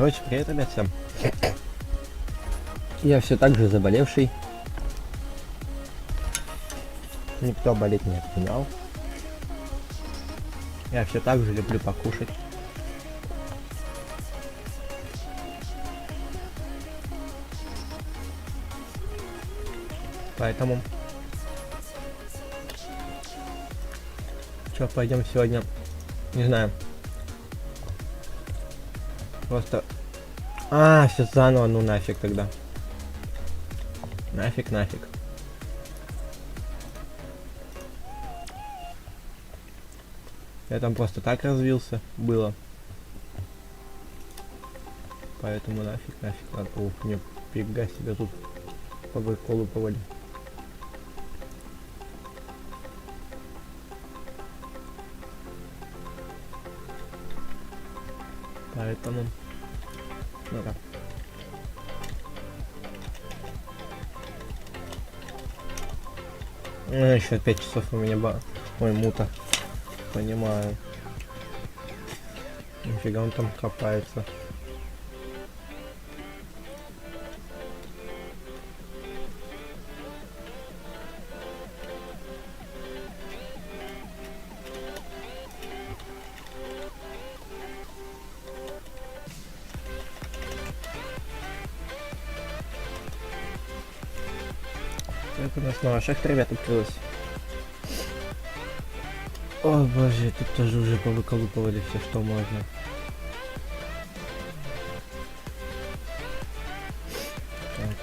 Короче, привет, ребят, всем. Я все так же заболевший. Никто болеть не отменял. Я все так же люблю покушать. Поэтому... Что, пойдем сегодня? Не знаю. Просто... сейчас заново, ну нафиг тогда. Нафиг. Я там просто так развился, было. Поэтому нафиг. Ладно, ух, мне фига себе тут по колу поводи. Поэтому... Ну да. Ну, еще 5 часов у меня ой, мута. Понимаю. Нифига он там копается. Это у нас новая шахта, ребят, открылась. О боже, тут тоже уже повыколупывали все, что можно. Так.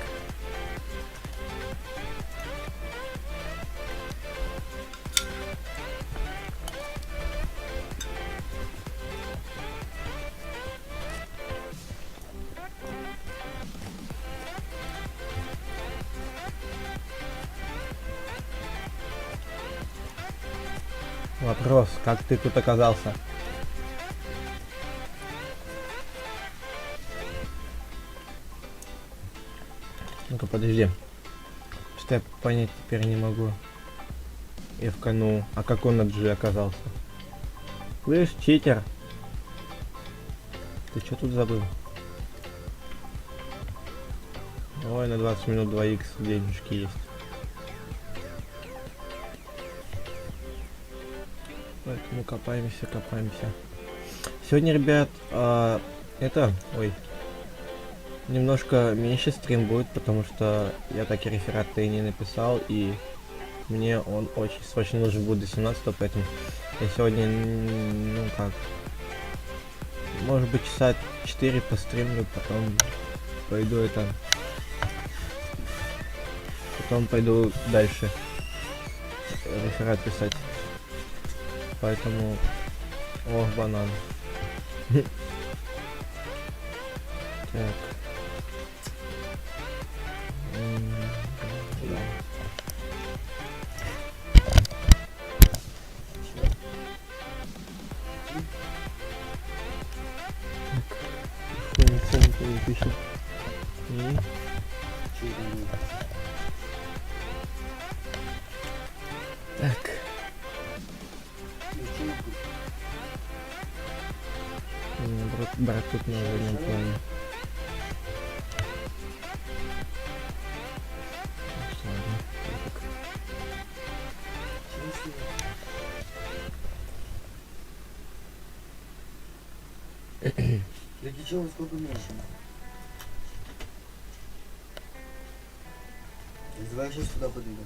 Вопрос, как ты тут оказался? Ну-ка, подожди. Что я понять теперь не могу. Эвка, ну, а как он на G оказался? Слышь, читер. Ты что тут забыл? Ой, на 20 минут 2х денежки есть. Поэтому копаемся. Сегодня, ребят, немножко меньше стрим будет, потому что я так и реферат-то и не написал, и мне он очень нужен будет до 17, поэтому я сегодня, ну как, может быть, часа 4 постримлю, потом пойду дальше реферат писать. Поэтому... Ох, банан. Так. Да. Так. Пишет. Так. Брат тут на заднем плане. Для чего сколько меньше? Давай сейчас туда подойду.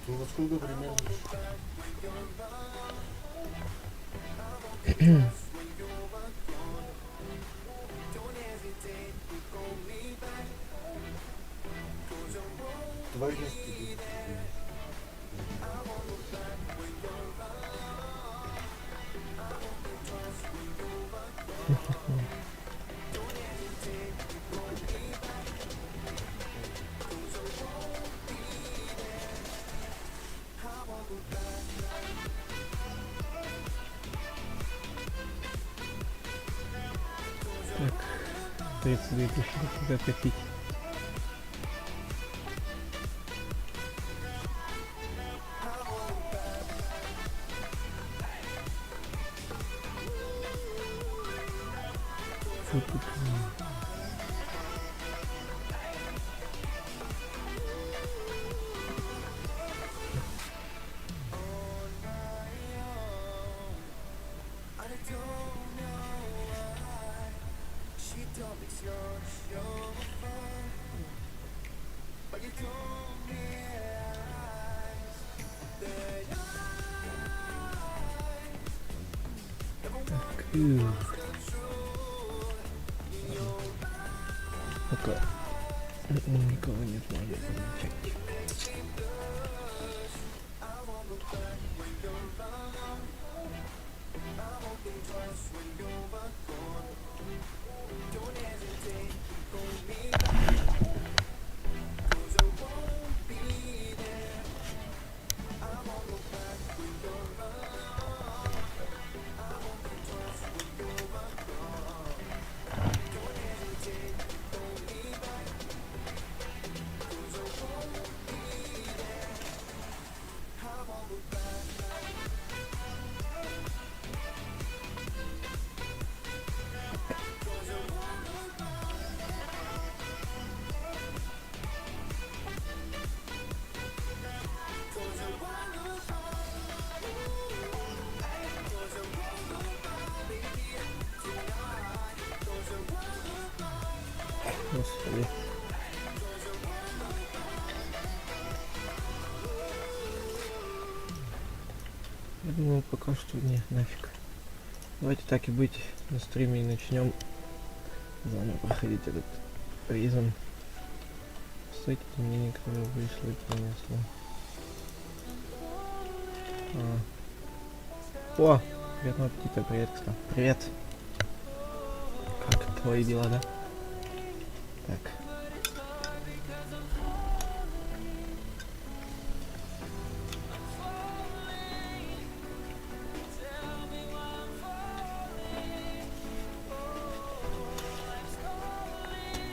Ну вот сколько примерно? Давай вместе. Так, 32 тысячи надо копить. Что тут? Пока никого нет, надо замечать. Господи. Я думаю, пока что не, нафиг. Давайте так и быть, на стриме и начнем заново проходить этот призм. Кстати, мне никто не вышло, принесло. О! Приятного аппетита, привет, кстати. Привет! Как твои дела, да? Так.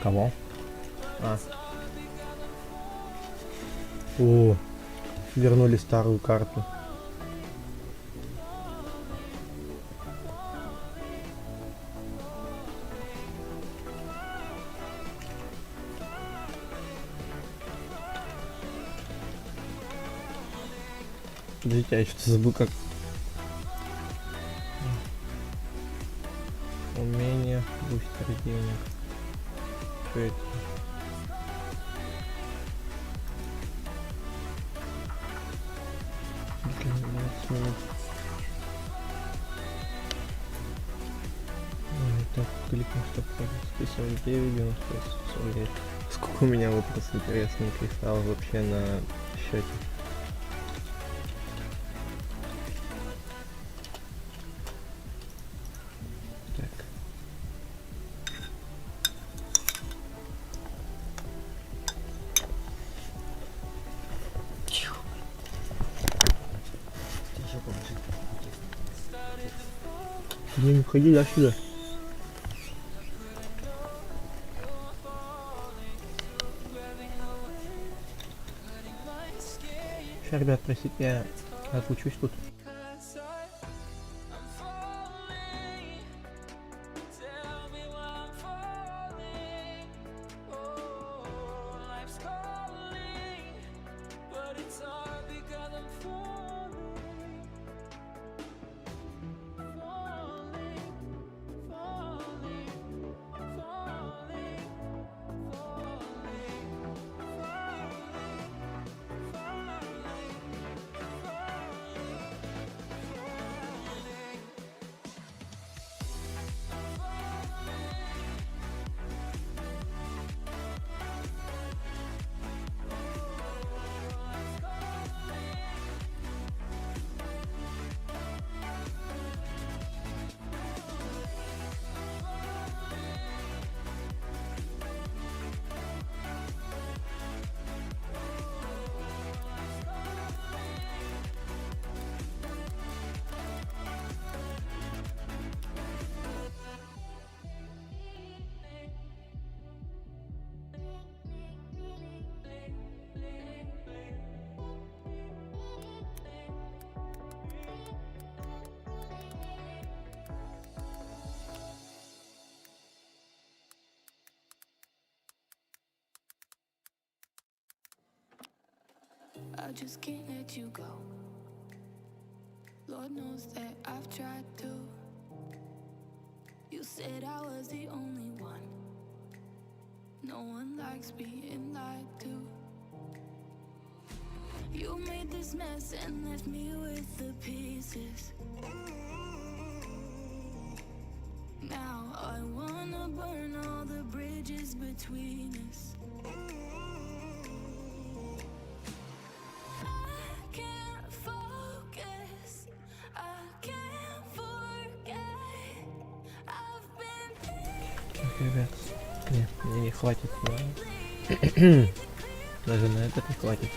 Кого? О, вернули старую карту. Подождите, я что-то забыл, как... Умение, бустер денег. Что это? Блин, 20 минут. Ой, так, кликнул, что списывать 9, 49. Сколько у меня вот просто интересных кристаллов вообще на счете? Так. Еще поможи. Не входи, да, сюда. Сейчас, ребят, простите, я отлучусь тут. I just can't let you go. Lord knows that I've tried to. You said I was the only one. No one likes being lied to. You made this mess and left me with the pieces. Now I wanna burn all the bridges between us. I can't focus, I can't forget. I've been Так, ребят, Не, мне не хватит на... Даже на этот не хватит.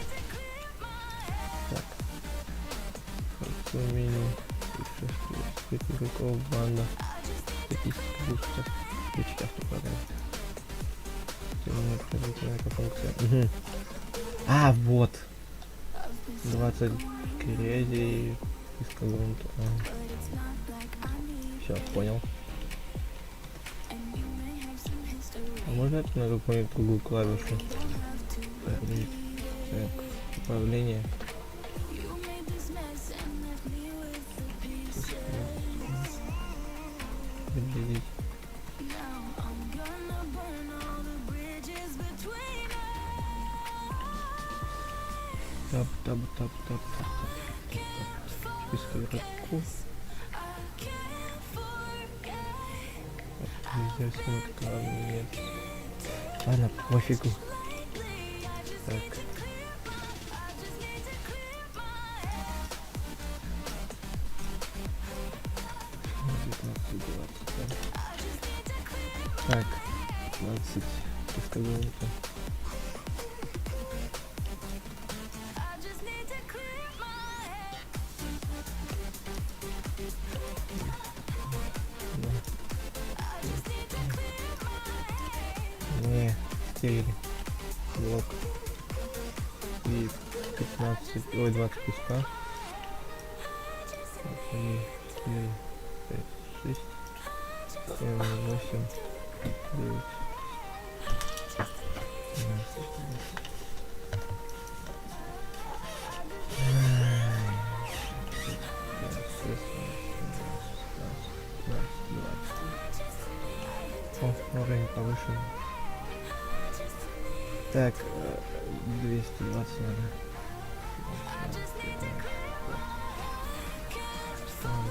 Так. Меню. Игроков, банда. Статистика бустер. Ключ автоподать. Функция. Угу. А, вот. 20 крези. Списка грунта. Все, понял. А можно это на какую-нибудь другую клавишу? Так, управление. Определить. Тап, тап, тап, тап, тап, тап. Список игроков. Здесь вот нет. Ладно, пофигу. Так. Так, 20 пискогонка. Не, 4 блок и 15, ой, 20 песка. 3, 4, 5, 6, 7, 8, 9. О, уровень повышен. Так, 220 надо.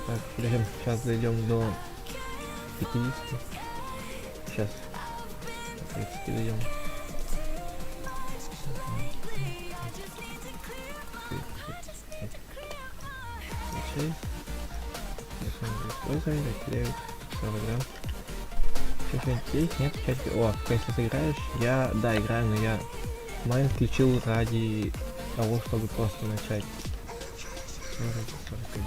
Так, подождем, сейчас дойдем до 50. Сейчас. 30 дойдем. Использовали, теряют 40 грамм. Что-нибудь есть? Нет? О, если сыграешь, я, да, играю, но я майн включил ради того, чтобы просто начать. 41.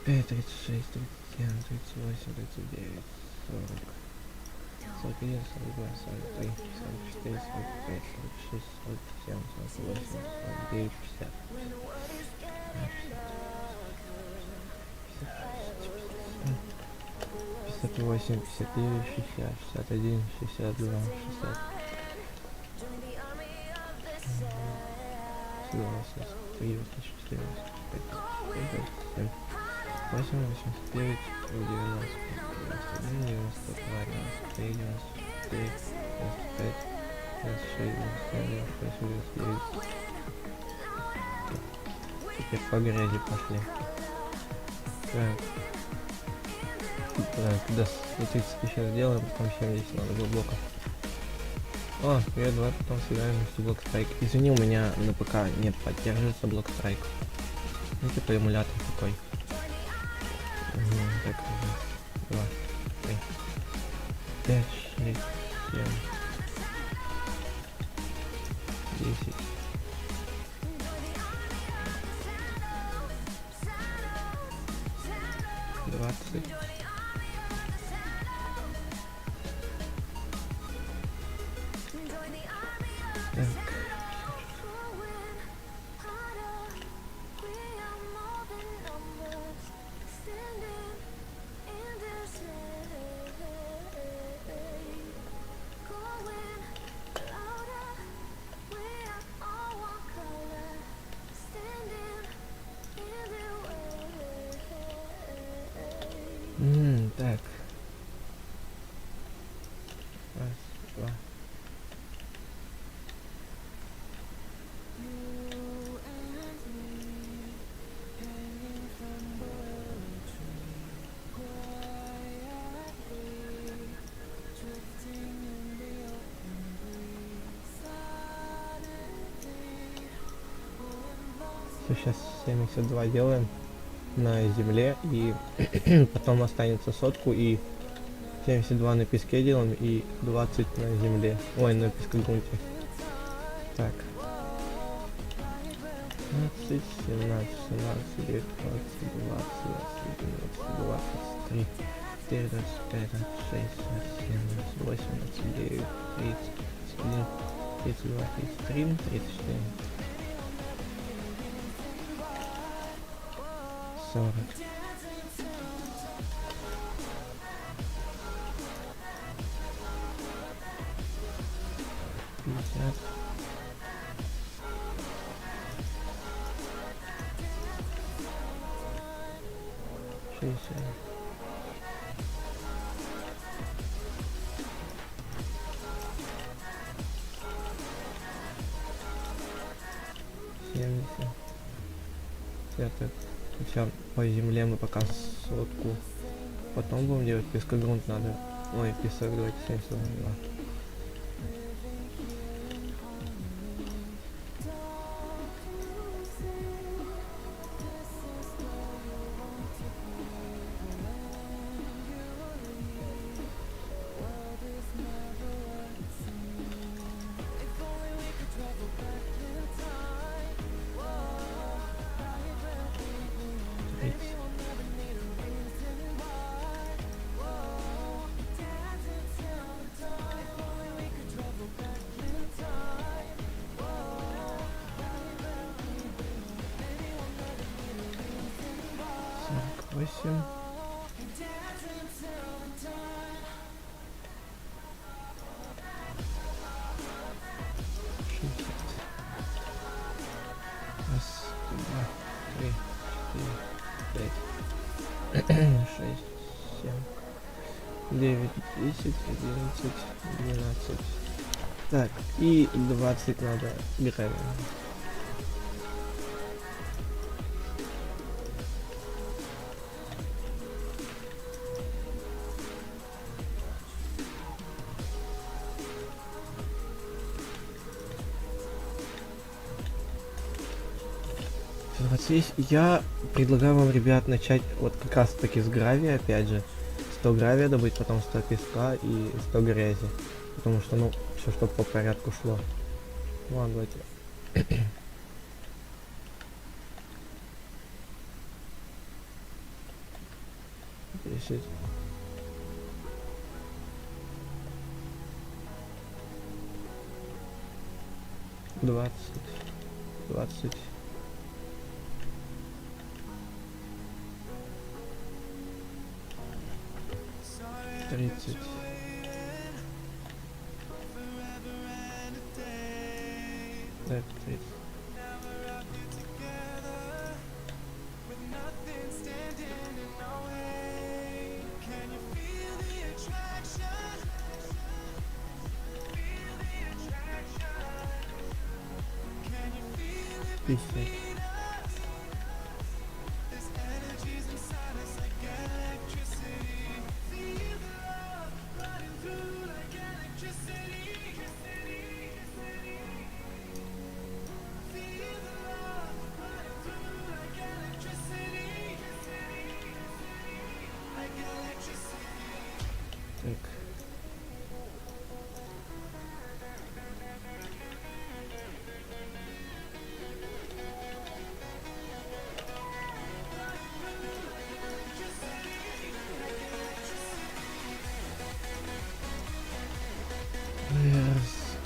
Тридцать 36, 37, 38, 39, 40, 41, 42, 43, 44, 45, 46, 47, 48, 49, 50. 58, 59, 60, 61, 62, 60. 83, 84, 85, 87, 89, 91, 92, 93, 94, 95, 96, 97, 98, 99, 100, теперь по грязи пошли. Так. Так, до 30 сейчас сделаем, потом 70 надо было блоков. О, я 2, потом сыграем вместе блок страйк. Извини, у меня на ПК не поддерживается блок страйк. Ну типа эмулятор такой. Так, 2, 3, 5, 6, 7, 10. Двадцать. Так. Так. Раз, два. Сейчас 72 делаем на земле и потом останется сотку и 72 на песке делаем и 20 на земле. Ой, на пескогрунте. Так. 15, 17, 17, 19, 20, 21, 23, 4, 25, 26, 27, 28, 29, 30, 31, 32, 33, 34. 40. 50. 60. 70. Сейчас по земле мы пока сотку. Потом будем делать пескогрунт надо. Ой, песок, давайте 72. Восемь. Раз, два, три, четыре, пять, шесть, семь, 9, 10, 11, 12. Так, и 20 надо гравия. Я предлагаю вам, ребят, начать вот как раз таки с гравия, опять же. 100 гравия добыть, потом 100 песка и 100 грязи. Потому что, ну, все, чтобы по порядку шло. Ну ладно, давайте. 10. 20. 20. 30. 30. 50.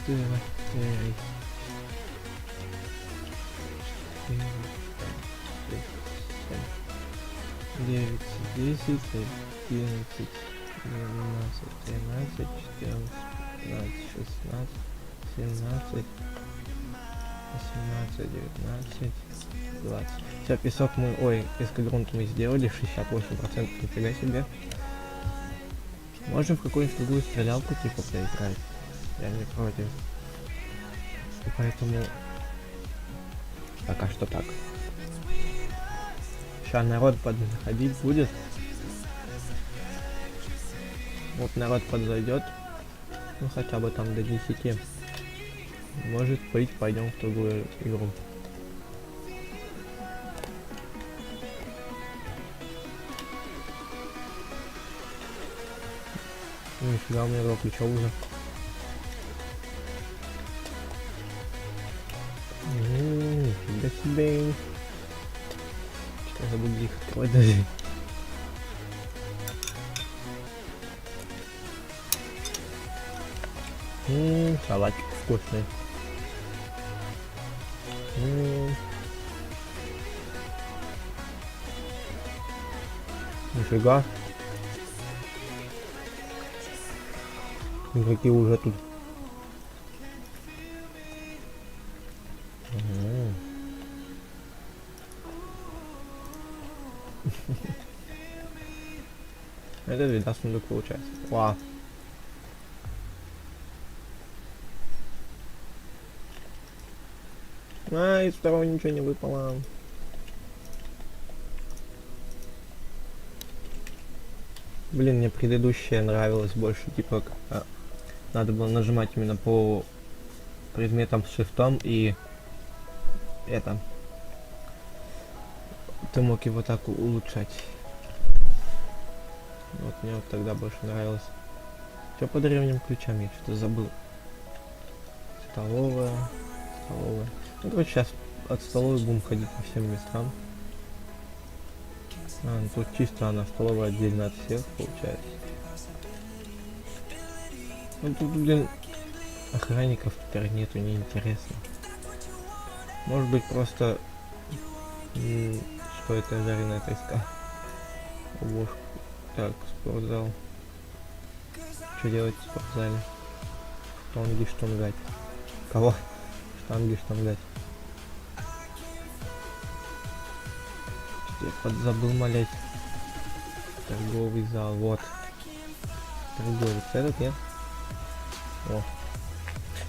4, 9, 10, 11, 12, 13, 14, 15, 16, 17, 18, 19, 20. Все, песок мы, ой, пескогрунт мы сделали, 68%, нифига себе. Можем в какую-нибудь другую стрелялку типа поиграть. Я не против. И поэтому пока что так. Сейчас народ подходить будет. Вот народ подзайдет. Ну хотя бы там до 10. Может быть, пойдем в другую игру. Нифига, у меня 2 ключа уже. Нифига себе. Я забыл их открывать даже. Салатик вкусный. Нифига. Какие уже тут. Это 12 сундук получается. Вау. Из второго ничего не выпало. Блин, мне предыдущая нравилась больше, типа, надо было нажимать именно по предметам с шифтом и это. Ты мог его так улучшать. Вот мне вот тогда больше нравилось. Что по древним ключам? Я что-то забыл. Столовая. Ну, короче, сейчас от столовой будем ходить по всем местам. Ну тут чисто она столовая отдельно от всех получается. Ну тут, блин, охранников теперь нету, неинтересно. Может быть просто что это жареная треска. Ложку. Так, спортзал. Что делать в спортзале? Штанги штангать. Кого? Штанги штангать. Я подзабыл молять. Торговый зал, вот. Торговец, этот нет? О.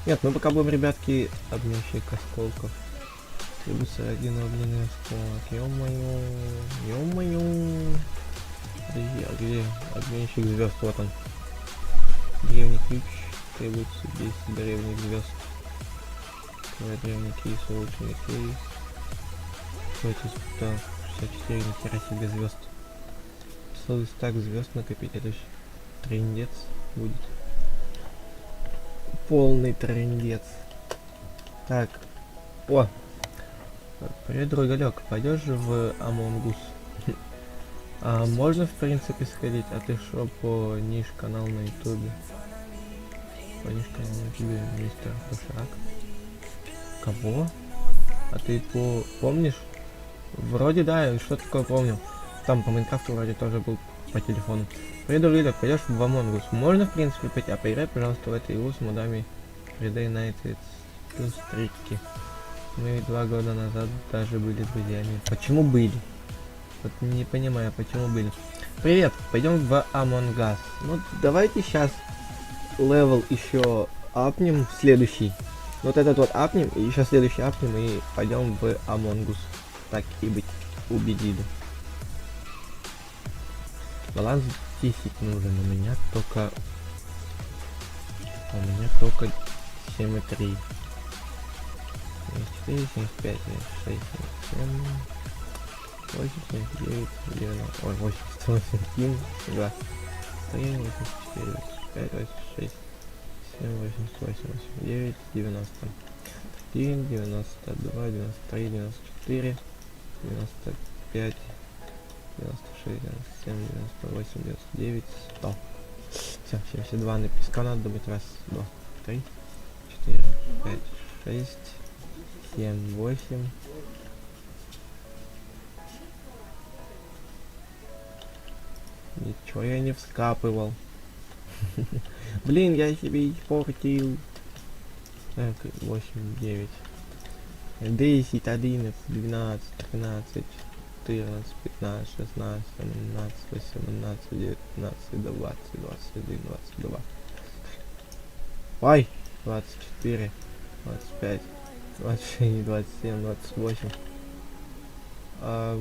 Нет, мы пока будем, ребятки, обменщик осколков. Требуется один огненный осколок. Ё-моё. Подожди, а где обменщик звезд? Вот он. Древний ключ. Требуется 10 древних звезд. Древний кейс, улучшенный кейс. Хватит, так, 64, нихера себе звезд. Целый стак звезд накопить, это ж трындец будет. Полный трындец. Так. О! Привет, другалек. Пойдешь в Among Us? А можно, в принципе, сходить? А ты шо по ниш-канал на ютубе? По ниш-канал на ютубе мистер Пошак. Кого? А ты помнишь? Вроде да, что такое помню. Там по Майнкрафту вроде тоже был по телефону. Привет, другалек, пойдешь в Among Us? Можно, в принципе, пойти? А поиграй, пожалуйста, в эту игру с модами Friday Night плюс трики. Мы 2 года назад даже были друзьями. Почему были? Вот не понимаю, почему были. Привет, пойдем в Among Us. Ну, давайте сейчас левел еще апнем, следующий. Вот этот вот апнем, и еще следующий апнем, и пойдем в Among Us. Так и быть, убедили. Баланс 10 нужен, у меня только 7,3. 74, 75, 76, 77, 89, 90, ой, 81, 2, 3, 84, 85, 86, 7, 88, 89, 90, 1, 92, 93, 94, 95, 96, 97, 98, 99, 100. Все, 72 на песка надо добыть. Раз, два, три, 4, 5, 6, 7, 8. Ничего я не вскапывал. Блин, я себе испортил. Так, 8, 9, 10, 11, 12, 13, 14, 15, 16, 17, 18, 19, 20, 21, 22. Ой! 24, 25, 26, 27, 28.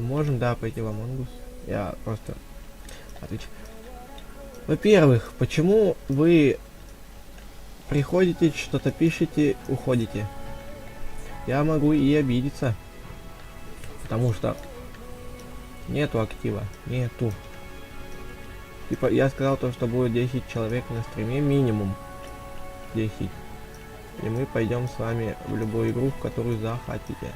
Можем, да, пойти в Among Us? Я просто отвечу. Во-первых, почему вы приходите, что-то пишете, уходите? Я могу и обидеться. Потому что нету актива. Нету. Типа, я сказал то, что будет 10 человек на стриме, минимум 10. И мы пойдем с вами в любую игру, в которую захотите.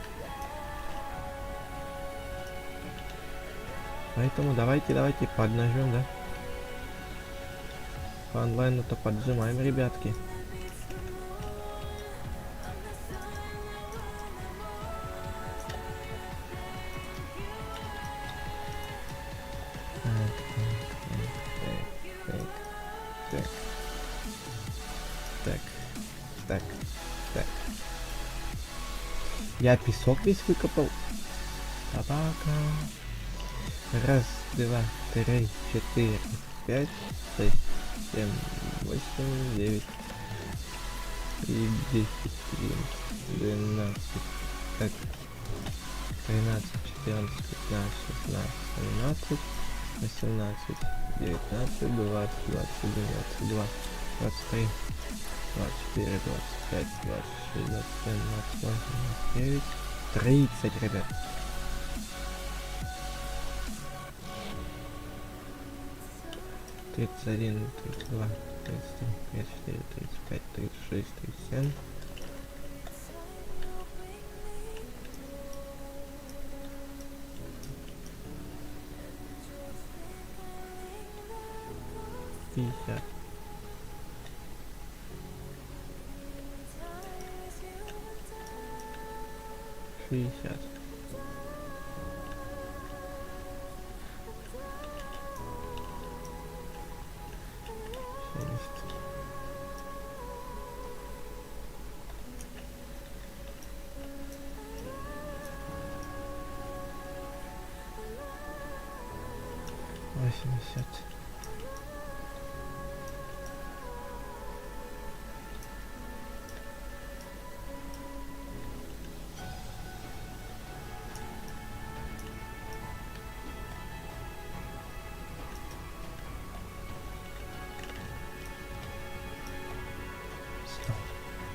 Поэтому давайте поднажмем, да? По онлайну-то поджимаем, ребятки. Так. Я песок весь выкопал. Собака. Раз, два, три, 4, 5, 6, 7, 8, 9 и 10, 11, 12, так, 13, 14, 15, 16, 17, 18, 19, 20, 21, 22, 23, 24, 25, 26, 27, 28, 29, 30, ребят. 31, 32, 33, 34, 35, 36, 37. Пятьдесят. 60. 80.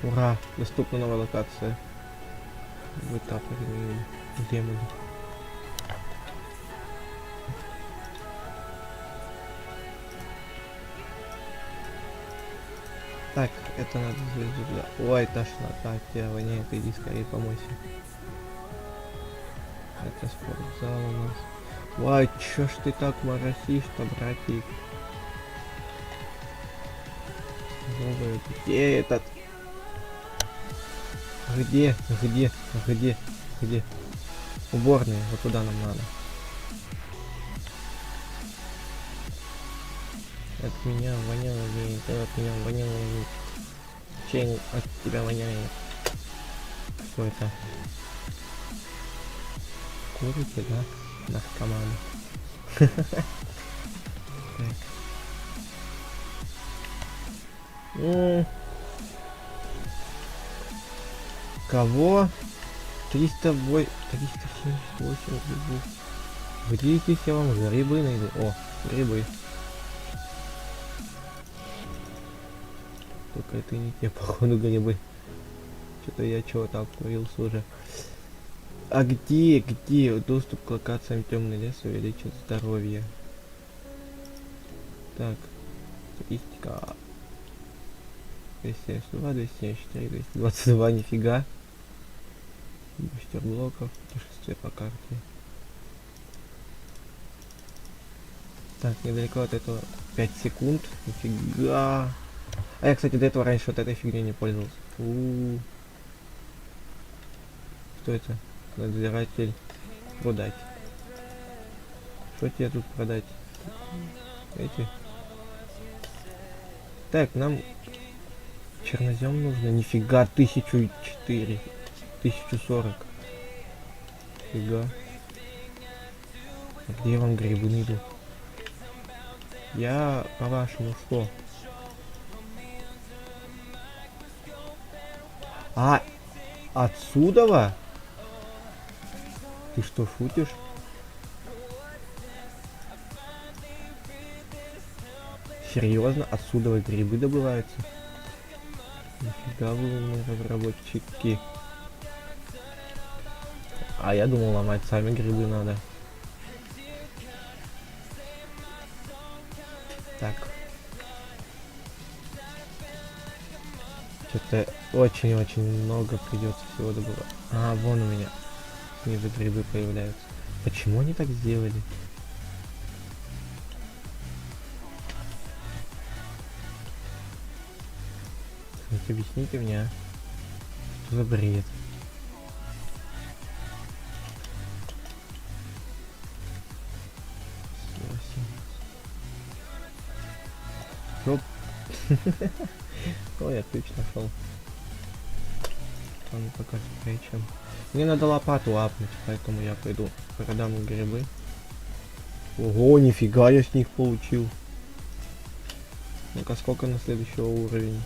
Ура! Доступна новая локация. Вытапливаем демона. Так, это надо звезду. Ой, тошнота, тебя воняет, иди скорее помойся. Это спортзал у нас. Ой, чё ж ты так моросишь-то, братик? Где этот? Где? Уборная, вот туда нам надо. От меня воняло веет, от меня воняло веет. Чей от тебя воняет? Что это? Курите, да? Наркоманы. Кого? 378 грибов. Где здесь я вам грибы найду? О, грибы. Только это не те, походу, грибы. Что-то я чего-то обкурился уже. А где доступ к локациям темный лес увеличит здоровье? Так, статистика. 272, 274, 222, нифига. Бустер блоков, путешествие по карте. Так, недалеко от этого 5 секунд. Нифига. А я, кстати, до этого раньше вот этой фигней не пользовался. У-у-у. Что это? Надзиратель. Продать. Что тебе тут продать? Эти. Так, нам чернозем нужно. Нифига, 1004. 1040. Фига. А где вам грибы найду? Я, по-вашему, что? А, отсюда? Ты что, шутишь? Серьезно? Отсюда грибы добываются? Нифига вы умные разработчики. А я думал, ломать сами грибы надо. Так. Что-то очень-очень много придется всего добывать. А, вон у меня снизу грибы появляются. Почему они так сделали? Объясните мне, а? Что за бред? Жоп. О, я ключ нашел. Он пока встречаем. Мне надо лопату апнуть, поэтому я пойду продам грибы. Ого, нифига я с них получил. Ну-ка, сколько на следующий уровень?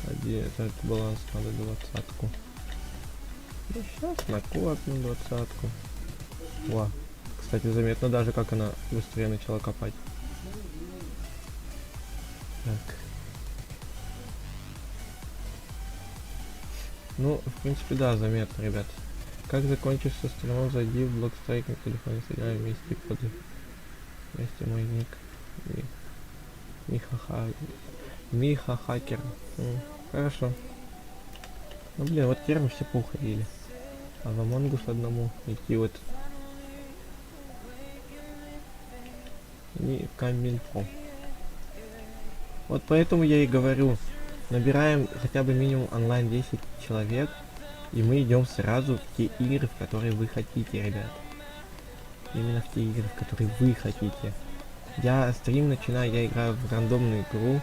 Один, этот баланс надо 20-ку. Ну, сейчас накопну 20-ку. Ва. Кстати, заметно даже, как она быстрее начала копать. Так. Ну, в принципе, да, заметно, ребят. Как закончишь со стримом, зайди в блокстрайк на телефоне, сыграем вместе под... Вместе мой ник. Миха Хакер. Хорошо. Ну, блин, вот теперь мы все поуходили. А в Among Us одному идти вот... Не камильфо. Вот поэтому я и говорю, набираем хотя бы минимум онлайн 10 человек, и мы идем сразу в те игры, в которые вы хотите, ребят. Именно в те игры, в которые вы хотите. Я стрим начинаю, я играю в рандомную игру,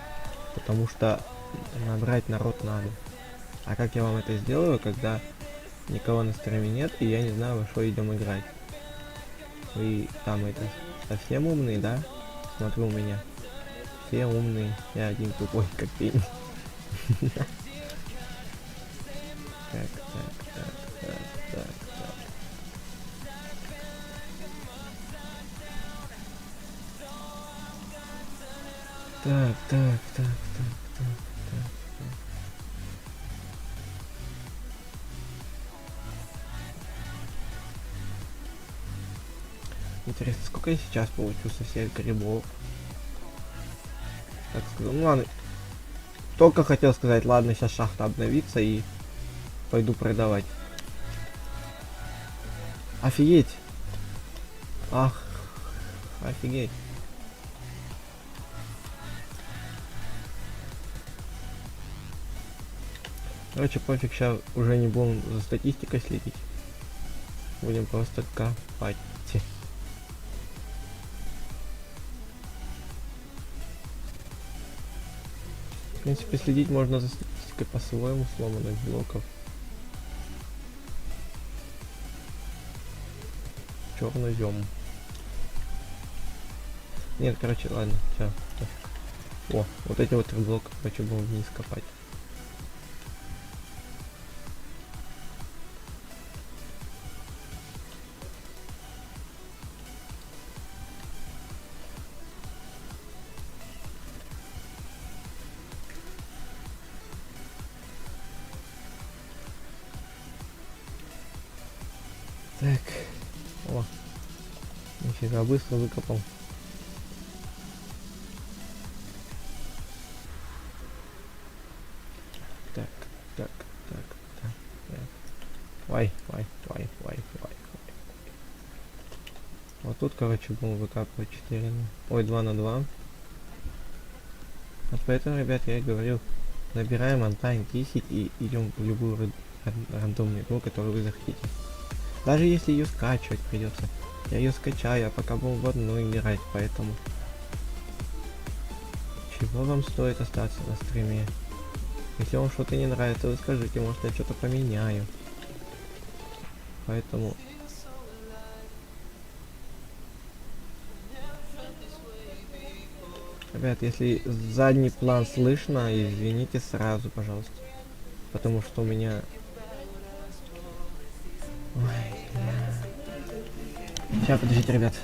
потому что набрать народ надо. А как я вам это сделаю, когда никого на стриме нет, и я не знаю, во что идем играть? Вы там это совсем умные, да? Смотрю у меня. Все умные, я один тупой, как ты. Так. Так. Интересно, сколько я сейчас получу со всех грибов? Так сказал, ну ладно. Только хотел сказать, ладно, сейчас шахта обновится и пойду продавать. Офигеть! Ах, офигеть. Короче, пофиг, сейчас уже не будем за статистикой следить. Будем просто копать. В принципе, следить можно за статистикой по-своему, сломанных блоков. Чернозем. Нет, короче, ладно, все. О, вот эти вот 3 блока, короче, будем вниз копать. Так. О. Нифига, быстро выкопал. Так. Вай. Вот тут, короче, будем выкапывать 4 на... Ой, 2 на 2. Вот поэтому, ребят, я и говорю, набираем онлайн 10 и идем в любую рандомную игру, которую вы захотите. Даже если ее скачивать придется, я ее скачаю, а пока буду в одну играть, поэтому... Чего вам стоит остаться на стриме? Если вам что-то не нравится, вы скажите, может я что-то поменяю. Поэтому... Ребят, если задний план слышно, извините сразу, пожалуйста. Потому что у меня... Сейчас, подождите, ребят.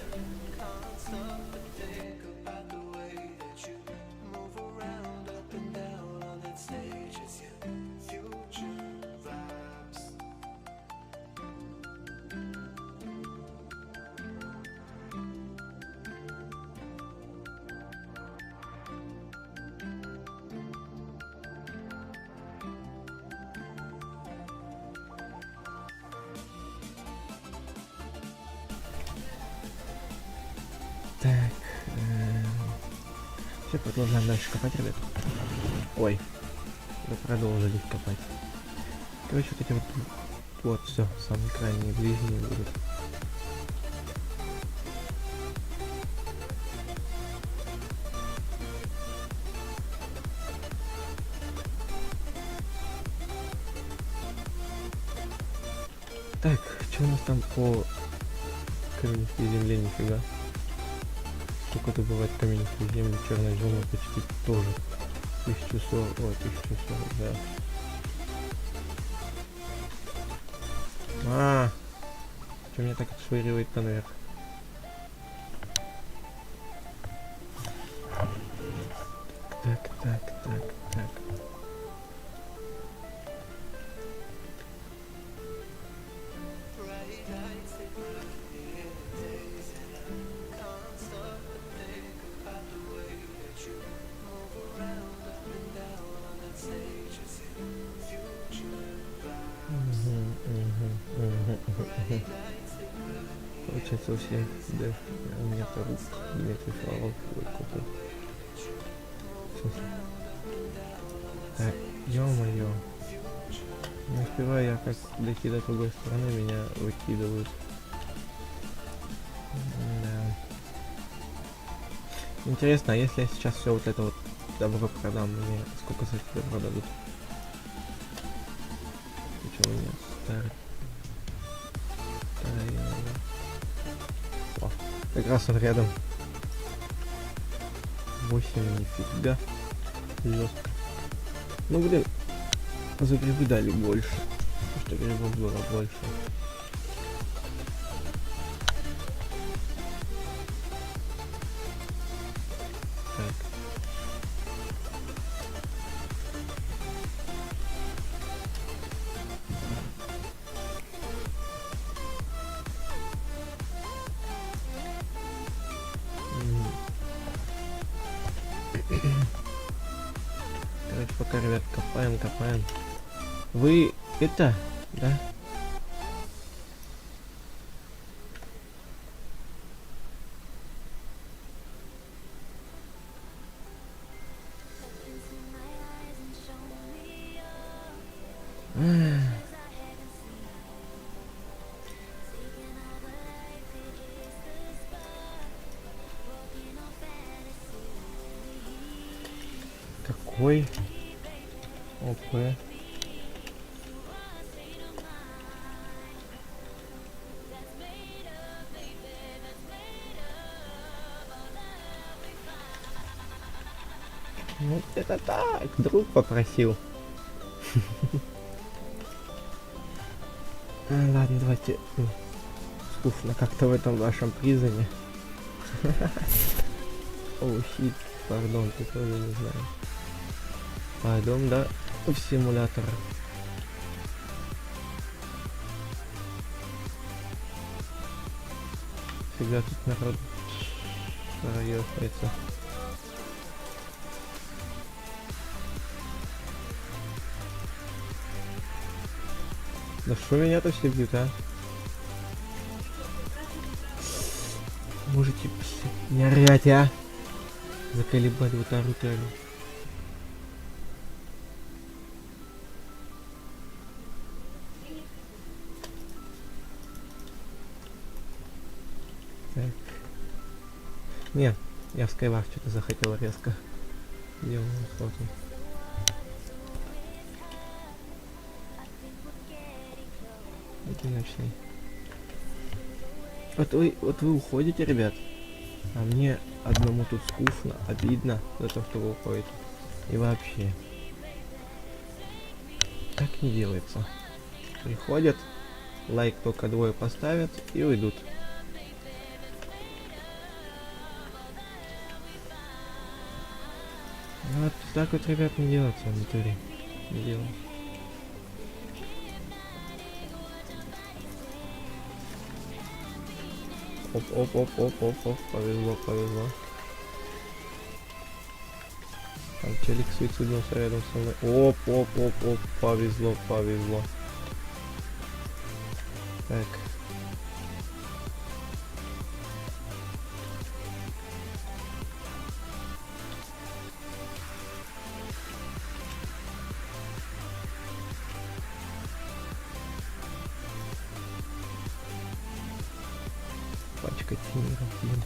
Так, все, продолжаем дальше копать, ребят. Ой, мы продолжили копать. Короче, вот эти вот все, самые крайние ближние будут. Так, что у нас там по каменистой земле, нифига. Сколько добывать каменистую землю, черной зоны почти тоже. 1040, ой, 1040, да. Что меня так отшвыривает наверх? Так. Получается у всех, да, у меня рук Дмитрий Фролов выкупил. Так, ё-моё. Не успеваю я как дойти до другой стороны, меня выкидывают. Да. Интересно, а если я сейчас все вот это вот добро продам, мне сколько за это продадут? Почему нет? Старый. О, как раз он рядом. 8, нифига. Жестко. Ну блин, за грибы дали больше. Потому что грибов было больше. Так. Короче, пока, ребят, копаем. Вы это, да? Какой? ОП. Вот это так, друг попросил. Ладно, давайте. Скучно как-то в этом вашем призоне. О, щит, пардон, ты тоже не знаю. Пойдем, да, в симулятор. Всегда тут народ проехается. Да что меня-то все бьют, а? Можете не орать, а? Заколебали вот орут реально. Так. Не, я в Skyward что-то захотел резко. Делаю фото. Одиночный. Вот вы уходите, ребят, а мне одному тут скучно, обидно за то, что вы уходите. И вообще. Так не делается. Приходят, лайк только двое поставят и уйдут. Вот так вот, ребят, не делается в натуре. Не делаю. Оп, повезло. Там челик суициднулся рядом со мной. Оп, повезло. Так. Пачка тинеров, блин.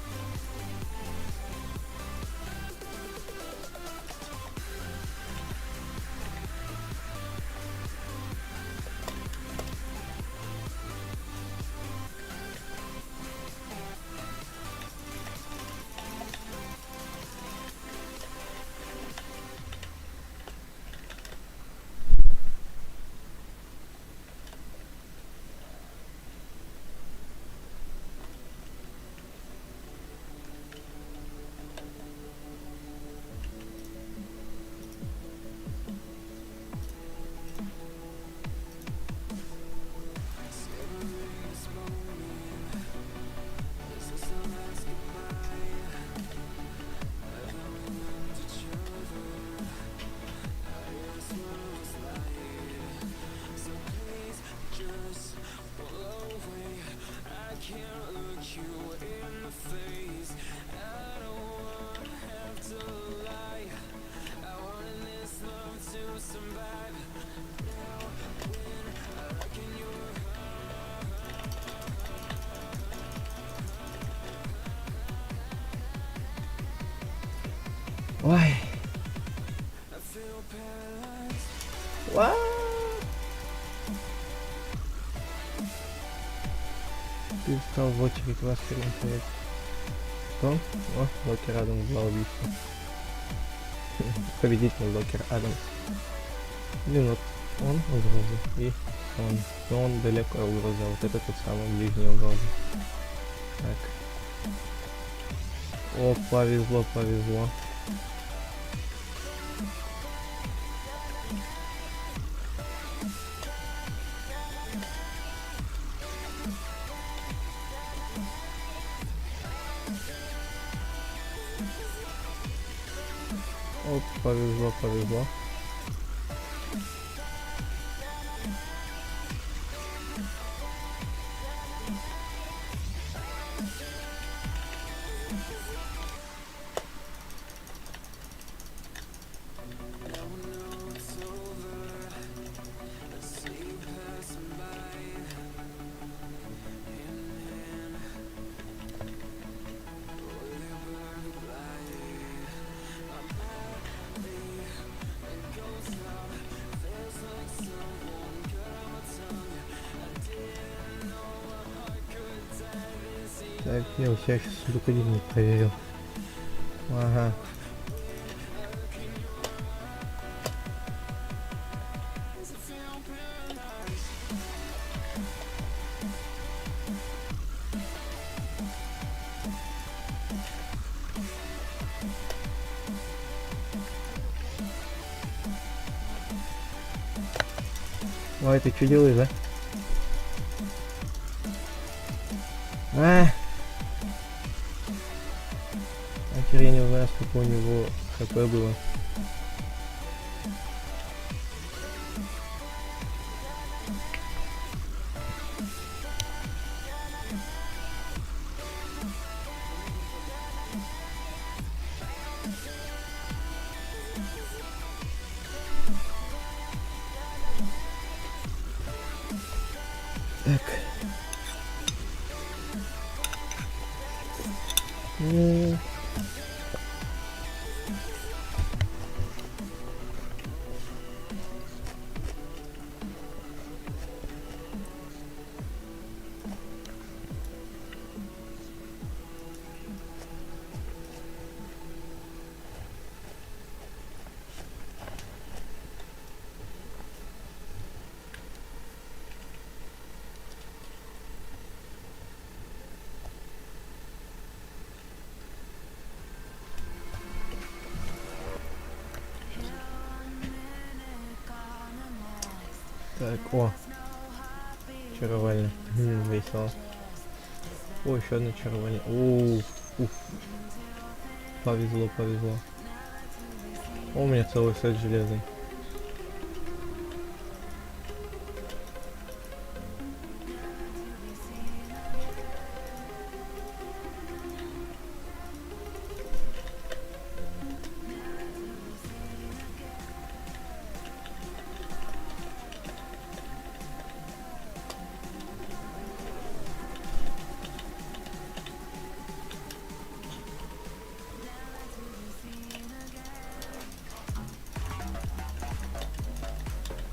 Ой. What? Ты встал в очередь вас перемотать. Что? О, Локер Адамс, два убийства. Победитель Локер Адамс. Блин, вот он угроза и он. Но он далеко угроза, вот это тот самый ближний угроза. Так. О, повезло. Оп, повезло. Так, я у себя сейчас сундук проверил. Ага. Ой, ты что делаешь, да? А теперь я не знаю, сколько у него хп было. Так. М. Так, о, чаровальня. Весело. О, еще одна чаровальня. О, уф. Повезло, повезло. О, у меня целый сет железный.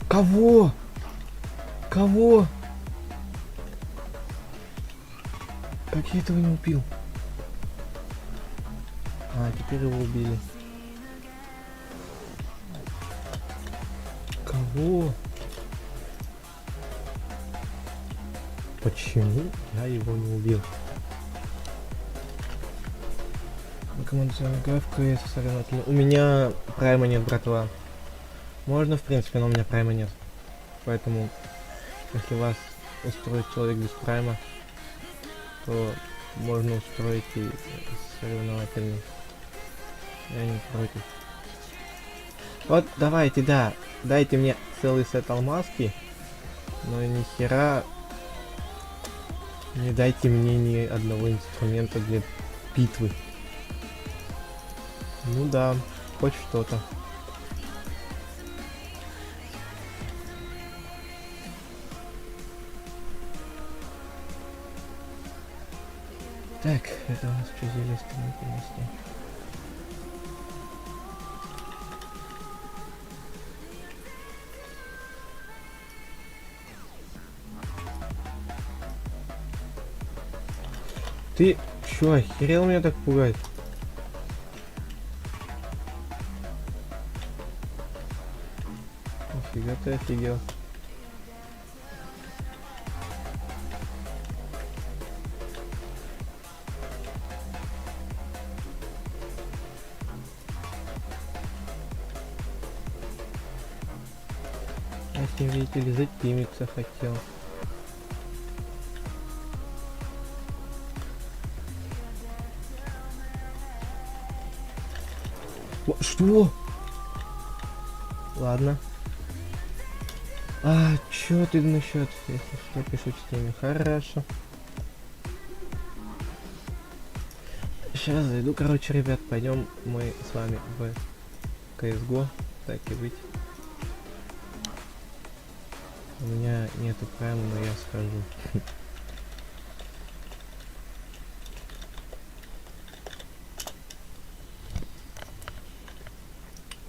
Кого? Кого? Как я этого не убил? А, теперь его убили. Кого? Почему я его не убил? Команда ФКС соревновательный. У меня прайма нет, братва. Можно, в принципе, но у меня прайма нет. Поэтому, если вас устроит человек без прайма, то можно устроить и соревновательный. Я не против. Вот, давайте, да. Дайте мне целый сет алмазки. Но ни хера не дайте мне ни одного инструмента для битвы. Ну да, хоть что-то. Так, это у нас что зелье строительности. Ты чё, охерел меня так пугать? Нифига ты офигел. Я с ним, видите ли, затимиться хотел. Что? Ладно. А, чё ты насчет, если что, пишу чтение. Хорошо. Сейчас зайду, короче, ребят, пойдем мы с вами в CSGO, так и быть. У меня нету прайма, но я схожу.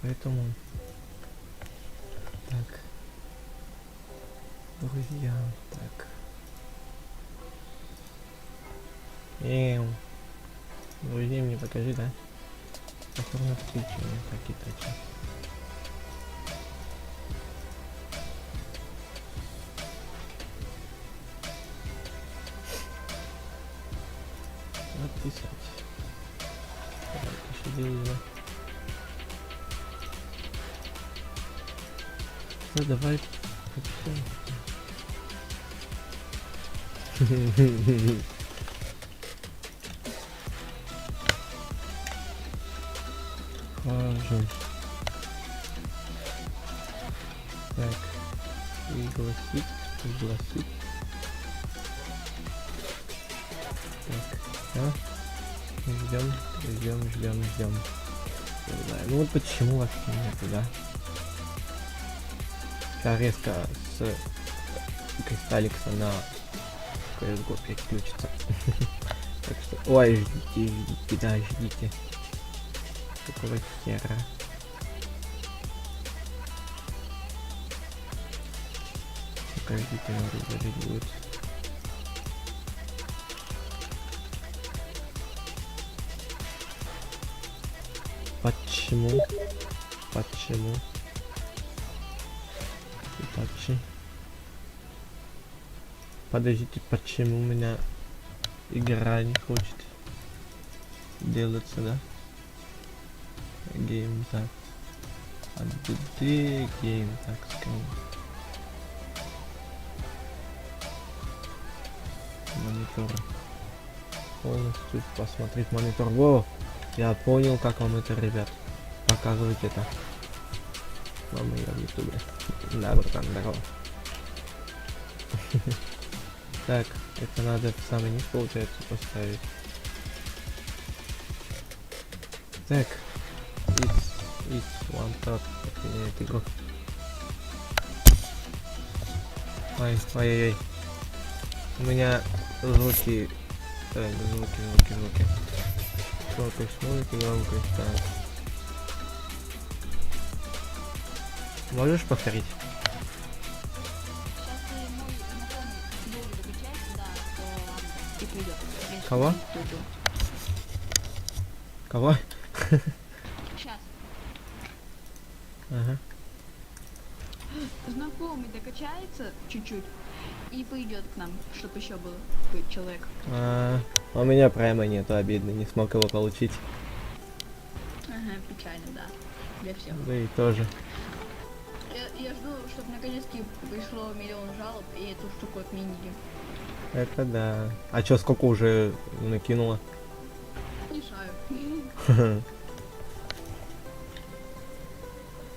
Поэтому так, друзья, так. Друзей мне покажи, да? Повторное включение, так и точно. Отписать. Так, еще делаю. Ну давай. Хожу. Так. Пригласить. Пригласить. Так. Все. Ждем. Ждем. Ждем. Ждем. Ну вот почему вас нету, да? Сейчас резко с кристалликса на CSGO переключится. Так что... Ой, ждите, да, ждите. Какого хера? Покажите, надо говорить будет. Почему? Почему? Почему? Подождите, почему у меня игра не хочет делаться, да? Гейм так. А где гейм так скажем? Монитор. Полностью посмотреть монитор. Во! Я понял, как вам это, ребят. Показывать это. Мама, я в ютубе. Да, братан, здорово. Так, это надо в самый низ, получается, поставить. Так. It's one top. Отменяет игру. Ай-яй-яй. У меня звуки... звуки. Громкость музыки, громкость, так. Можешь повторить? Сейчас ты мой знакомый долго докачаешься, да, то и придет. Кого? Кого? Сейчас. Ага. Знакомый докачается чуть-чуть и пойдет к нам, чтобы еще был какой-то человек. У меня прайма нету, обидно, не смог его получить. Ага, печально, да. Для всех. Да и тоже. Я жду, чтобы наконец-таки пришло 1 000 000 жалоб и эту штуку отменили. Это да. А чё, сколько уже накинуло? Не знаю.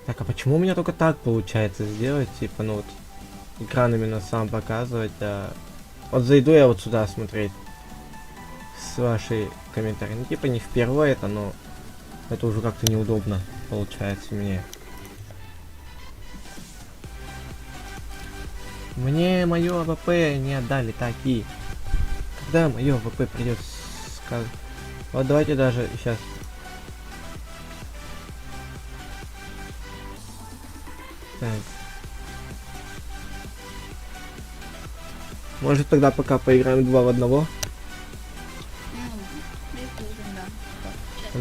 Так, а почему у меня только так получается сделать? Типа, ну вот, экран именно сам показывать, а... Вот зайду я вот сюда смотреть. С вашей комментарии. Ну, типа, не впервые это, но... Это уже как-то неудобно получается мне. Мне мое АВП не отдали такие. Когда мое АВП придет сказать. Вот давайте даже сейчас. Так. Может тогда пока поиграем 2 в 1? Предположим, да. Щас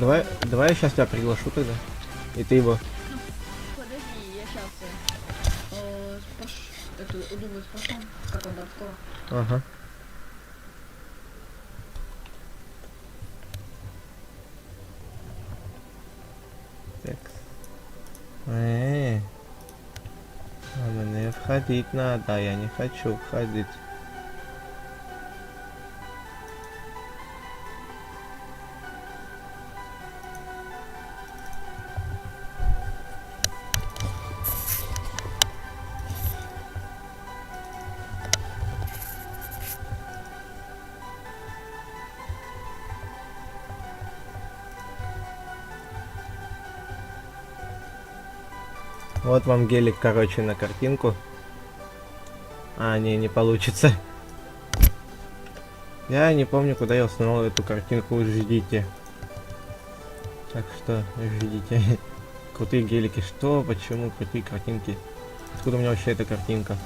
Давай я сейчас тебя приглашу тогда. И ты его. Подожди, я сейчас думаю, спрошу, как он там скоро. Ага. Так. А мне входить надо, а я не хочу входить. Вот вам гелик, короче, на картинку. А, не получится. Я не помню, куда я установил эту картинку, ждите. Так что, ждите. Крутые гелики, что, почему крутые картинки? Откуда у меня вообще эта картинка?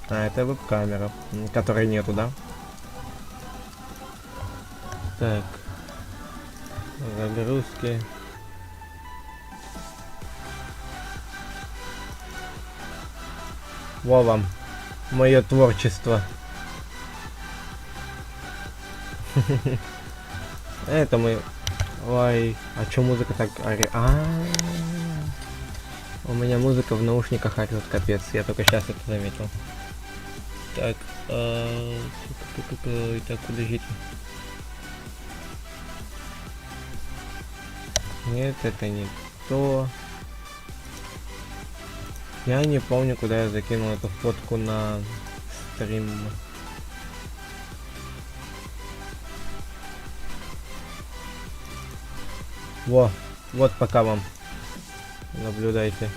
А, это веб-камера, которой нету, да? Так. Загрузки. Во вам. Мое творчество. Это мы... Ой, а чё музыка так орёт? У меня музыка в наушниках орёт, капец. Я только сейчас это заметил. Так, так, подождите. Нет, это не то. Я не помню, куда я закинул эту фотку на стрим. Во, вот пока вам. Наблюдайте.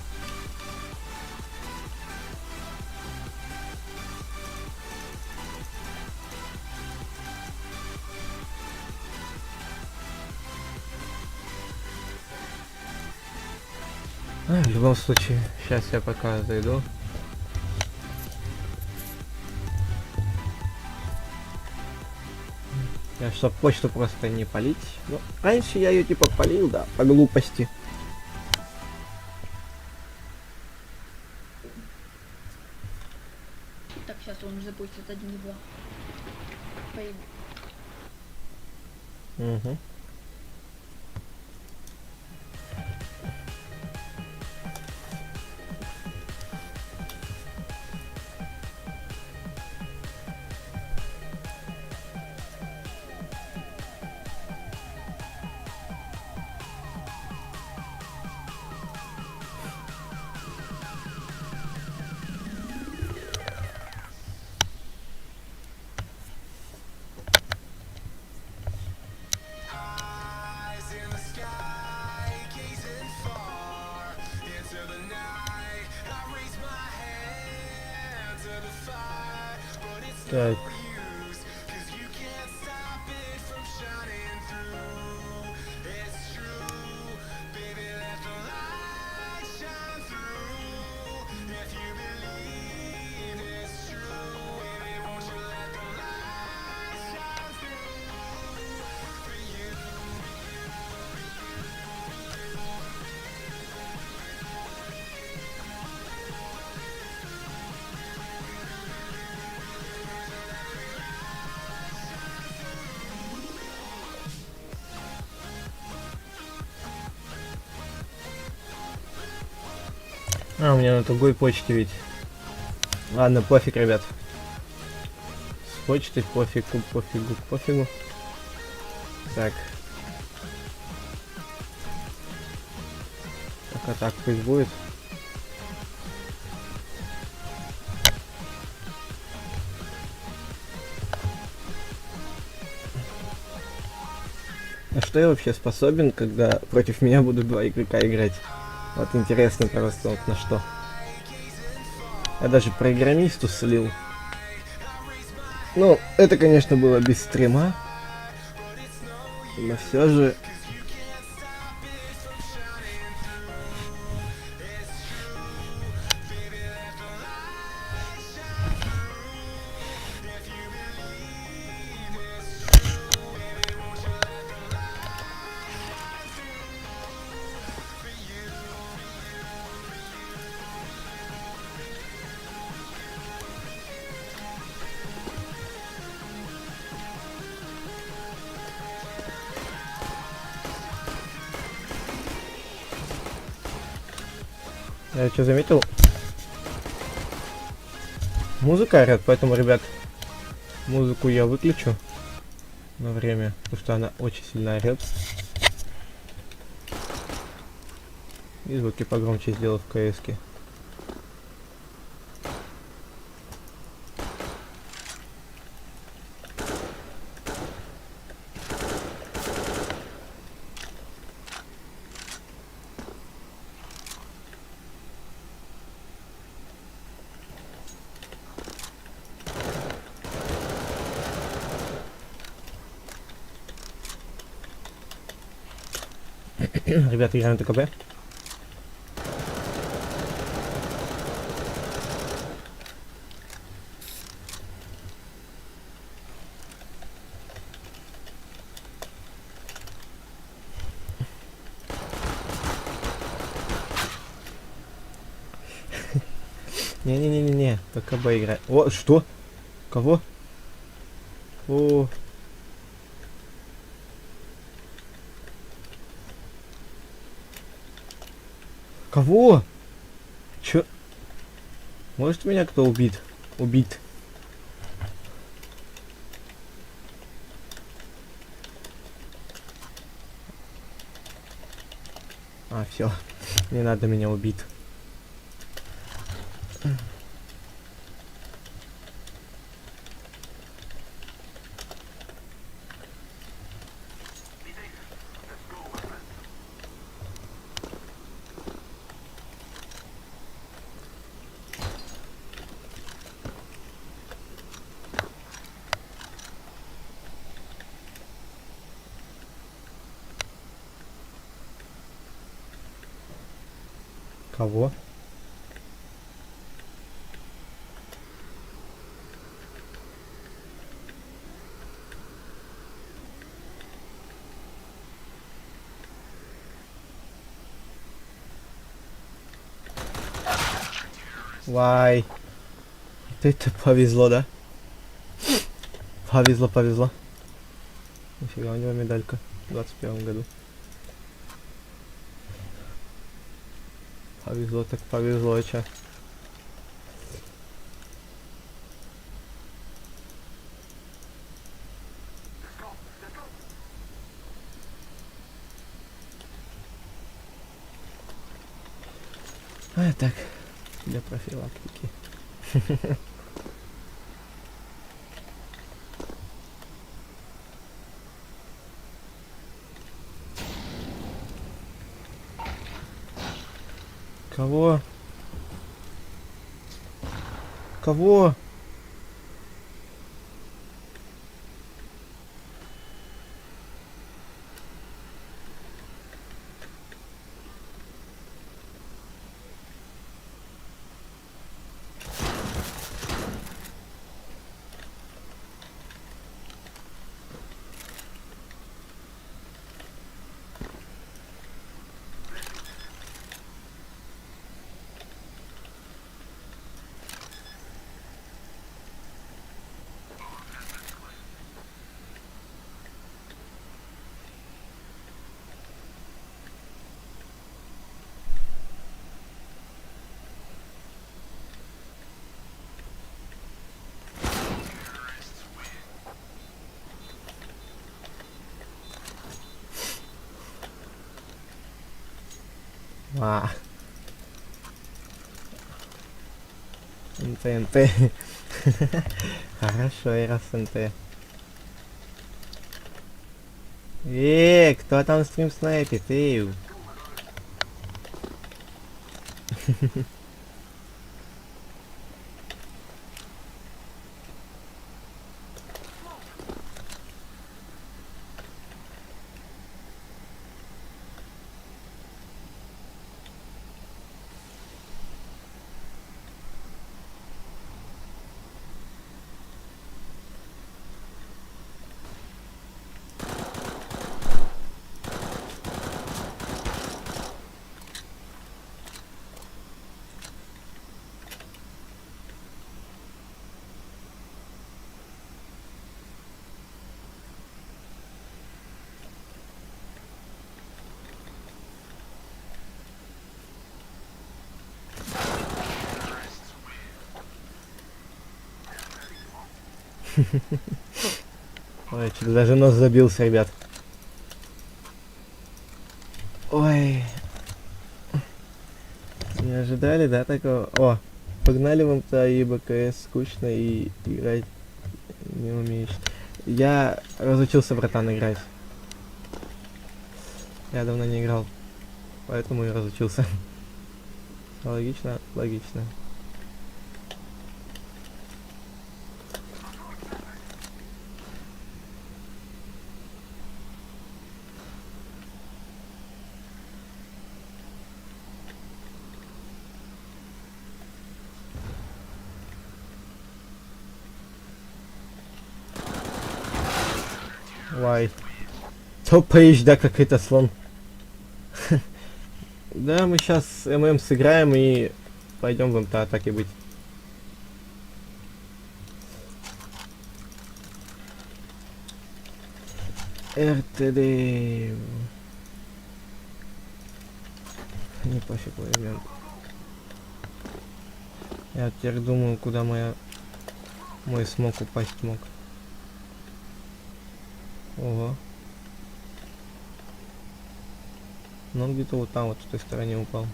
В любом случае, сейчас я пока зайду. Я чтоб почту просто не палить. Ну, раньше я ее типа полил, да, по глупости. Так, сейчас он запустит 1.2. Поедем. Угу. Так. У меня на другой почте ведь. Ладно, пофиг, ребят. С почтой пофигу, пофигу, пофигу. Так. Пока так пусть будет. А что я вообще способен, когда против меня будут два игрока играть? Вот интересно просто вот на что. Я даже программисту слил. Ну, это, конечно, было без стрима. Но все же... Я что заметил? Музыка орёт, поэтому, ребят, музыку я выключу на время, потому что она очень сильно орёт. И звуки погромче сделаю в КС-ке. Ребята, играем на ТКБ. Не-не-не-не-не, ТКБ играет. О, что? Кого? О. Кого? Чё? Может меня кто убит? Убит. А, все. Не надо меня убить. Кого? Вай. Это повезло, да? Повезло, повезло. Нифига, у него медалька в 21 году. Повезло так повезло, чё. А, так, для профилактики. Кого? Кого? А. НТ. Хорошо, и раз НТ. Кто там стрим снайпит? Эй. Ой, что-то даже нос забился, ребят. Ой. Не ожидали, да, такого? О, погнали в МТА и БКС, скучно и играть не умеешь. Я разучился, братан, играть. Я давно не играл, поэтому и разучился. Логично, логично. Вай. Топаешь, да, как это слон. Да, мы сейчас ММ сыграем и пойдем в МТА, так и быть. РТД. Не пофиг, возьмем. Я теперь думаю, куда мой смог упасть мог. Ого. Ну, он где-то вот там, вот с той стороне упал.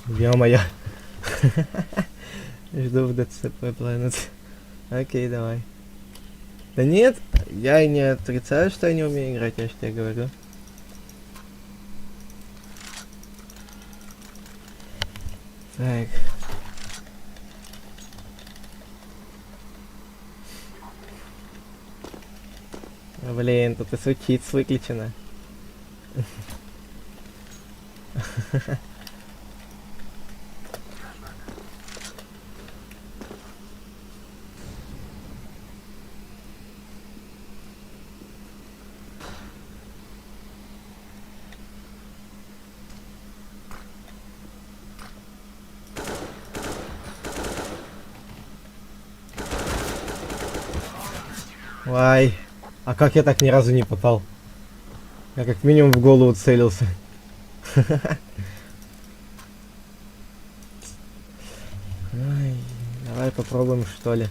Ё-моё. Жду в ДЦП Planet. Окей, давай. Да нет, я и не отрицаю, что я не умею играть, я же тебе говорю. Так. Блин, тут и сучиц выключено. Вай. А как я так ни разу не попал? Я как минимум в голову целился. Ай, давай попробуем, что ли.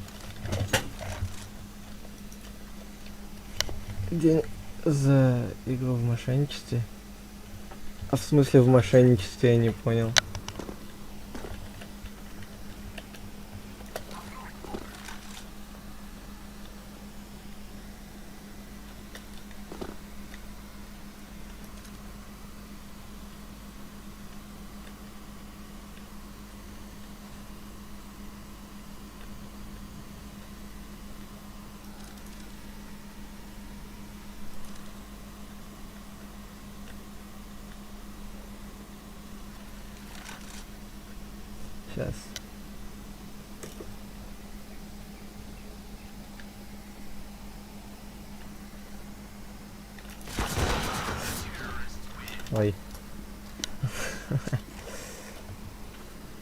День за игру в мошенничестве. А в смысле в мошенничестве, я не понял. Сейчас. Ой.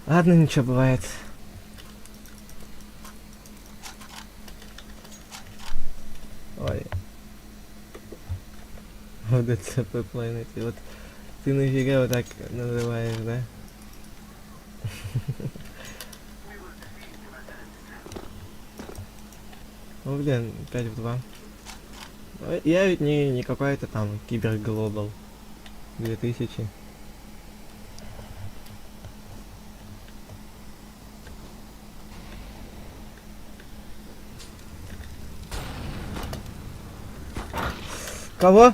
Ладно, ничего, бывает. Ой. Вот ДЦП Planet. И вот ты нафига вот так называешь, да? Ну блин, 5 в 2. Я ведь не какой-то там киберглобал 2000. Кого?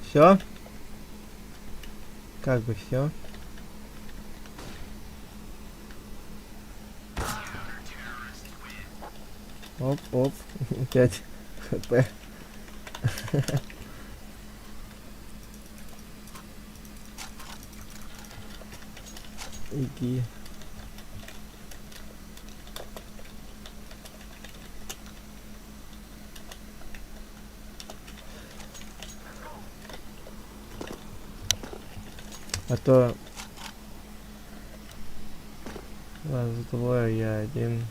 Все? Как бы все. Оп, оп, 5 хп. Иди. А то вас двое, я один.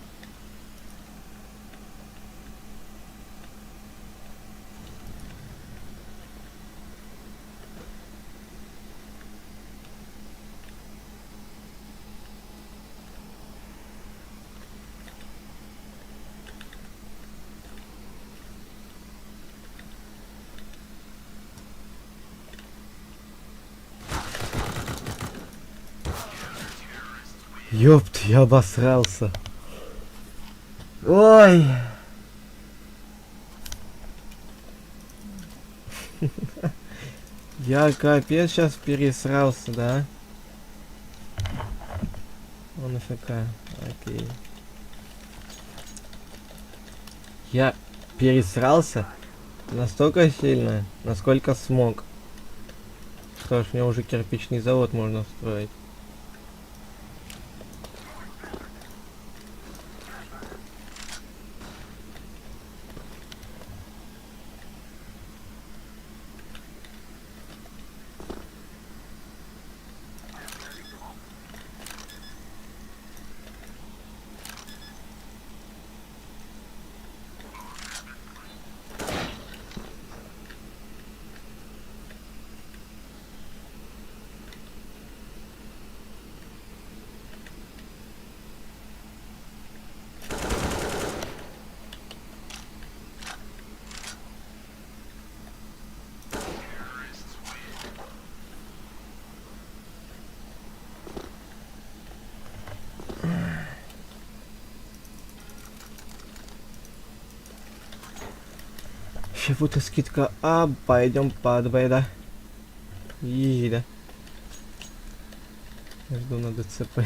Ёпт, я обосрался. Ой. Я капец сейчас пересрался, да? Он АФК, окей. Я пересрался настолько сильно, насколько смог. Что ж, мне уже кирпичный завод можно строить. 1000 скидка. А, пойдем по 2, да? Изи, да? Я жду на ДЦП.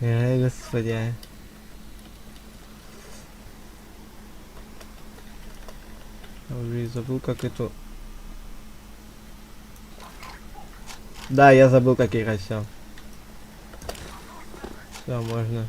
Ай, господи. Я уже и забыл, как эту... Да, я забыл, как играть, все. Все, можно.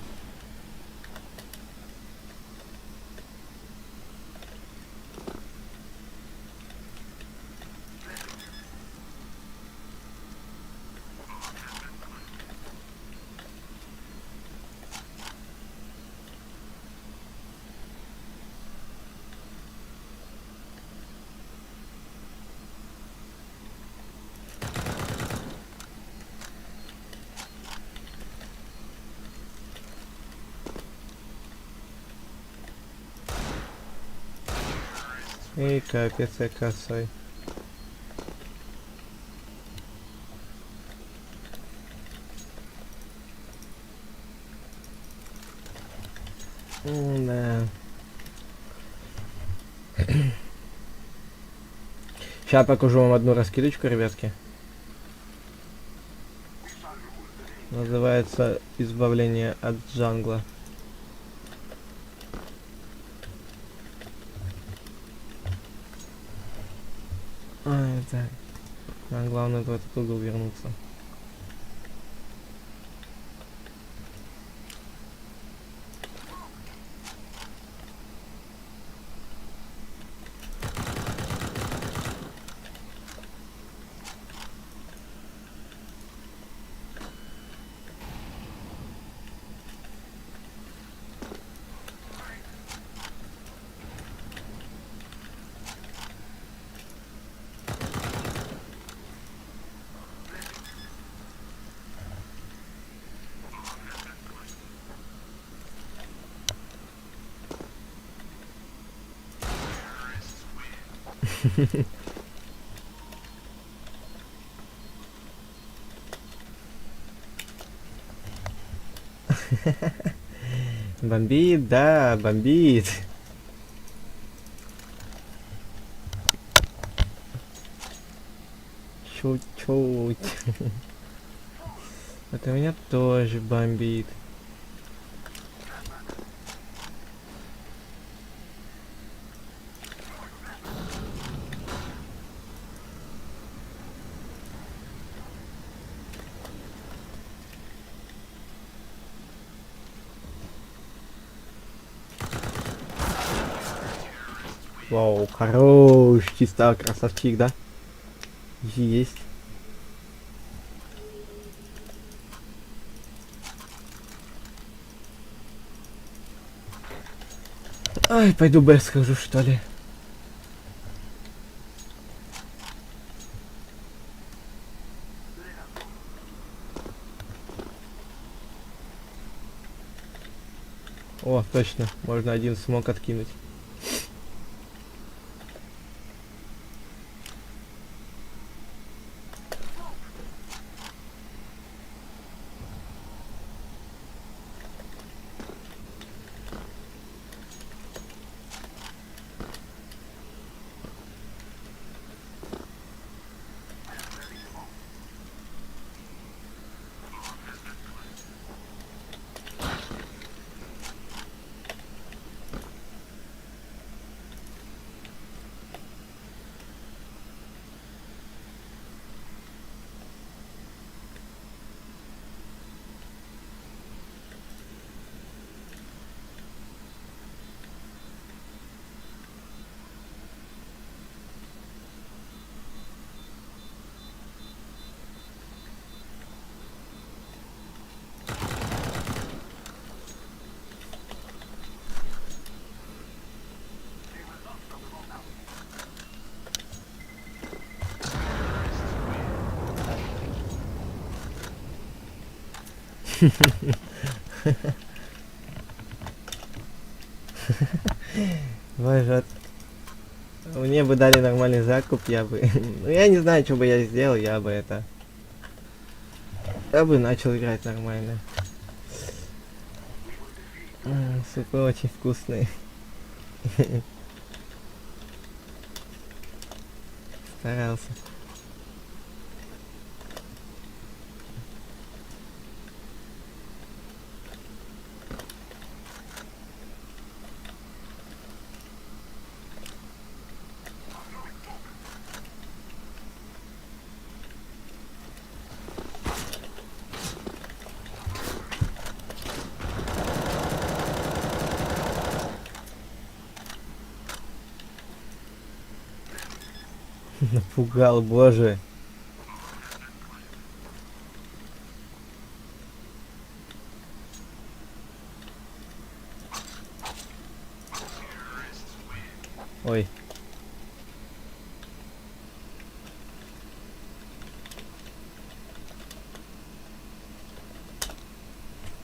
Эй, капец, я косой. Да. Сейчас покажу вам одну раскидочку, ребятки. Называется «Избавление от джангла». Так. А главное в этот угол вернуться. Бомбит, да, бомбит. Чуть-чуть. Это меня тоже бомбит. Вау, хорош, чисто красавчик, да? Есть. Ай, пойду Б схожу, что ли. О, точно, можно один смог откинуть. Может, мне бы дали нормальный закуп, я бы... Ну, я не знаю, что бы я сделал, я бы это... Я бы начал играть нормально. Супы очень вкусные. Старался. Напугал, боже. Ой.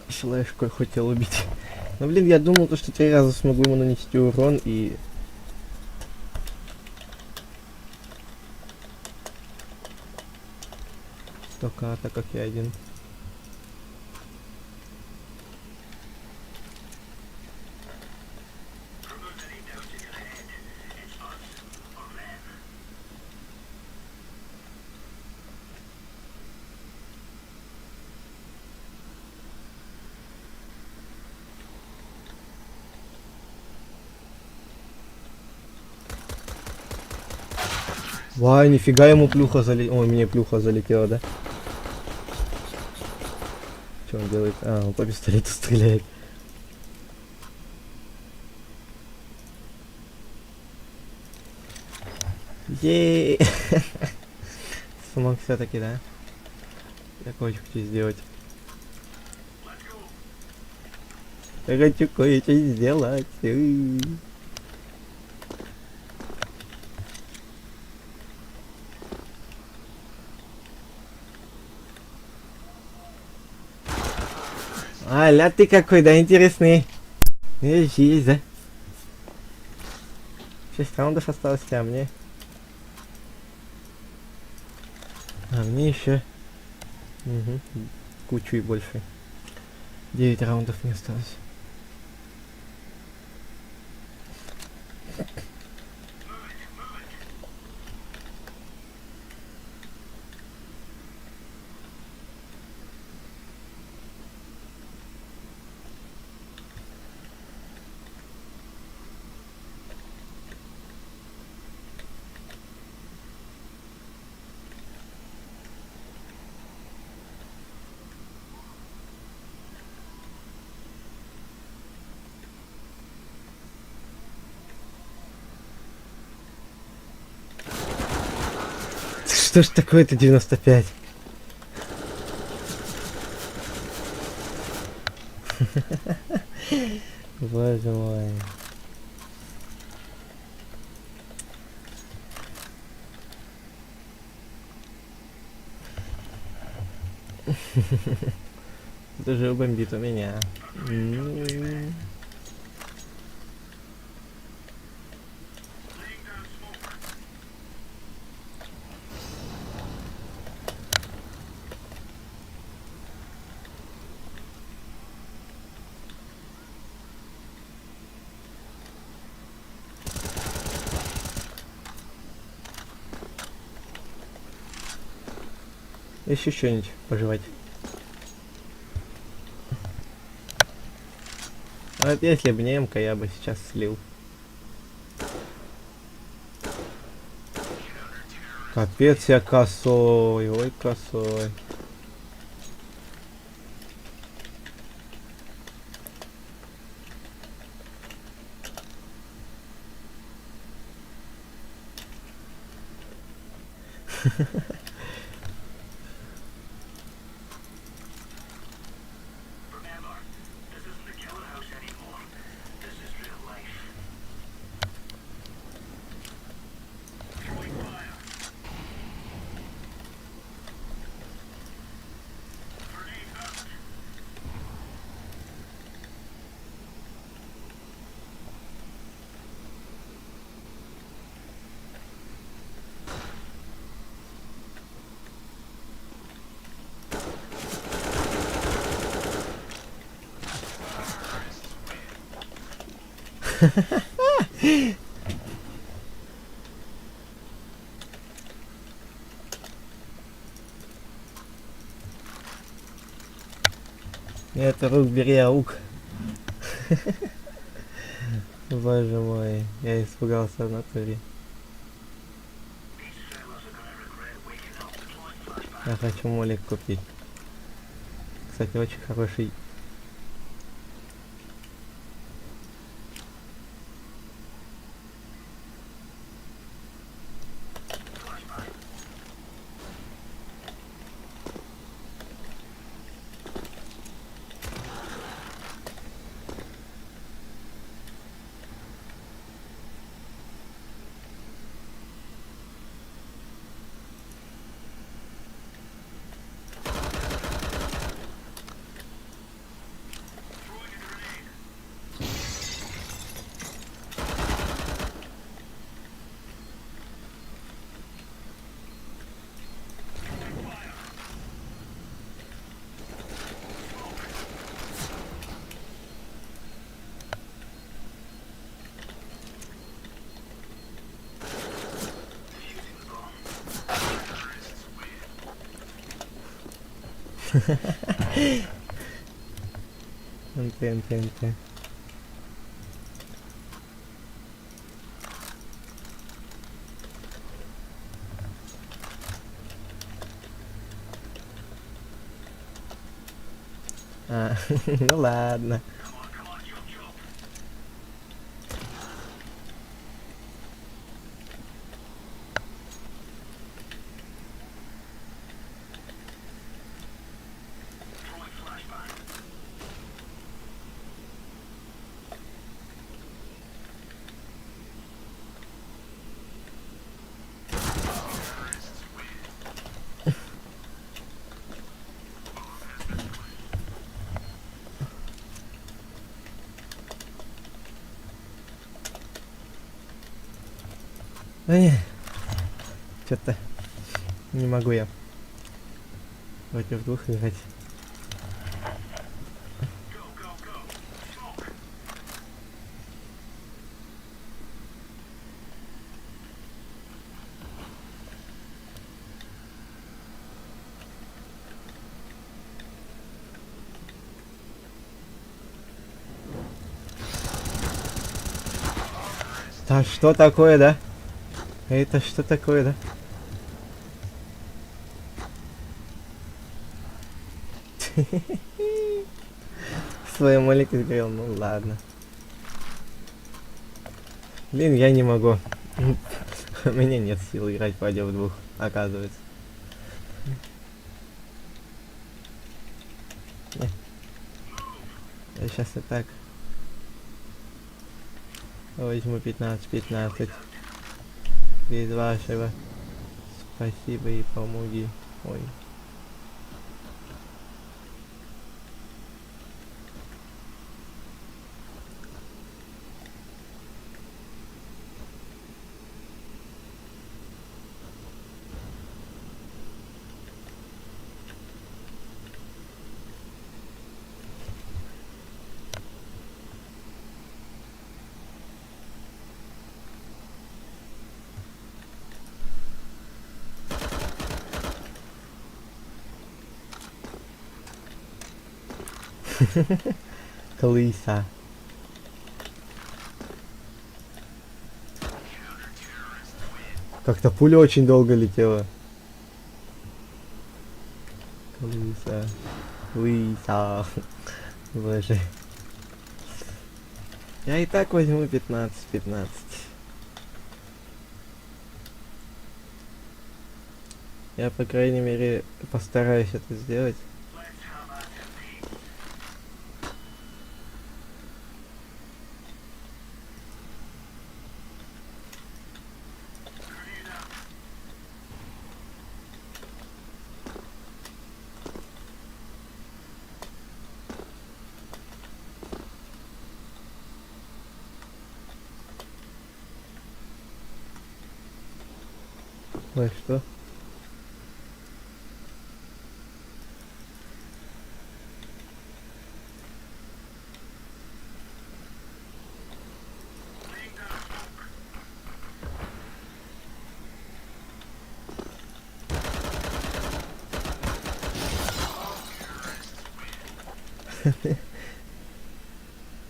Флешкой хотел убить. Но блин, я думал, что 3 раза смогу ему нанести урон и... Столько атак, как я один. Вай, нифига ему плюха залетела. Ой, мне плюха залетела, да? Что он делает? А, он по пистолету стреляет. Еее! Смог все-таки, да? Я очень хочу сделать. Я хочу кое-что сделать. Аля, ты какой, да, интересный. Есть, да? 6 раундов осталось, а мне... А мне еще... Угу. Кучу и больше. 9 раундов не осталось. Что ж такое-то 95? Боже мой. Даже бомбит у меня. Еще что-нибудь пожевать. А вот если бы не МК, я бы сейчас слил. Капец, я косой, ой, косой. Нет, рук бери, аук. Боже мой, я испугался в натуре. Я хочу молик купить. Кстати, очень хороший. НТ. А, ну ладно. Ай, что-то не могу я против двух играть. Да что такое, да? Это что такое, да? Свой молик сгорел, ну ладно. Блин, я не могу. У меня нет сил играть против двух, оказывается. Не. Я сейчас и так возьму 15-15. Без вашего спасибо и помоги. Ой. Клыса. Как-то пуля очень долго летела. Клыса. Клыса. Боже. Я и так возьму 15-15. Я, по крайней мере, постараюсь это сделать. Ой, что?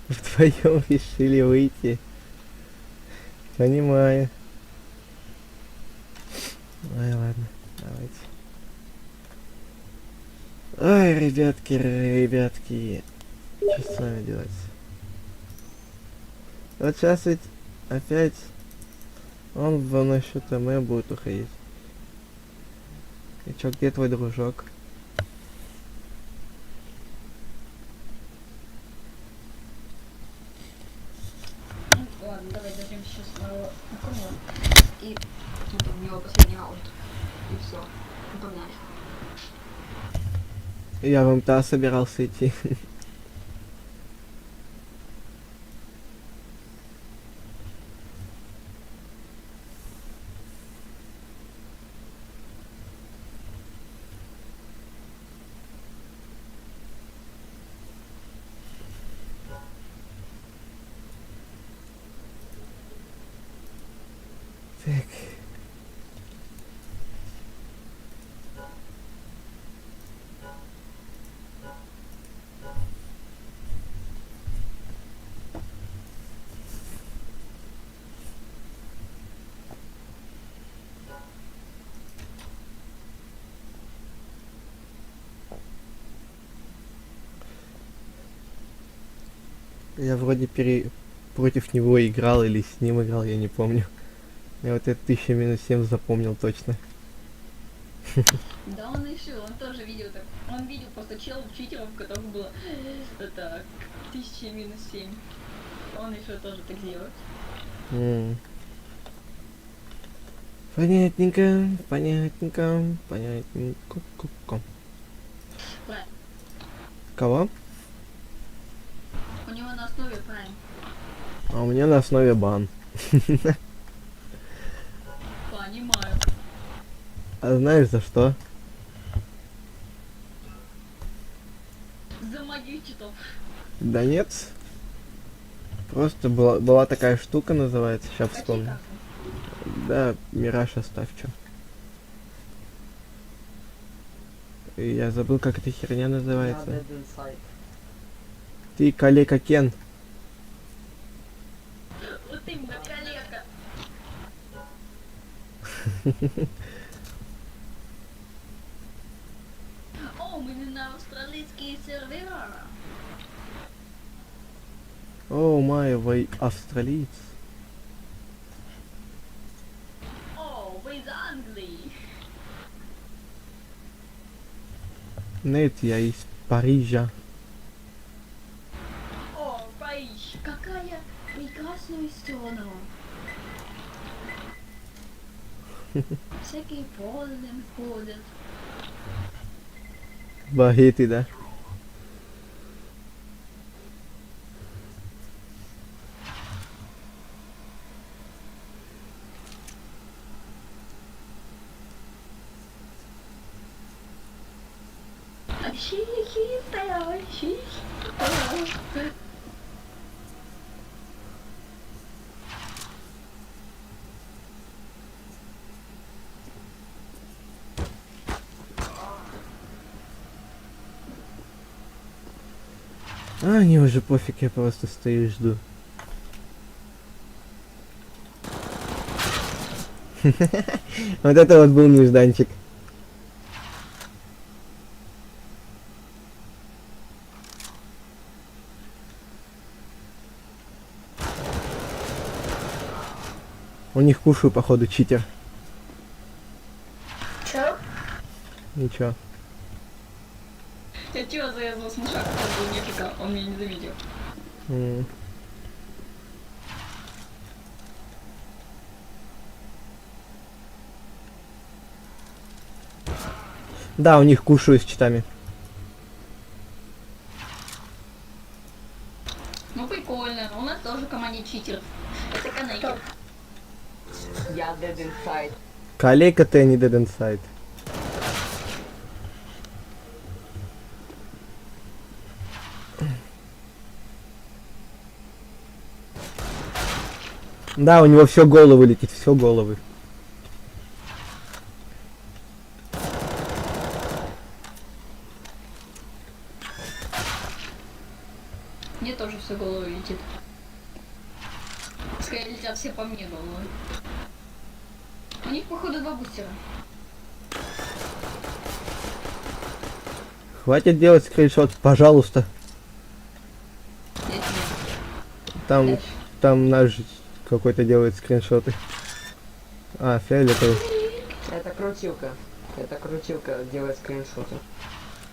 Вдвоем решили выйти. Понимаю. Ой, ладно, давайте. Ой, ребятки. Что с вами делать? Вот сейчас ведь опять он в насчет АМ будет уходить. И чё, где твой дружок? Ну, ладно, давай дождемся сейчас моего знакомого. И ну, там, у него последний раунд. И все. Ну, погнали. Я в МТА собирался идти. Так. Я вроде против него играл или с ним играл, я не помню. Я вот это 1000-7 запомнил точно. Да он решил, он тоже видел так. Он видел просто читеров, у которых было это 1000-7. Он решил тоже так сделать. Понятненько. Правильно. Кого? У него на основе правильно. А у меня на основе бан. Понимаю. А знаешь за что? За магию читов. Да нет. Просто была такая штука, называется, сейчас Какие вспомню. карты? Да, Мираж оставь, чё. Я забыл, как эта херня называется. Ты калека Кен. Вот именно, коллега. О, мы на австралийские сервера. О, май, вы австралиец. О, вы из Англии. Нет, я из Парижа. О, Париж, какая прекрасная страна. Всякие поезды ходят. Багеты, да? Хихикая, хихикая. А, мне уже пофиг, я просто стою и жду. Вот это вот был нежданчик. У них кушаю, походу, читер. Чё? Ничего. Я чего зарезал смешак, который был нифига, он меня не завидел. М. Да, у них кушаю с читами. Ну прикольно, у нас тоже команде читеров. Это канеки. Я dead inside. Калека ты, а не Dead Inside. Да, у него все головы летит, все головы. все по мне головой. У них, походу, два бустера. Хватит делать скриншот, пожалуйста. Я тебе. Там, Дальше. там наш какой-то делает скриншоты. А, фиолетовый. Это крутилка. Это крутилка делает скриншоты.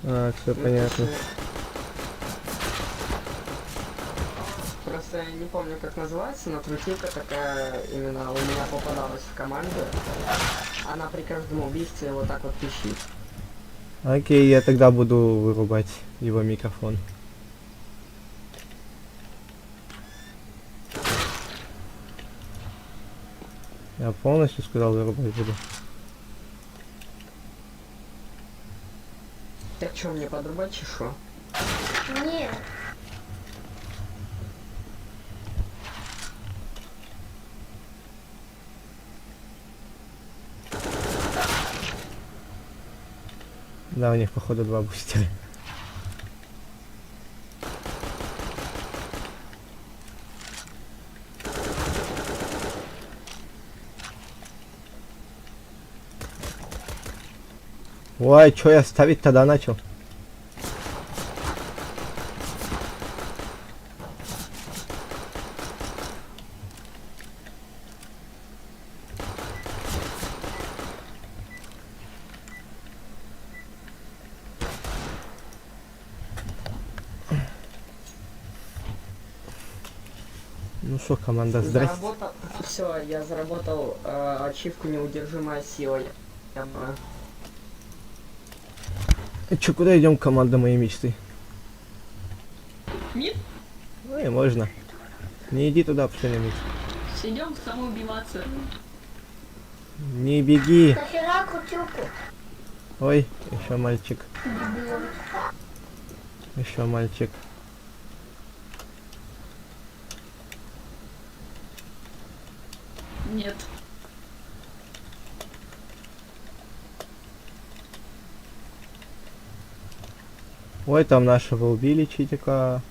А, все понятно. Просто я не помню, как называется, но крутилка такая именно у меня попадалась в команду. Она при каждом убийстве вот так вот пищит. Окей, я тогда буду вырубать его микрофон. Я полностью сказал вырубать буду. Так что, мне подрубать чешу? Нет. Да, у них походу два бустера. Ой, чё я ставить тогда начал? Ну что, команда, здрасте. Заработал. Все, я заработал ачивку неудержимая сила. Я бы- Чё, куда идем, команда моей мечты? Мид? Ну и можно. Не иди туда, что-нибудь. Идем самоубиваться. Не беги. Нахера крутилку? Ой, еще мальчик. Еще мальчик. Нет. Ой, там нашего убили читика.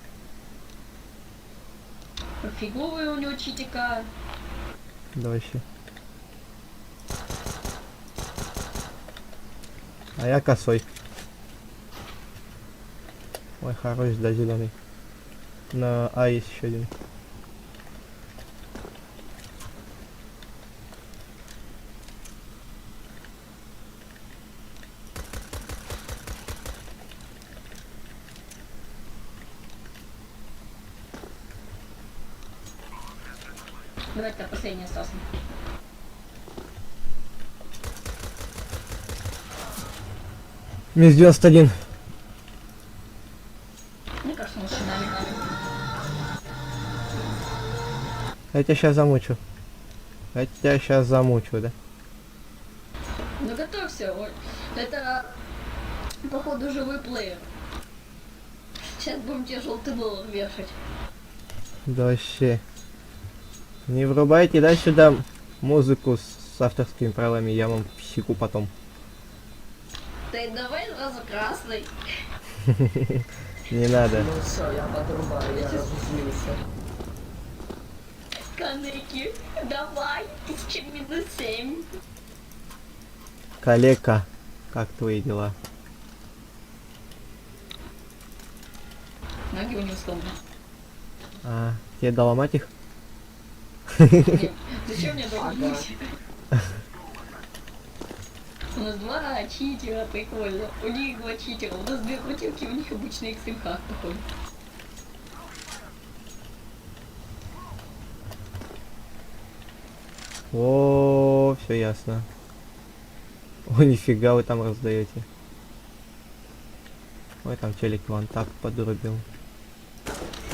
Фиговый у него читика. Да вообще. А я косой. Ой, хорош, да, зеленый. На А есть еще один. Давайте-то последний остался. Минус 91. Мне кажется, он с шинами надо. Я тебя сейчас замучу. Я тебя сейчас замучу, да? Ну готовься, ой. Это, походу, живой плеер. Сейчас будем тебе желтый доллар вешать. Да вообще. Не врубайте, да, сюда музыку с авторскими правилами, я вам псику потом. Ты давай сразу красный. Не надо. Ну все, я подрубаю, я разозлился. Каныки, давай, 1000-7. Калека, как твои дела? Ноги у него сломаны. А, тебе доломать их? Нет, зачем мне долго Ага. быть? У нас два читера, прикольно. У них два читера, у нас две крутилки, у них обычный XMH, походу. О, все ясно. О, нифига вы там раздаете. Ой, там челик вон так подрубил.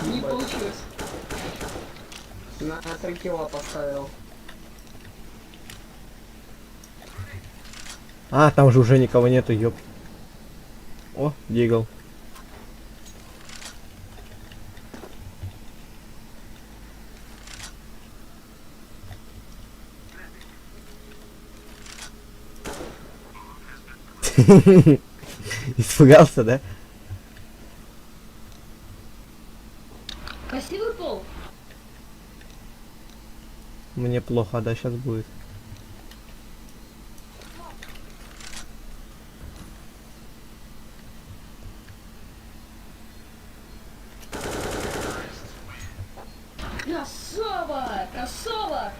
Не получилось. На 3 кило поставил. А, там же уже никого нету, ёп. О, дигл. Испугался, да? Красивый пол. Мне плохо, да, сейчас будет. Красава! Красава!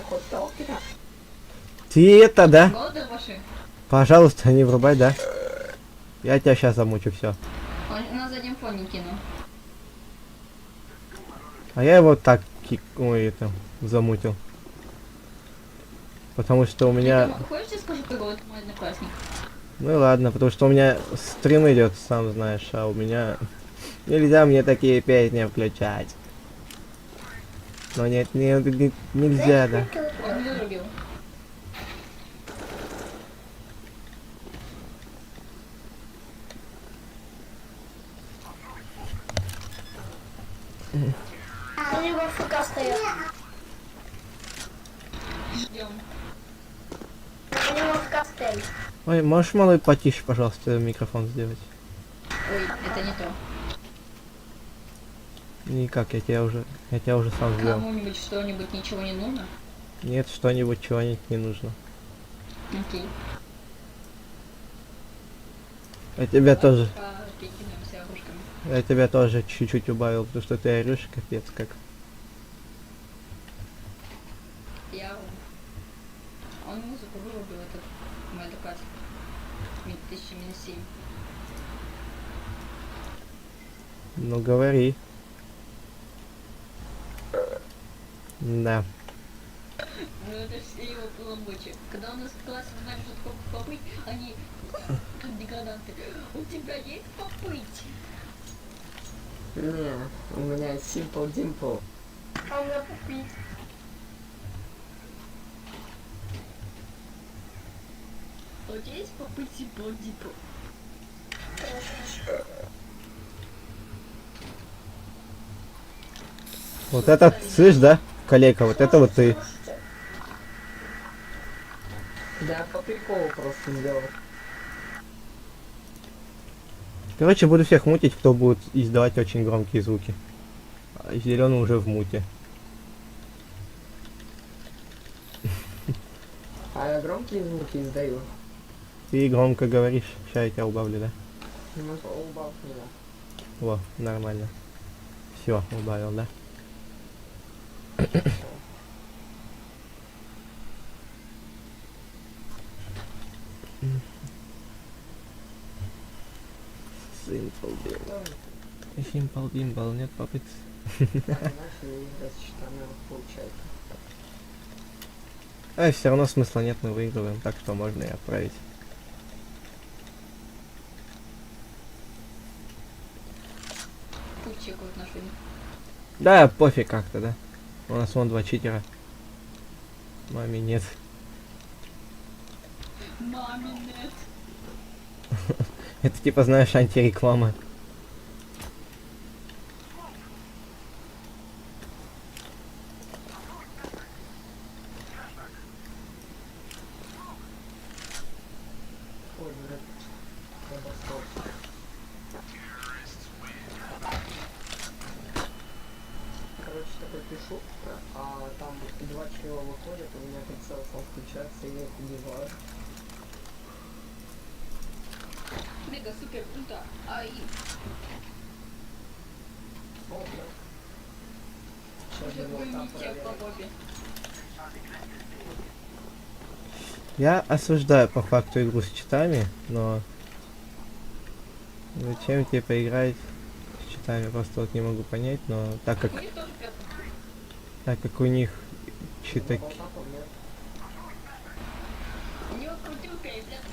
Хоть толкина. Ты это, да? Голодный машин? Пожалуйста, не врубай, да? Я тебя сейчас замучу, все. Он на заднем фоне кинул. А я его так ой, это, замутил. Потому что у меня... Хочешь, я скажу, какой вот мой одноклассник? Ну и ладно, потому что у меня стрим идет, сам знаешь, а у меня... Нельзя мне такие песни включать. Но нет, нельзя, да. Он вырубил. У него ФК стоят. Ждем. У него ФК стоят. Ой, можешь, малый, потише, пожалуйста, микрофон сделать? Ой, это не то. Никак, я тебя уже сам сделал. Кому-нибудь что-нибудь ничего не нужно? Нет, что-нибудь, чего-нибудь не нужно. Окей. Я тебя тоже, Перекинемся оружками. я тебя тоже чуть-чуть убавил, потому что ты орешь, капец как. Я ору. Он музыку вырубил, этот мой одноклассник. 1000-7. Ну говори. Да. Ну это ж все его полномочия. Когда у нас в классе узнали, что такое попыть, они как деграданты. У тебя есть попыть? Не, у меня Simple Dimple. А у меня попить. А у тебя есть попыть сипо-дипо? Вот это, слышь, да, коллега, вот это вот ты. Да, по приколу просто сделал. Короче, буду всех мутить, кто будет издавать очень громкие звуки. А зеленый уже в муте. А я громкие звуки издаю. Ты громко говоришь, сейчас я тебя убавлю, да? Ну, убавь меня. Во, нормально. Все, убавил, да? Simple Dimple. Simple Dimple, нет попыт. Иначе играть с штанами получается. А все равно смысла нет, мы выигрываем, так что можно и отправить. Путь чекают наши. Да, пофиг как-то, да? У нас вон 2 читера. Маме нет. Маме нет. Это типа, знаешь, антиреклама. Ой, блядь. Катастрофа. Короче, такой пишу, а там 2 чела выходят, у меня прицел сам включается, и я их убиваю. Мега супер круто. Ай. О, блядь. Сейчас Уже бы вот не так тех по проверить. попе. Я осуждаю по факту игру с читами, но... Зачем тебе поиграть с читами, просто вот не могу понять, но так как, У них тоже пятый. так как у них читаки... Болтапов нет. У него крутилка и блядь.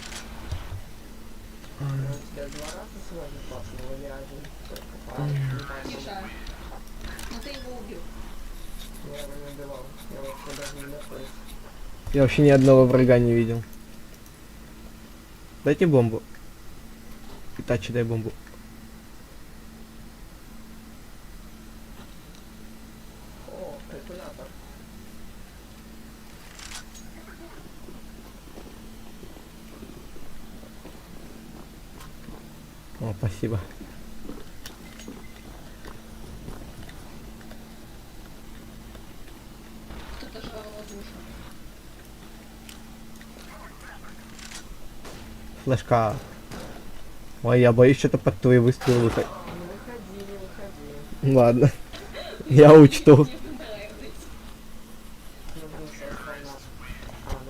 Ну, у тебя 2 раза сегодня классно, или один? Только Миша. Ну ты его убил. Я его не убивал, я вообще даже не находился. Я вообще ни одного врага не видел. Дайте бомбу. Итачи, дай бомбу. О, калькулятор. О, спасибо. флешка. Ой, я боюсь что-то под твои выстрелы выходить. Не выходи, не выходи. Ладно. Я учту. Мне понравилось. Вернулся от война.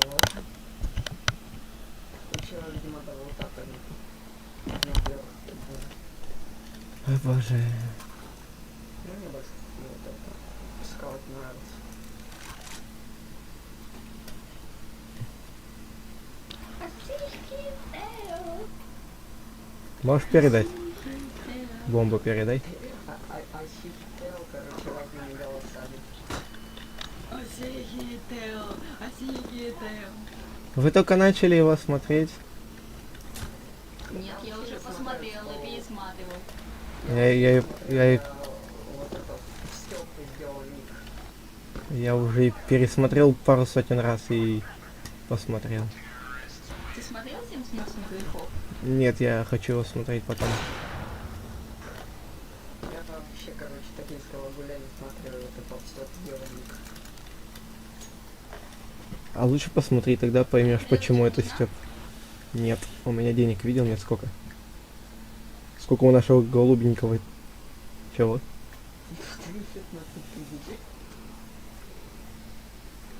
Ну ладно. Вчера, видимо, до волта не первых. Ой, боже. Ну, мне больше вот это. Скаут нравится. Можешь передать? Бомбу передай. Сител, короче, разными голосами. Вы только начали его смотреть. Нет, я уже посмотрела, пересматривал. Я Вот это Стёпа сделал ник. я уже и пересмотрел пару сотен раз и посмотрел. Ты смотрел 78 грехов? Нет, я хочу его смотреть потом. Я вообще, короче, токийского гуля не смотрел, это попстёп сделал ник. А лучше посмотри, тогда поймешь, почему это Степ. Нет, у меня денег видел, нет сколько. Сколько у нашего голубенького. Чего? 15 тысяч.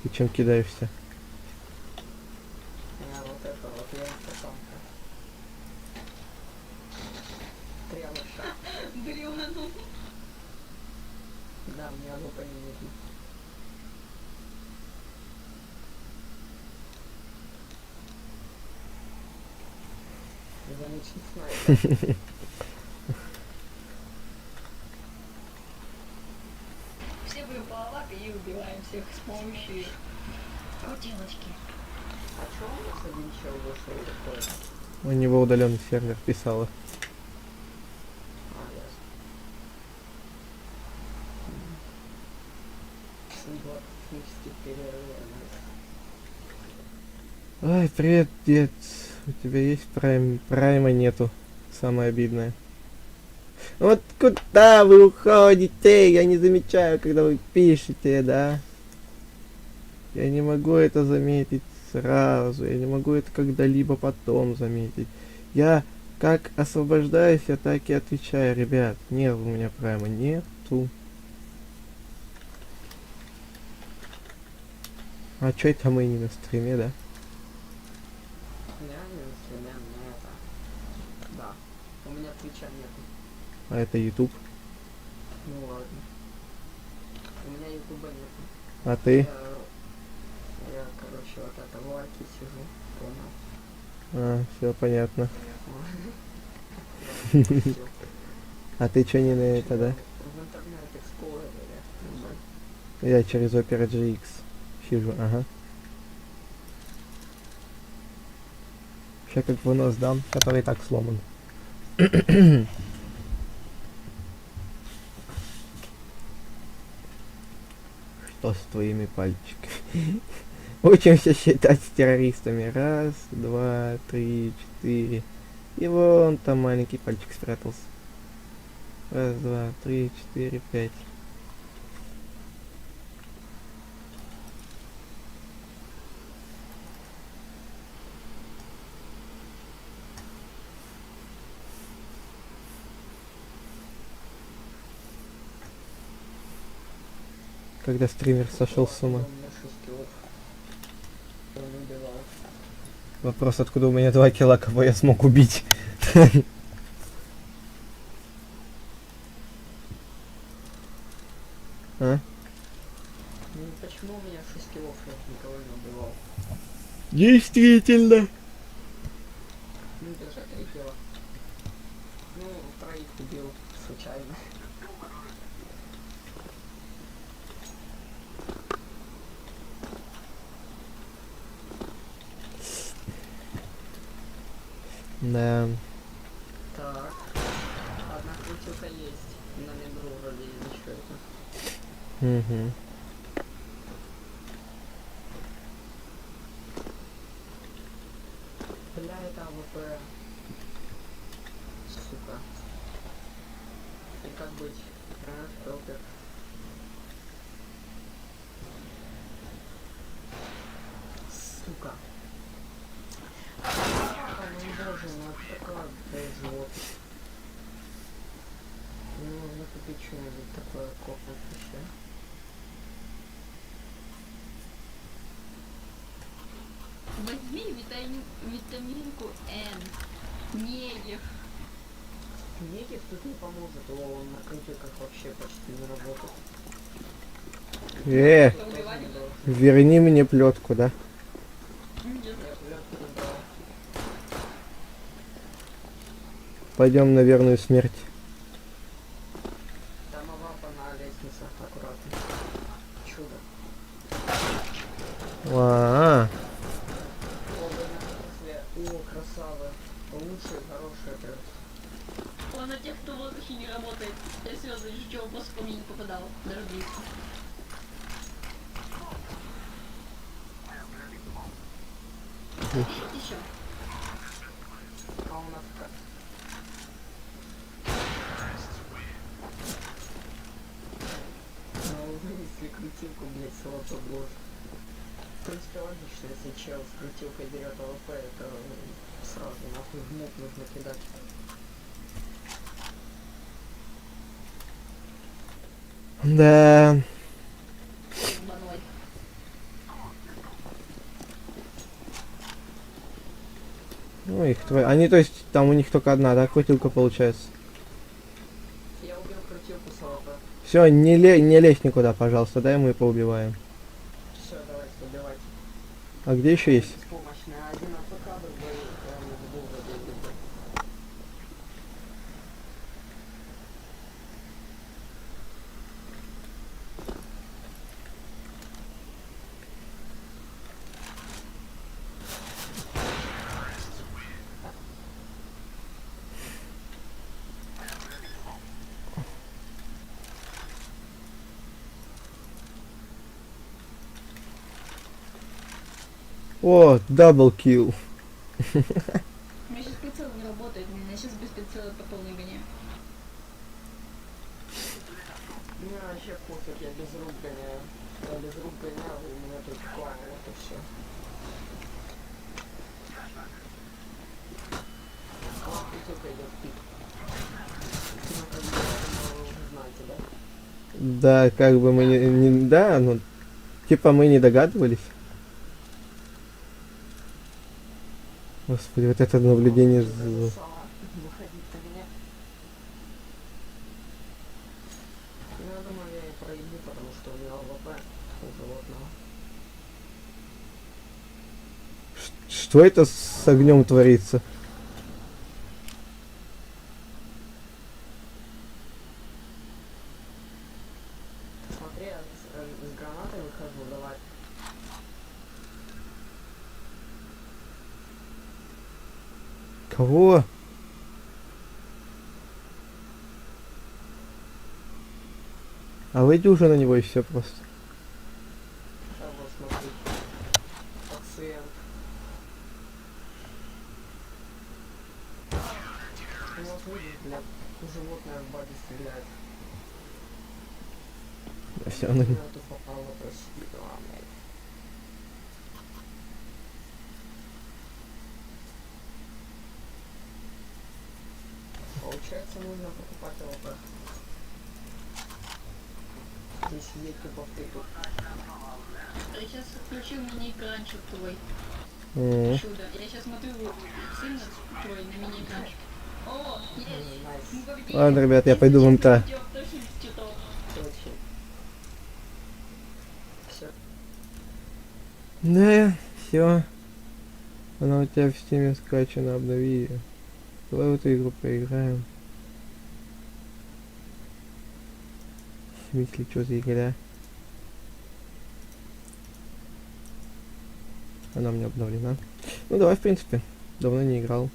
Ты чем кидаешься? А вот это вот, я самка. Требуша. Брёну. Да, мне оно понятно. Замечательно снайпер. Все будем по лапе и убиваем всех с помощью крутилочки. А чё у нас один чел вышел такой? У него удаленный сервер писала. А, ясно. Симпла технический перерыв. Ай, привет, дед. У тебя есть прайм? Прайма нету. Самое обидное. Вот куда вы уходите? Я не замечаю, когда вы пишете, да? Я не могу это заметить сразу. Я не могу это когда-либо потом заметить. Я как освобождаюсь, я так и отвечаю. Ребят, нет у меня прайма. Нету. А чё это мы не на стриме, да? Я не на стриме, у меня это... Да. У меня твича нету. А это YouTube. Ну ладно. У меня ютуба нету. А ты? Я, короче, вот это в лайке сижу. Понял. А, все понятно. Всё. А ты чё не на это, да? В интернет эксплорере. Я через Opera GX сижу, ага. Сейчас как вынос дам, который и так сломан. Что с твоими пальчиками? Учимся считать с террористами. Раз, два, три, четыре. И вон там маленький пальчик спрятался. Раз, два, три, четыре, пять. Когда стример сошел с ума. У меня 6 килов. Он убивал. Вопрос, откуда у меня 2 кило, кого я смог убить. А? Ну почему у меня 6 килов, я никого не убивал? Действительно. Ну даже 3 кило. Ну, троих убил случайно. Да. Так. Одна крутилка есть. На медру вроде еще это. Угу. Бля, это АВП. Сука. И как быть? А, сталкер. Сука. А, ну боже, ну это такое производ. Мне нужно купить что-нибудь такое копнуть еще. Возьми витаминку Н. Негев. Негив тут не поможет, он на компьютерах вообще почти не работает. Поубивали? Верни мне плетку, да? Нет. Я плётку не брал. Пойдем на верную смерть. Там авапа на лестницах, аккуратно. Чудо. А, О, блин, о, красавы. Лучшие, хорошие прям. Он на тех, кто в воздухе не работает. Я серьезно, ничего просто по мне не попадал. Даже близко. Еще. А у нас как? Ну, вынесли крутилку, блядь, салаток боже. В принципе, логично, если чел с крутилкой берет АВП, это сразу нахуй в мук нужно кидать. да. Ебаной. Ну их твои. Они, то есть, там у них только одна, да, крутилка получается. Я убил крутилку с АВП. Все, не лезь никуда, пожалуйста, дай мы поубиваем. Все, давайте, убивайте. А где еще есть? Беспомощный. Один АФК другой прямо в углу забил. О, дабл килл. У меня сейчас прицел не работает. Меня сейчас без прицела по полной гоне. Мне вообще пофиг, я без рук гоняю. Я без рук гонял, и у меня тут клан, вот и все. А вот крутилка идет в пик. Ну, как бы, вы уже знаете, да? Да, как бы мы да, ну, типа мы не догадывались. Господи, вот это наблюдение Выходить на меня. Ну, я думаю, я и проебу, потому что у него АВП у животного. Что это с огнем творится? Смотри, я с гранатой выхожу, давай. Кого? А выйди уже на него и все просто. Сейчас вот смотри. Пациент. Ну вот видишь, блядь, животное в баде стреляет. Все равно не. Я тут попал в это сидела, блядь. Получается, нужно покупать АВП. Здесь сидеть тупо втыкать. Я сейчас включил мини-экранчик твой. М. Чудо. Я сейчас смотрю сына твой на мини-экранчик. О, есть. Найс. Мы победили. Ладно, ребят, я пойду в МТ. Точно. Все. Да, все. Она у тебя в стиме скачана, обнови ее. Давай в эту игру поиграем. В смысле, что за игра? Она у меня обновлена. Ну давай, в принципе. Давно не играл.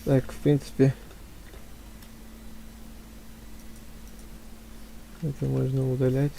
Так, в принципе. Это можно удалять.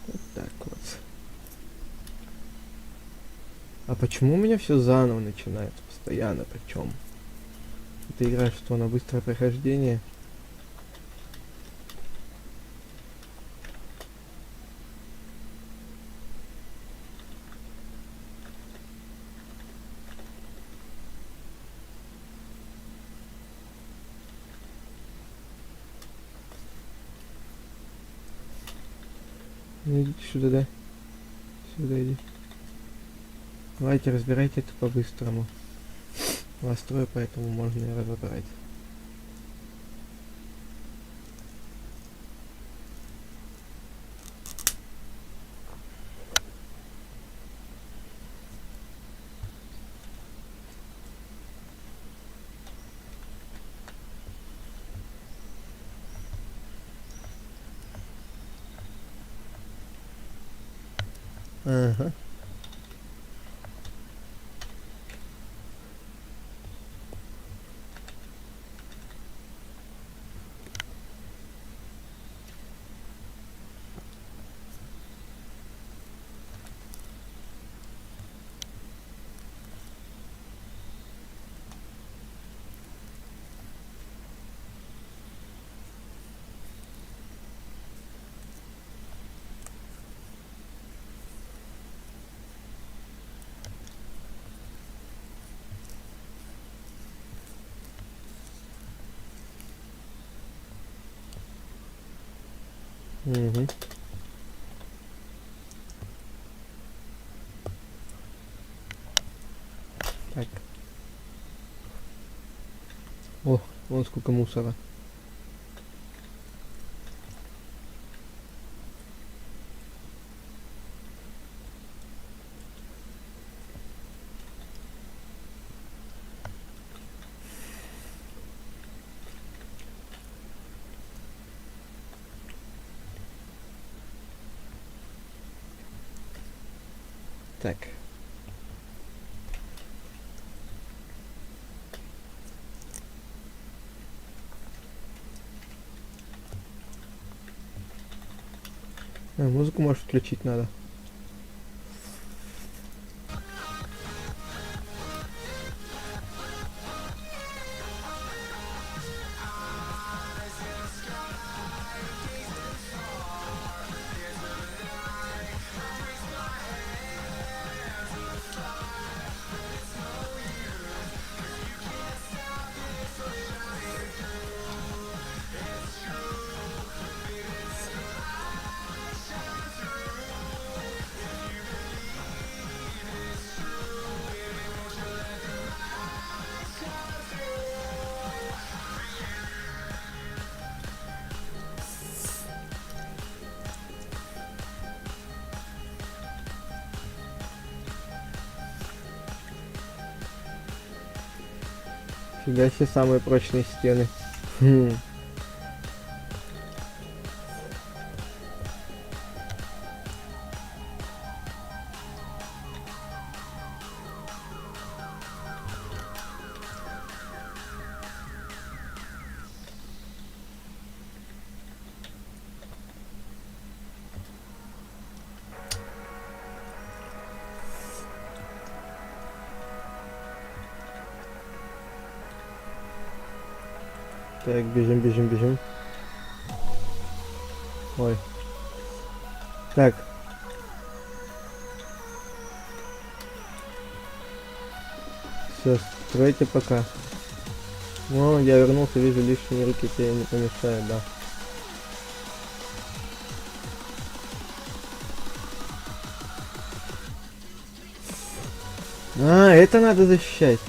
Вот так вот. А почему у меня все заново начинается постоянно, причем? Ты играешь что, на быстрое прохождение? Ну идите сюда, да? Сюда иди. Давайте разбирайте это по-быстрому. Вас трое, поэтому можно и разобрать. Ага. Угу. Так. О, вон сколько мусора. Так. Музыку, может, включить надо. Фига себе, самые прочные стены. Так, бежим, бежим, бежим. Ой. Так. Все, стройте пока. О, я вернулся, вижу, лишние руки тебе не помешают, да. А, это надо защищать.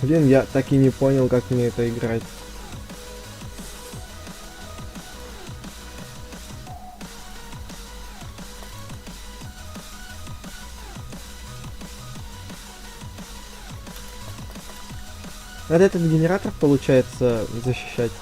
Блин, я так и не понял, как мне это играть. Надо этот генератор, получается, защищать.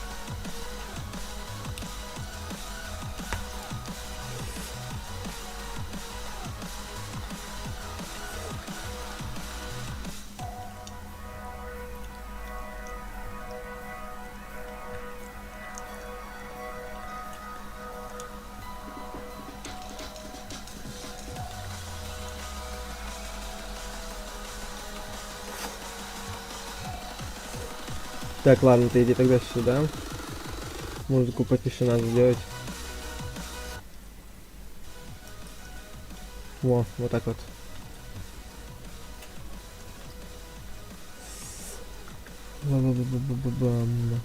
Так, ладно, ты иди тогда сюда. Музыку потише надо сделать. Во, вот так вот. Ба-ба-ба-ба-ба-бам.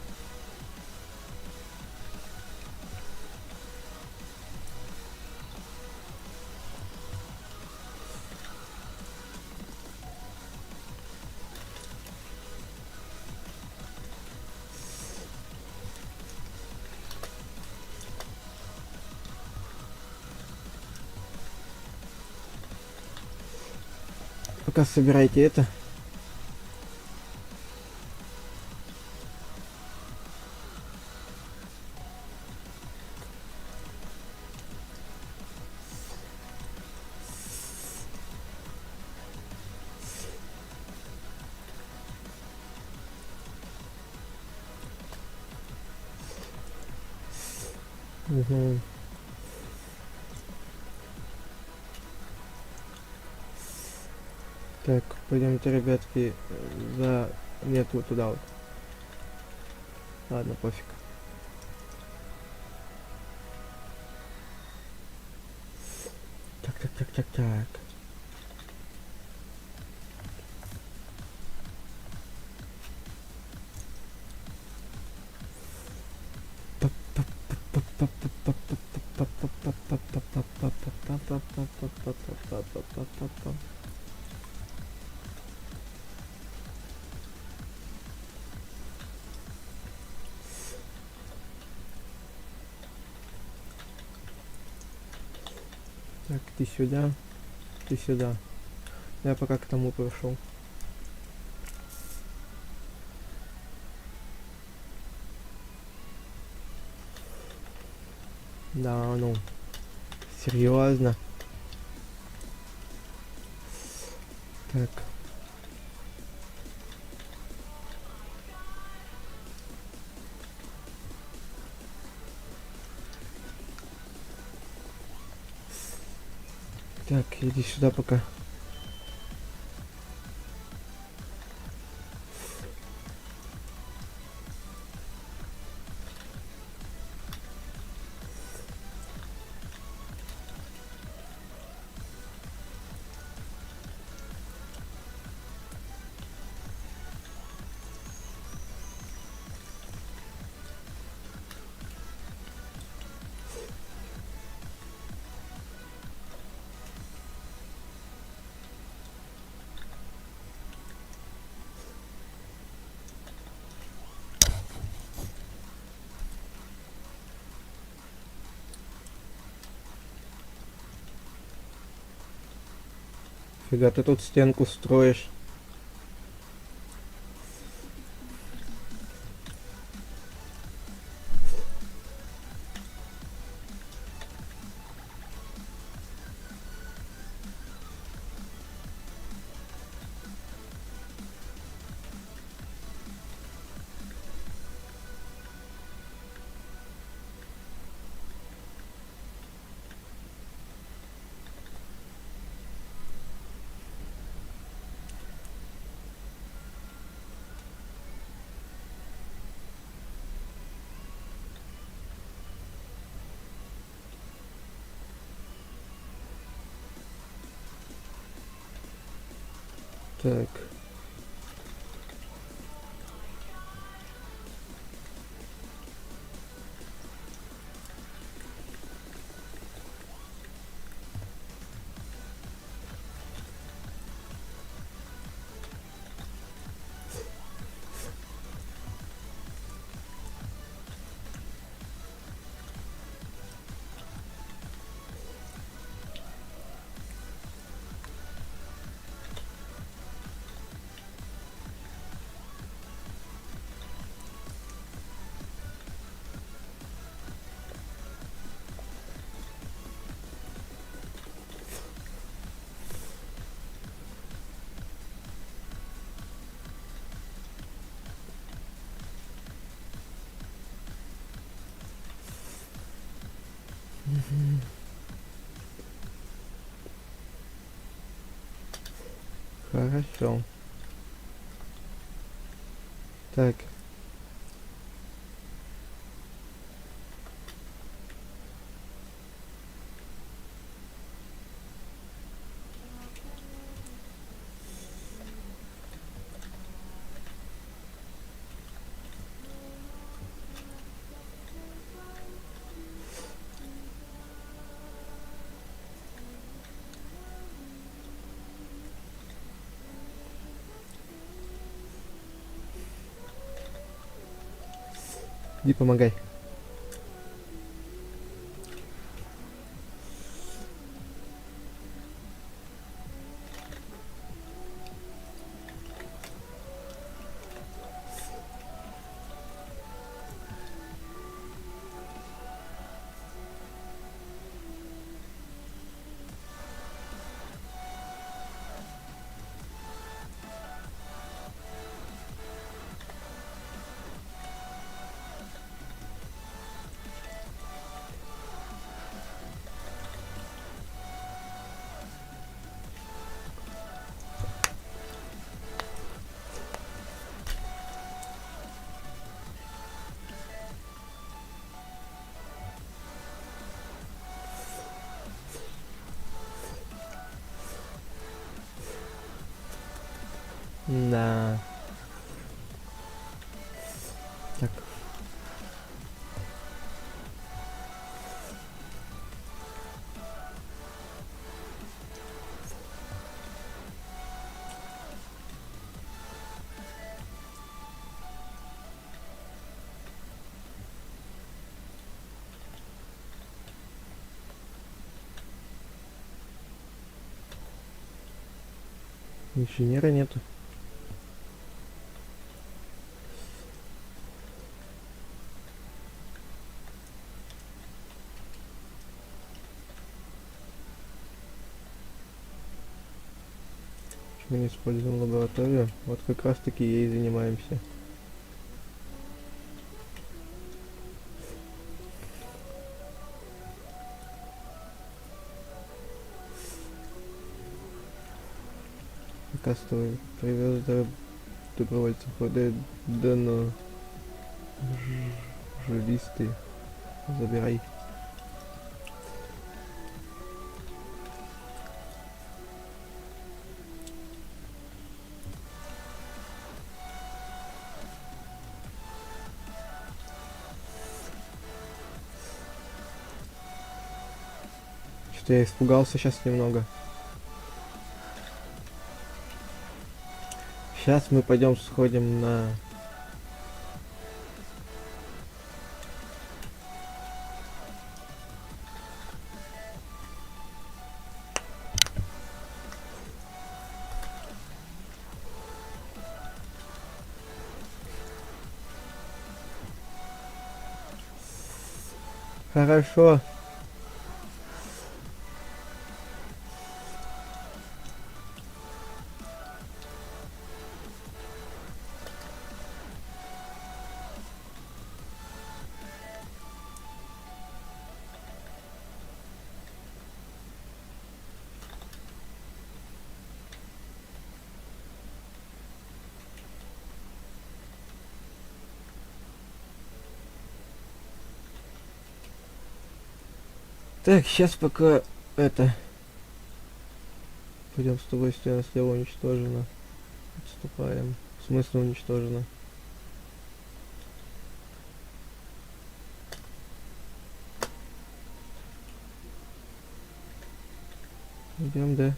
Пока собирайте это. Угу. Так, пойдемте, ребятки, за... Нет, вот туда вот. Ладно, пофиг. Так. Так, ты сюда, ты сюда. Я пока к тому прошел. Да, ну, серьезно. Так. Так, иди сюда пока. Фига ты тут стенку строишь. Так. Хорошо. Так. Иди помогай. Да. Так. Инженера нету. Мы не используем лабораторию. Вот как раз таки ей занимаемся. Кастовый привез добровольцев ходит дано жилисты. Забирай. Что-то я испугался сейчас немного. Сейчас мы пойдем сходим на... Хорошо. Так, сейчас пока это... Пойдем с тобой, стена слева уничтожена. Отступаем. В смысле уничтожена? Идем, да.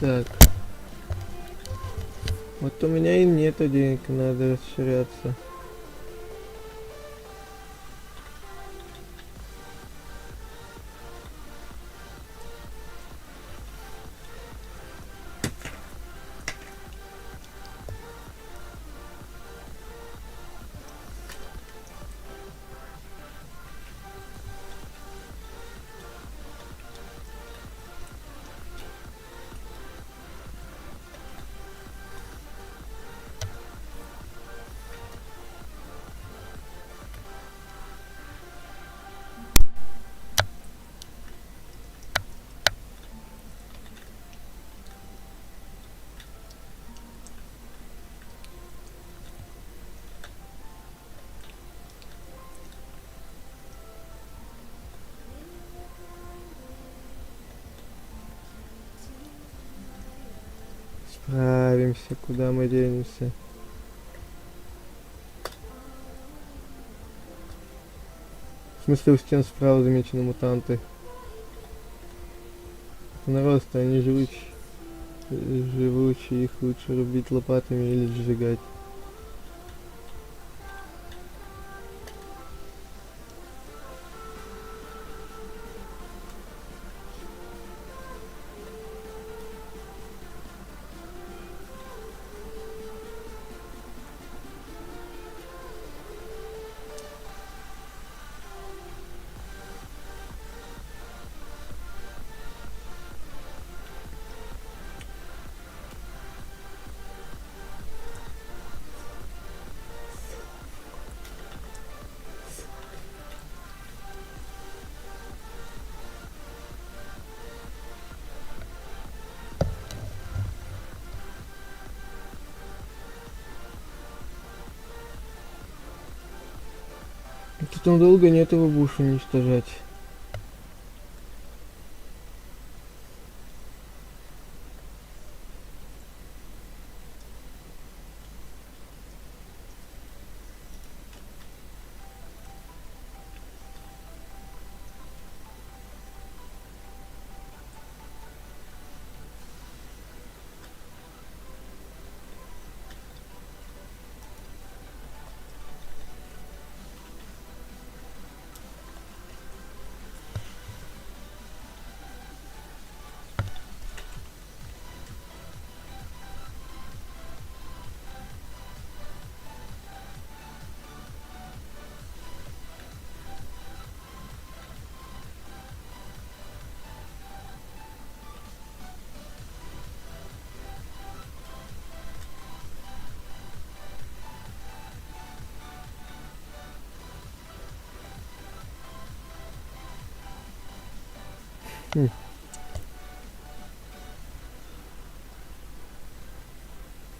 Так. Вот у меня и нету денег, надо расширяться. Справимся, куда мы денемся. В смысле, у стен справа замечены мутанты. Народ-то они живучие, их лучше рубить лопатами или сжигать. Ты там долго не этого будешь уничтожать.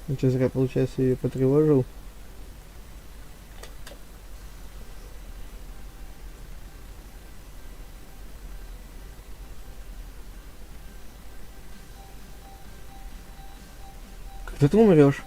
Это зря, получается, я ее потревожил. Когда ты умрешь?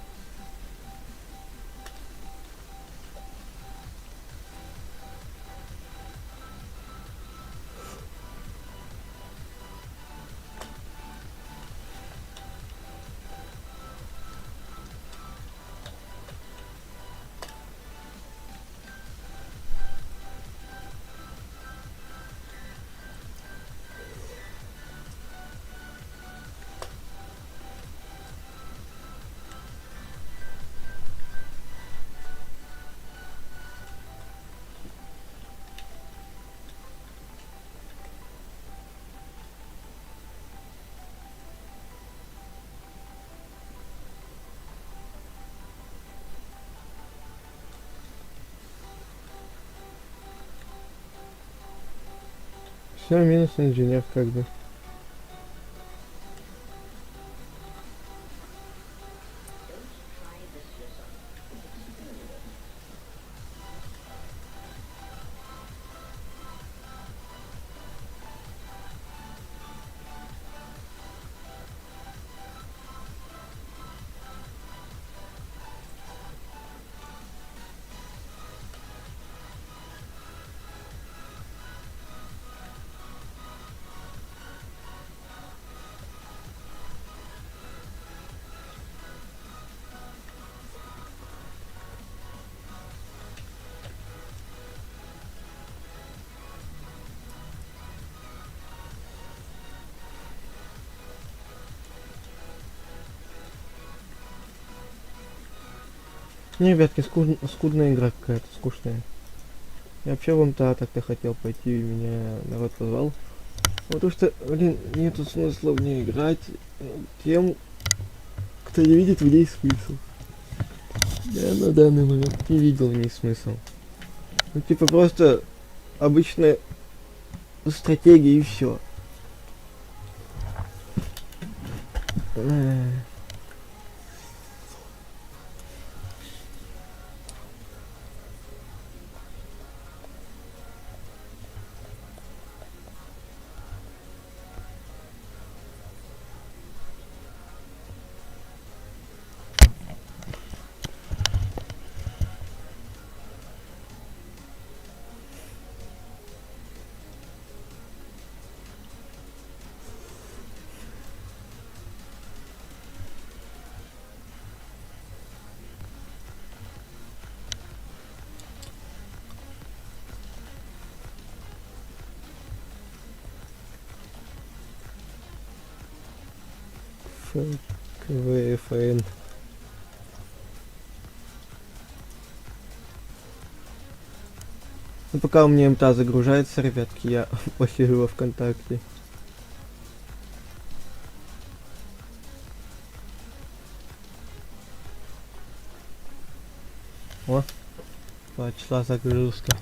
Все, минус инженер как бы. Не, ребятки, скудная игра какая-то, скучная. Я вообще в МТА так-то хотел пойти, меня народ позвал. Потому что, блин, нету смысла в ней играть. Тем, кто не видит в ней смысл. Я на данный момент не видел в ней смысл. Ну, типа, просто обычная стратегия и все. КВФН. Ну, пока у меня МТА загружается, ребятки, я посижу во ВКонтакте. О, пошла загрузка.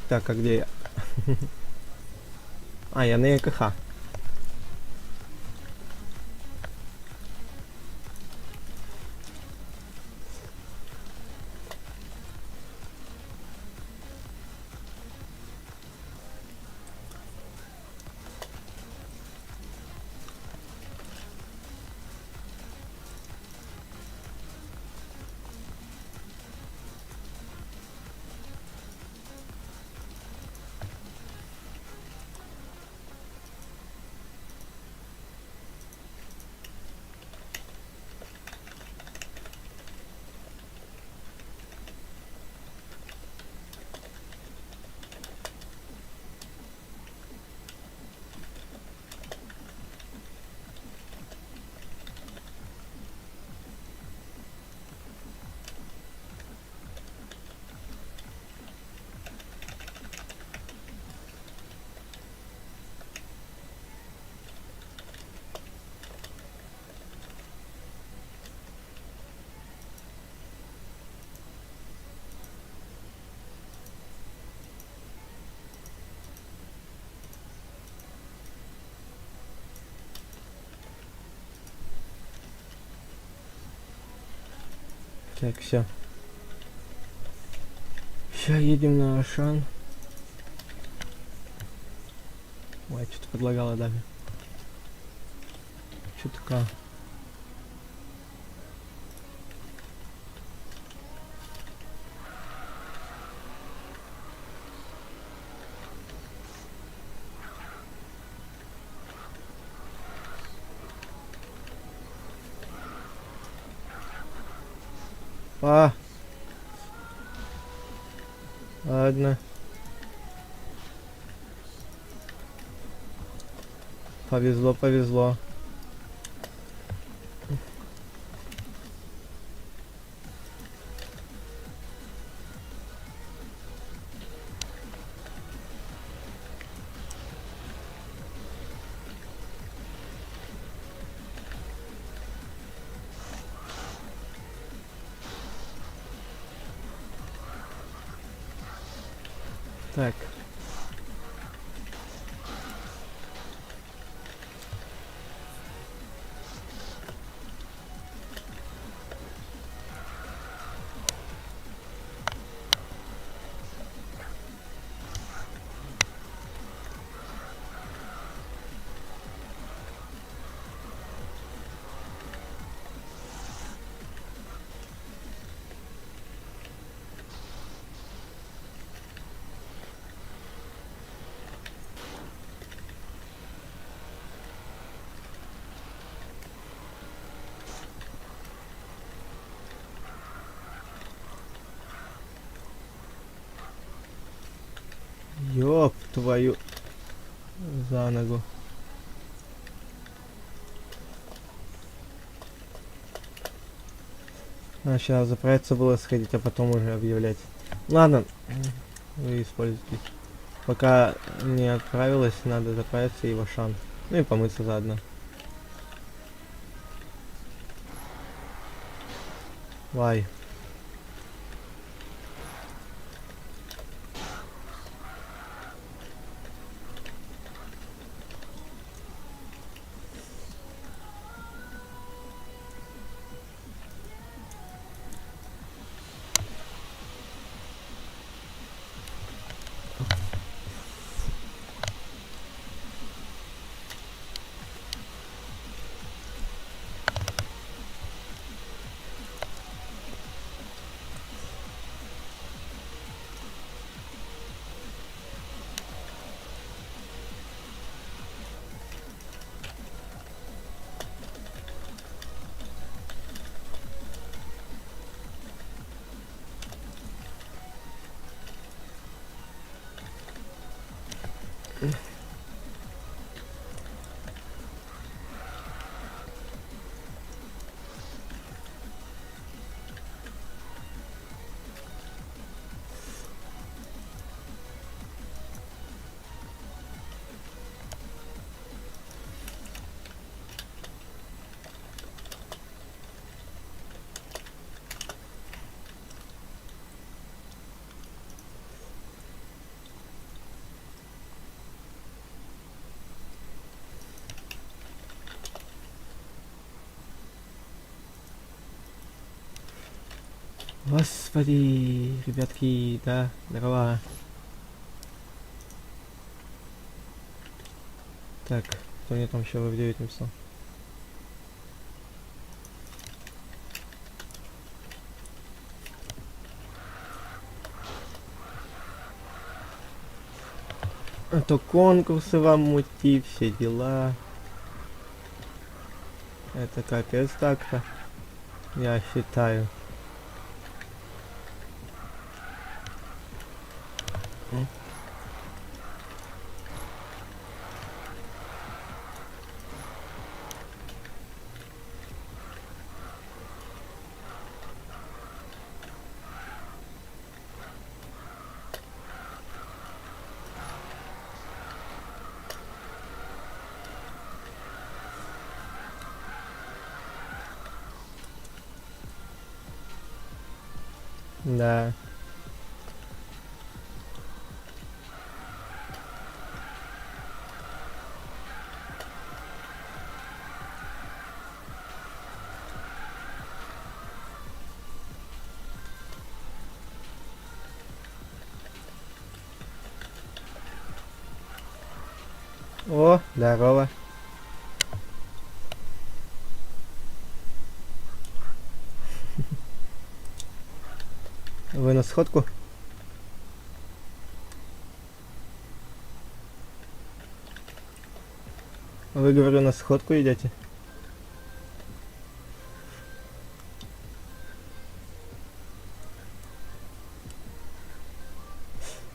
Так, а где я? А, я на ЕКХ. Так, все. Сейчас едем на Ашан. Ой, что-то предлагала даже. Чутка. Ладно. Повезло, повезло. Так. Ёб твою за ногу. А, сейчас заправиться было сходить, а потом уже объявлять. Ладно, вы используйтесь. Пока не отправилась, надо заправиться и в Ашан. Ну и помыться заодно. Вай. Господи, ребятки, да, здорово. Так, кто мне там еще в 9 написал? А то конкурсы вам мути, все дела. Это капец так-то, я считаю. Да. О, здорово. Вы на сходку? Вы, говорю, на сходку идете?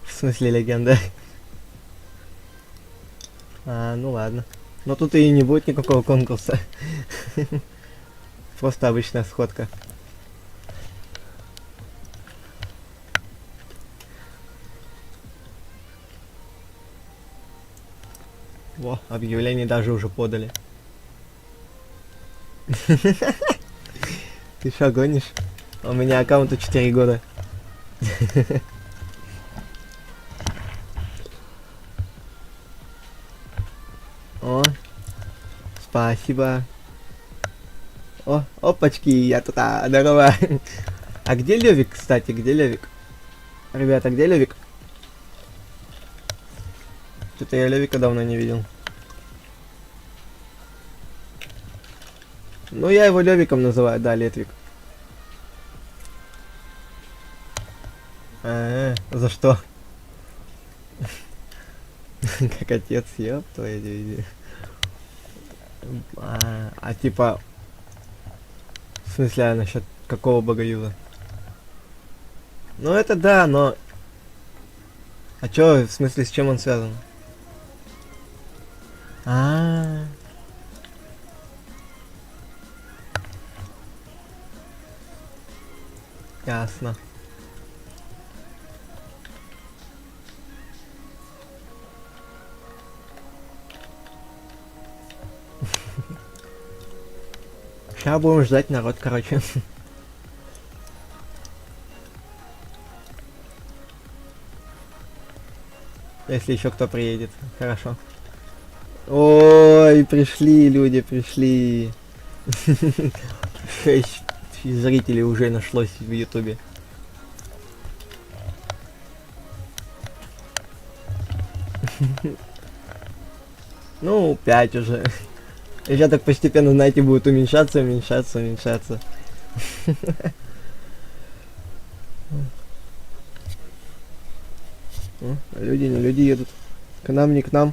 В смысле легенда? А, ну ладно. Но тут и не будет никакого конкурса. Просто обычная сходка. Во, объявление даже уже подали. Ты шо, гонишь? У меня аккаунту 4 года. О, спасибо. О, опачки, я тут, здорово. А где Левик, кстати, где Левик? Ребята, где Левик? Что-то я Левика давно не видел. Ну, я его Левиком называю, да, Летвик. За что? Как отец, ёб твою дивизию. А типа... В смысле, насчет какого богоюза? Ну это да, но... А чё, в смысле, с чем он связан? А. Ясно. Сейчас будем ждать народ, короче. Если еще кто приедет, хорошо. Ой, пришли люди, пришли. 6 зрителей уже нашлось в ютубе. Ну, 5 уже. И сейчас так постепенно, знаете, будет уменьшаться. Люди, не люди едут. К нам, не к нам.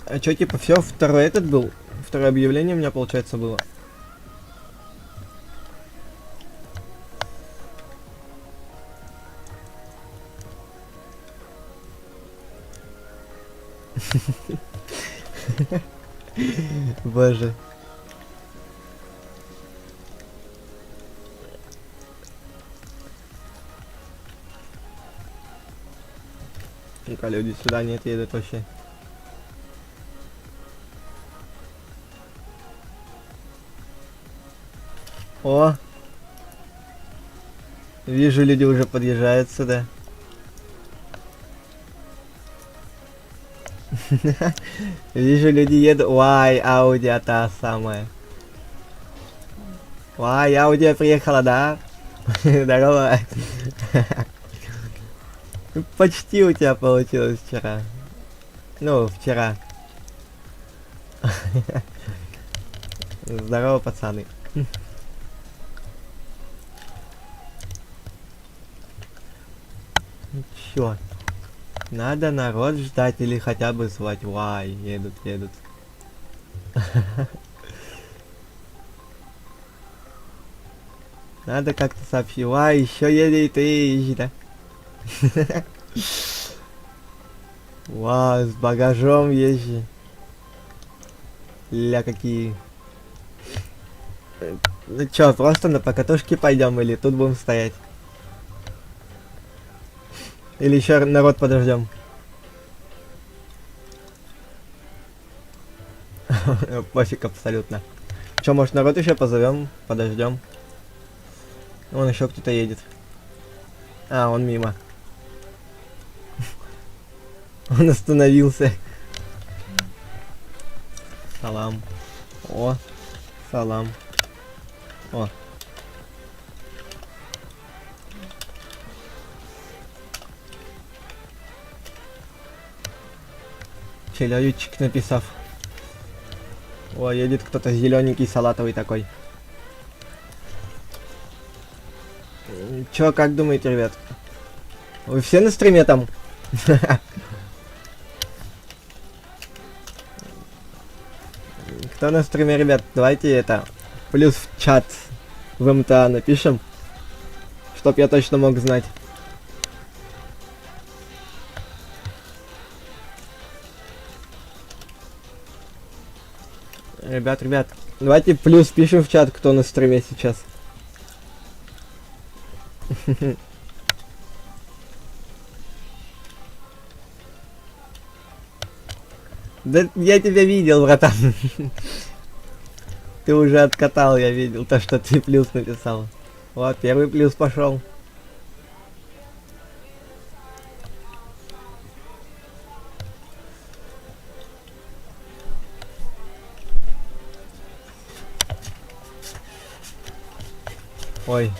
А чё, типа, все, второй этот был? Второе объявление у меня, получается, было. Боже. Ну-ка, люди сюда нет, едут вообще. О! Вижу, люди уже подъезжают сюда. Вижу, люди едут. Вай, Ауди, та самая. Вай, Ауди приехала, да? Здорово. Почти у тебя получилось вчера. Ну, вчера. Здорово, пацаны. Чё? Надо народ ждать или хотя бы звать. Вай, едут. Надо как-то сообщить. Вай, еще едет и да. Вау, с багажом езжи. Ля, какие. Ну чё, просто на покатушке пойдем или тут будем стоять? Или еще народ подождем? Пофиг абсолютно. Че, может народ еще позовем? Подождем. Вон еще кто-то едет. А, он мимо. Он остановился. Салам. О, салам. О. Челючик написав. О, едет кто-то зелененький, салатовый такой. Чё, как думаете, ребят? Вы все на стриме там? Кто на стриме, ребят? Давайте это плюс в чат в МТА напишем, чтоб я точно мог знать. Ребят, давайте плюс пишем в чат, кто на стриме сейчас. Да я тебя видел, братан. Ты уже откатал, я видел то, что ты плюс написал. Вот, первый плюс пошел. Ой,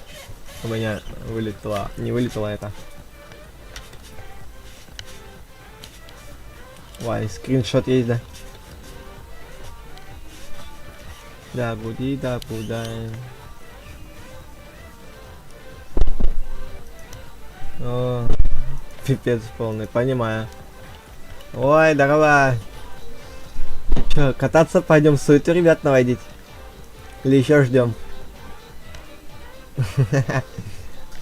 у меня вылетела, не вылетела это. Ой, скриншот есть, да? Да, буди, да, будаем. О, пипец полный, понимаю. Ой, здорово. Чё, кататься пойдем, суету ребят наводить? Или еще ждем?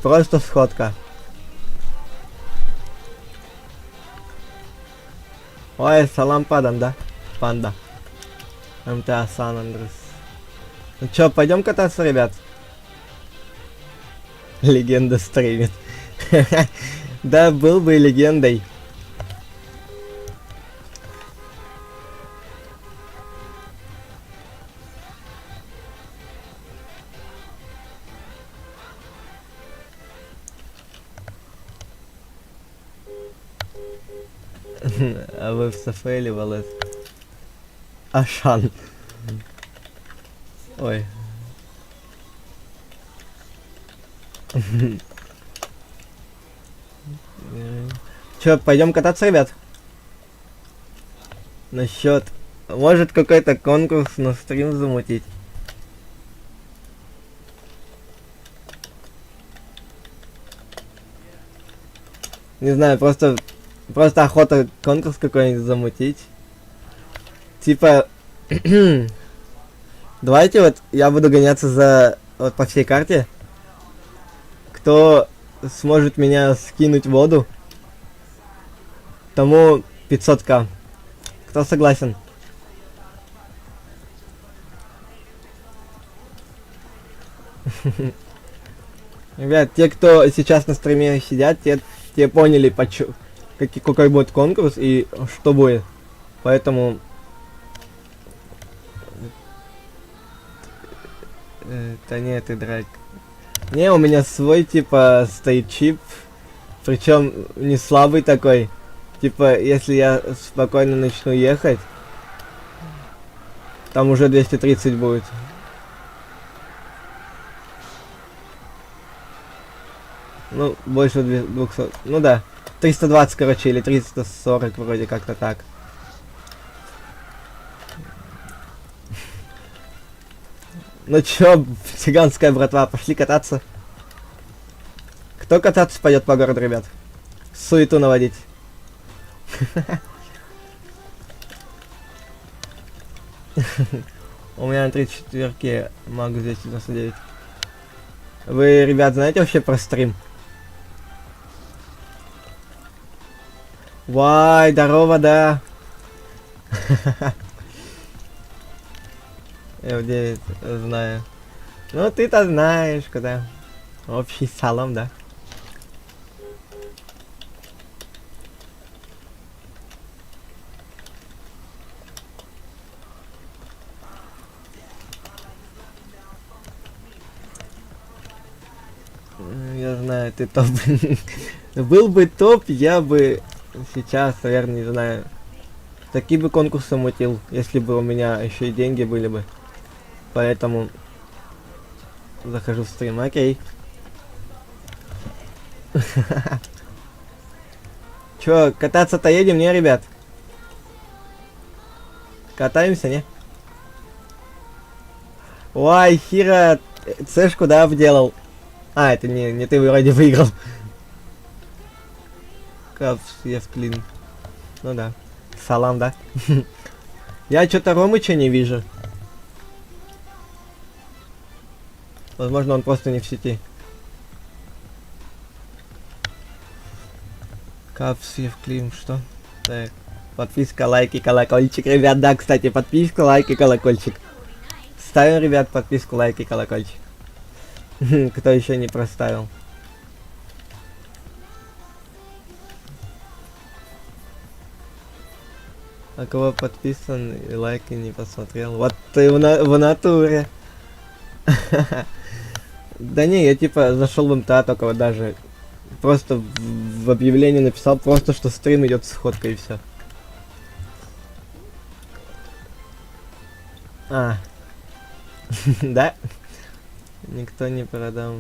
Просто сходка. Ой, салам падам, да? Панда. МТА Сан Андрес. Ну чё, пойдем кататься, ребят? Легенда стримит. Да, был бы легендой. А вы в Сафеле, Валес? Ашан. Ой. Чё, пойдем кататься, ребят? Насчет... Может какой-то конкурс на стрим замутить? Не знаю, просто охота конкурс какой-нибудь замутить. Типа... Давайте вот я буду гоняться за... Вот по всей карте. Кто сможет меня скинуть в воду, тому 500к. Кто согласен? Ребят, те, кто сейчас на стриме сидят, те поняли, какой будет конкурс и что будет. Поэтому... Да нет, ты драк. Не, у меня свой, типа, стоит чип. Причем не слабый такой. Типа, если я спокойно начну ехать, там уже 230 будет. Ну, больше 200. Ну да. 320, короче, или 340, вроде как-то так. Ну чё, цыганская братва, пошли кататься. Кто кататься пойдет по городу, ребят? Суету наводить. У меня на 34-ке могу здесь 99. Вы, ребят, знаете вообще про стрим? Вай, здорово, да. Я в 9 знаю. Ну ты-то знаешь, когда общий салам, да? Я знаю, ты топ. Был бы топ, я бы сейчас, наверное, не знаю, такие бы конкурсы мутил, если бы у меня еще и деньги были бы. Поэтому захожу в стрим, окей. Чё, кататься-то едем, не, ребят? Катаемся, не? Ой, Хира, цешку, да, обделал. А, это не ты вроде выиграл. Капс, я в клин. Ну да. Салам, да? Я что-то Ромыча не вижу. Возможно, он просто не в сети. Капс, я в клин, что? Так. Подписка, лайки, колокольчик. Ребят, да, кстати, подписка, лайки, колокольчик. Ставим, ребят, подписку, лайки, колокольчик. Кто еще не проставил? А кого подписан и лайки не посмотрел? Вот ты в натуре. Да не, я типа зашел в МТА, только вот даже просто в объявлении написал просто, что стрим идет с ходкой и все. А. Да? Никто не продал.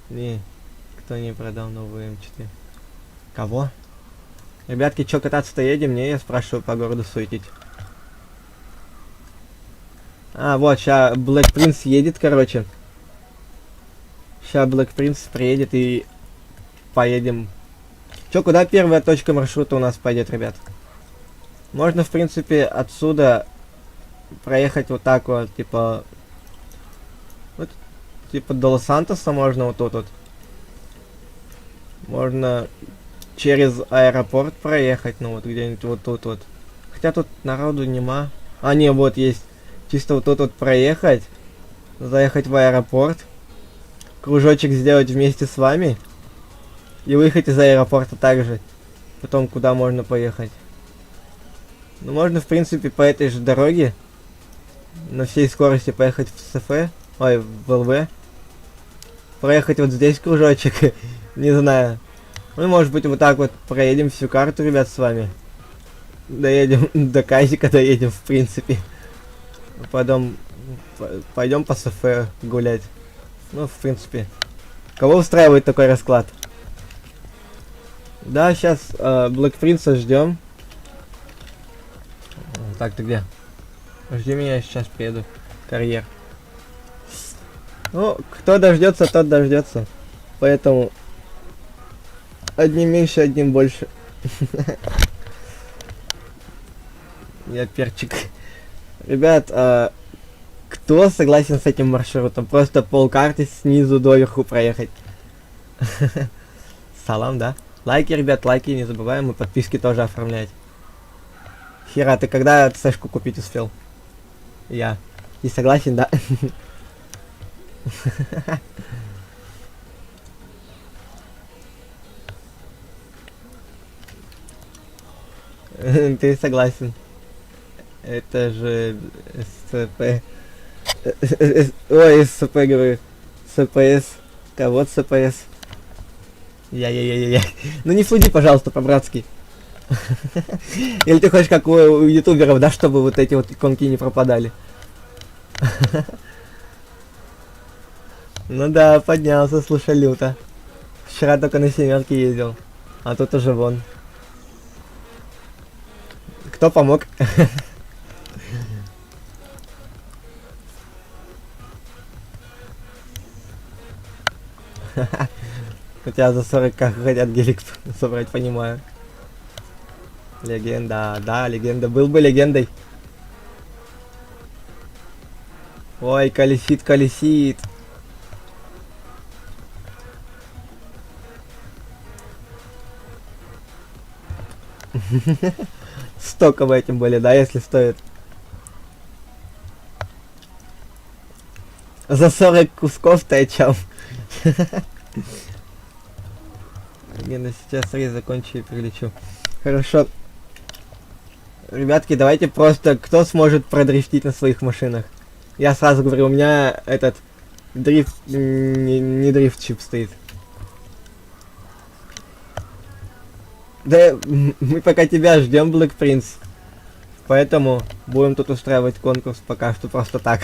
Никто не продал новую М4. Кого? Ребятки, чё, кататься-то едем? Не, я спрашиваю по городу суетить. А, вот, ща Black Prince едет, короче. Ща Black Prince приедет и поедем. Чё, куда первая точка маршрута у нас пойдет, ребят? Можно, в принципе, отсюда проехать вот так вот, типа... Вот, типа до Лос-Сантоса можно вот тут вот. Можно через аэропорт проехать, ну вот где-нибудь вот тут вот. Хотя тут народу нема. А, не, вот есть. Чисто вот тут вот проехать. Заехать в аэропорт. Кружочек сделать вместе с вами. И выехать из аэропорта также. Потом куда можно поехать. Ну, можно, в принципе, по этой же дороге. На всей скорости поехать в СФ. Ой, в ЛВ. Проехать вот здесь кружочек. Не знаю. Мы, может быть, вот так вот проедем всю карту, ребят, с вами. Доедем до Казика, доедем, в принципе. Потом пойдем по СФ гулять. Ну, в принципе. Кого устраивает такой расклад? Да, сейчас Black Prince ждем. Так, ты где? Жди меня, я сейчас приеду. Карьер. Ну, кто дождется, тот дождется. Поэтому одним меньше, одним больше. Я перчик. Ребят, кто согласен с этим маршрутом? Просто полкарты снизу доверху проехать. Салам, да? Лайки, ребят, лайки не забываем, и подписки тоже оформлять. Хера, ты когда цешку купить успел? Я. И согласен, да? Ты согласен. Это же СП. Ой, СП говорю. СПС. Кого СПС? Я. Ну не суди, пожалуйста, по-братски. Или ты хочешь, как у ютуберов, да, чтобы вот эти вот иконки не пропадали? Ну да, поднялся, слушай, люто. Вчера только на семерке ездил. А тут уже вон. Кто помог? У тебя за 40 как хотят гелик собрать, понимаю. Легенда, да, легенда. Был бы легендой. Ой, колесит, колесит. Стоковые этим были, да, если стоит. За 40 кусков-то о чем? Легенда, сейчас рейс закончу и прилечу. Хорошо. Ребятки, давайте просто, кто сможет продрифтить на своих машинах? Я сразу говорю, у меня этот дрифт, не дрифт чип стоит. Да, мы пока тебя ждем, Black Prince. Поэтому будем тут устраивать конкурс пока что просто так.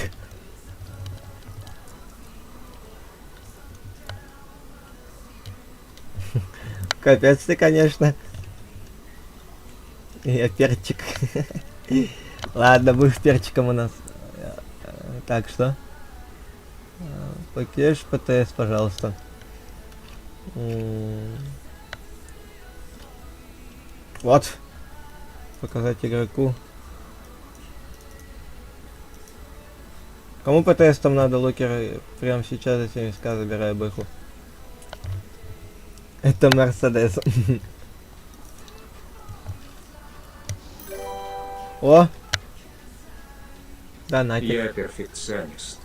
Капец ты, конечно. Я перчик. Ладно, будешь перчиком у нас. Так, что? Покеш ПТС, пожалуйста. Вот. Показать игроку. Кому ПТС там надо, локер? Прямо сейчас за 70к забираю бэху. Это Мерседес. О! Донатик. Я перфекционист.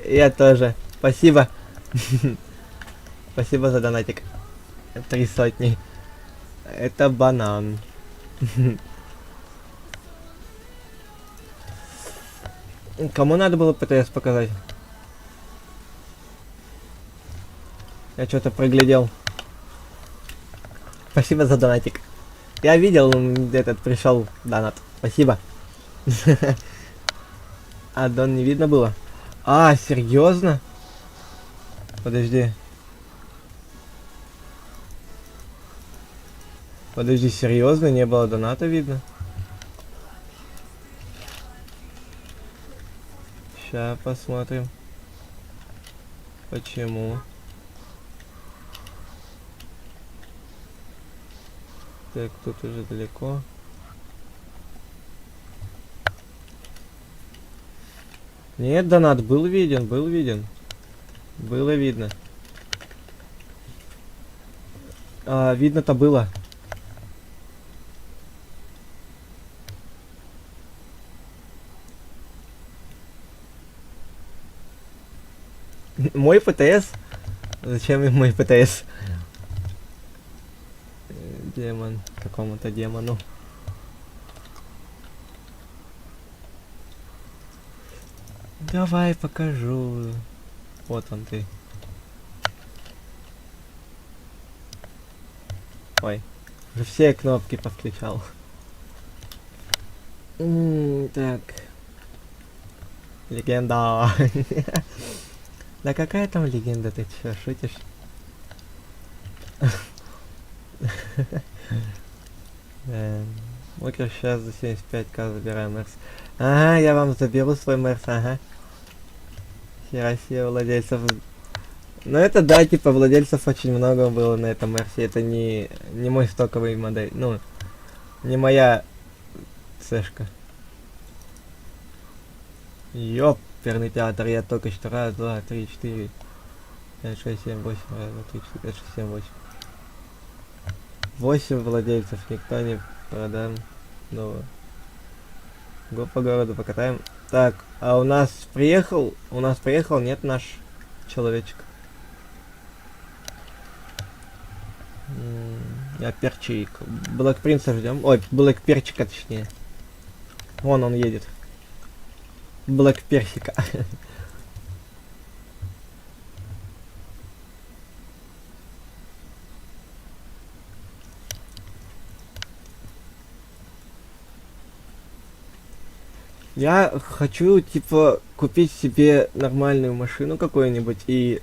Я тоже. Спасибо. Спасибо за донатик. 300. Это банан. Кому надо было ПТС показать? Я что-то проглядел. Спасибо за донатик. Я видел, этот пришел донат. Спасибо. А Дон не видно было? А, серьезно? Подожди. Подожди, серьезно? Не было доната видно? Сейчас посмотрим. Почему? Так, тут уже далеко. Нет, донат был виден, был виден. Было видно. Видно-то было. Мой ПТС? Зачем им мой ПТС? Демон. Какому-то демону. Давай покажу. Вот он ты. Ой. Уже все кнопки подключал. Так. Легенда. Да какая там легенда, ты чё, шутишь? Мы сейчас за 75к забираем Мерс. Ага, я вам заберу свой Мерс, ага. Хера себе владельцев. Ну это да, типа владельцев очень много было на этом Мерсе. Это не мой стоковый модель. Ну, не моя цешка. Ёперный театр, я только что раз, два, три, четыре, 5, 6, 7, 8, раз, два, три, 4, 5, 6, 7, 8. 8 владельцев, никто не продам нового. Го по городу покатаем. Так, а у нас приехал, нет, наш человечек. Я перчик. Блэк Принца ждем. Ой, Блэк Перчика точнее. Вон он едет. Блэк Персика. Я хочу, типа, купить себе нормальную машину какую-нибудь и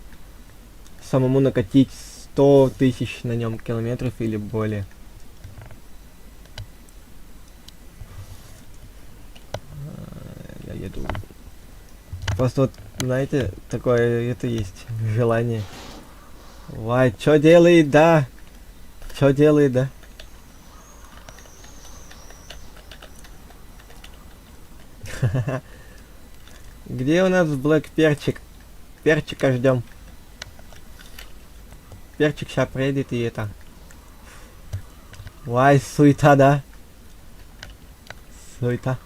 самому накатить 100 тысяч на нем километров или более. Я еду. Просто вот, знаете, такое это есть желание. Вай, чё делает, да? Чё делает, да? Где у нас Блэк Перчик? Перчика ждем. Перчик сейчас приедет и это. Вай, суета, да? Суета.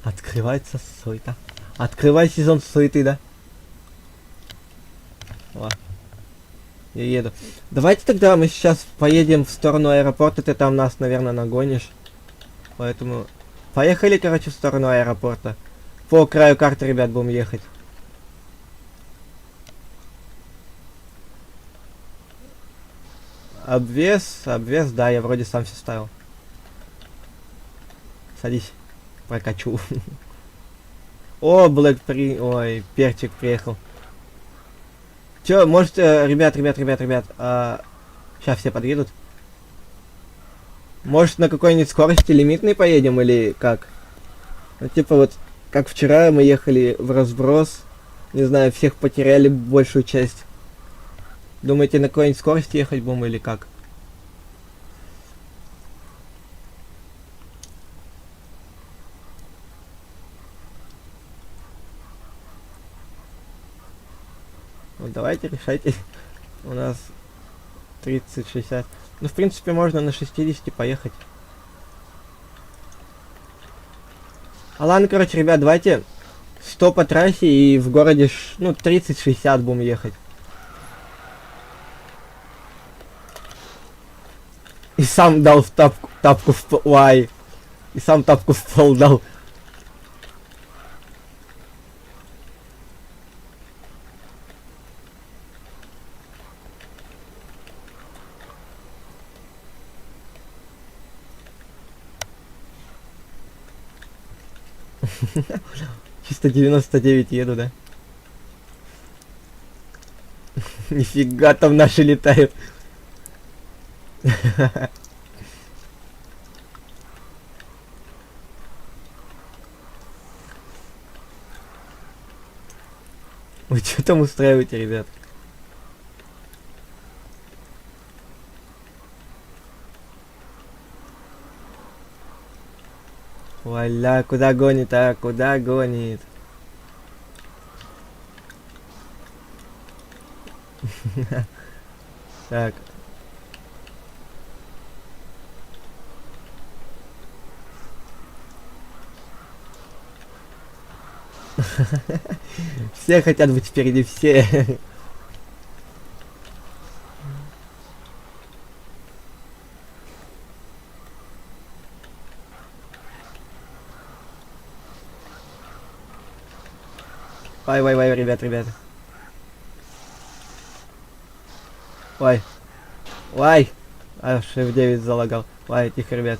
Открывается суета. Открывай сезон суеты, да? О. Я еду. Давайте тогда мы сейчас поедем в сторону аэропорта. Ты там нас, наверное, нагонишь. Поэтому... Поехали, короче, в сторону аэропорта. По краю карты, ребят, будем ехать. Обвес, да, я вроде сам все ставил. Садись, прокачу. О, ой, Перчик приехал. Чё, может, ребят, сейчас все подъедут. Может, на какой-нибудь скорости лимитной поедем или как? Ну, типа вот, как вчера мы ехали в разброс. Не знаю, всех потеряли большую часть. Думаете, на какой-нибудь скорости ехать будем или как? Вот давайте решайте. У нас 30-60. Ну, в принципе, можно на 60 поехать. А ладно, короче, ребят, давайте 100 по трассе и в городе, ну, 30-60 будем ехать. И сам дал в тапку в пол. Ой. И сам тапку в пол дал. Чисто 99 еду, да? Нифига там наши летают. Вы что там устраиваете, ребят? Валя, куда гонит, а? Куда гонит? Так. Все хотят быть впереди, все. Ой, ребят. Ой. Аж F9 залагал. Ой, тихо, ребят.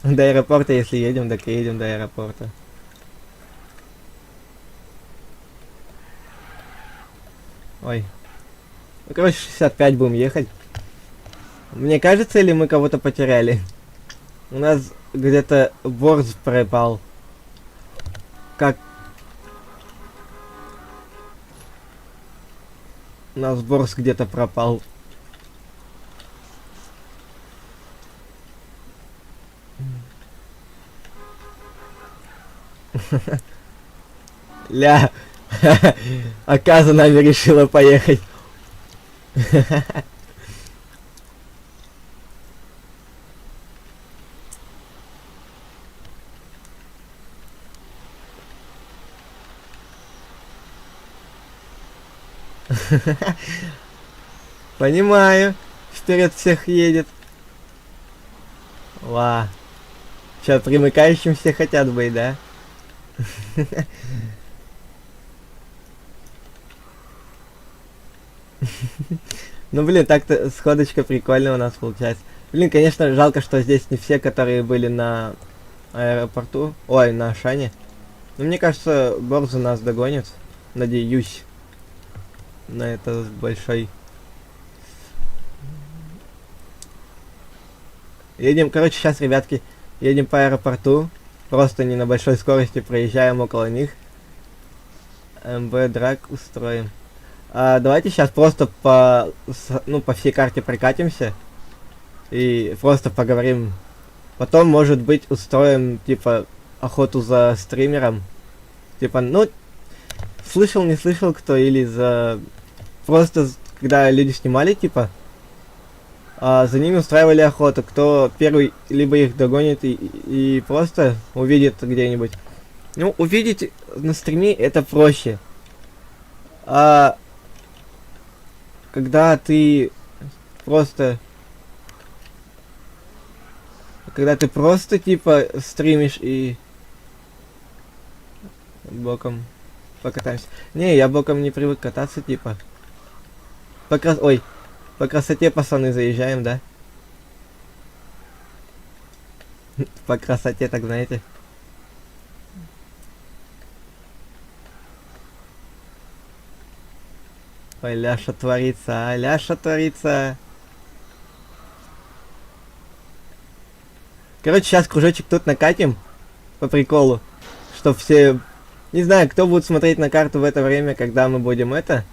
До аэропорта, если едем, так и едем до аэропорта. Ой. Ну, короче, 65 будем ехать. Мне кажется, или мы кого-то потеряли? У нас где-то борз пропал. Как? У нас борз где-то пропал. Ля. Аказа нами решила поехать. Понимаю. Вперед всех едет. Ва. Чё, примыкающим все хотят быть, да? Ну блин, так-то сходочка прикольная у нас получается. Блин, конечно, жалко, что здесь не все, которые были на аэропорту. Ой, на Ашане. Но мне кажется, Борзу нас догонит. Надеюсь. На это большой. Едем, короче, сейчас, ребятки, едем по аэропорту. Просто не на большой скорости, проезжаем около них. МБ драк устроим. Давайте сейчас просто по всей карте прокатимся. И просто поговорим. Потом, может быть, устроим, типа, охоту за стримером. Типа, ну, слышал, не слышал кто, или за... Просто, когда люди снимали, типа, за ними устраивали охоту. Кто первый либо их догонит и просто увидит где-нибудь. Ну, увидеть на стриме это проще. Когда ты просто типа стримишь и боком покатаемся. Не, я боком не привык кататься, типа. По красоте, пацаны, заезжаем, да? По красоте, так знаете. Ой, Ляша творится, Ляша творится. Короче, сейчас кружочек тут накатим. По приколу. Чтоб все... Не знаю, кто будет смотреть на карту в это время, когда мы будем это...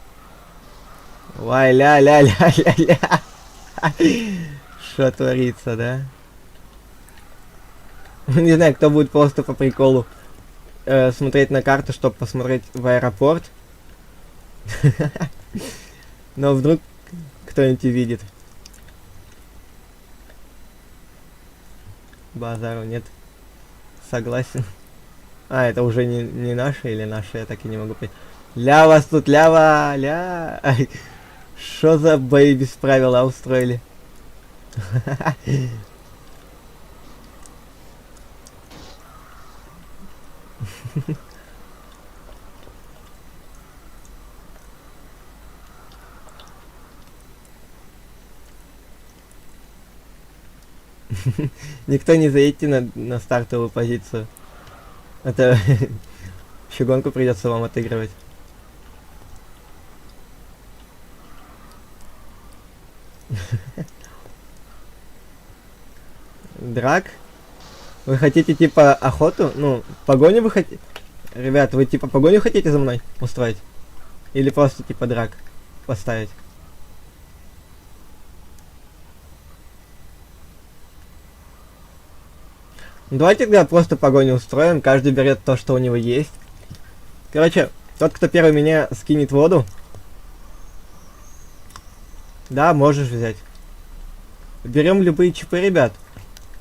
Ой, ля-ля-ля-ля-ля. Что творится, да? Не знаю, кто будет просто по приколу смотреть на карту, чтобы посмотреть в аэропорт. Но вдруг кто-нибудь видит. Базару нет. Согласен. Это уже не наши или наши, я так и не могу понять. Ля вас тут, лява, ля. Что за бои без правила устроили? Никто не заедьте на стартовую позицию. Это еще гонку придется вам отыгрывать. Драк? Вы хотите типа охоту? Ну, погоню вы хотите? Ребят, вы типа погоню хотите за мной устроить? Или просто типа драк поставить? Ну, давайте тогда просто погоню устроим, каждый берет то, что у него есть. Короче, тот, кто первый меня скинет в воду, Да, можешь взять. Берем любые чипы, ребят.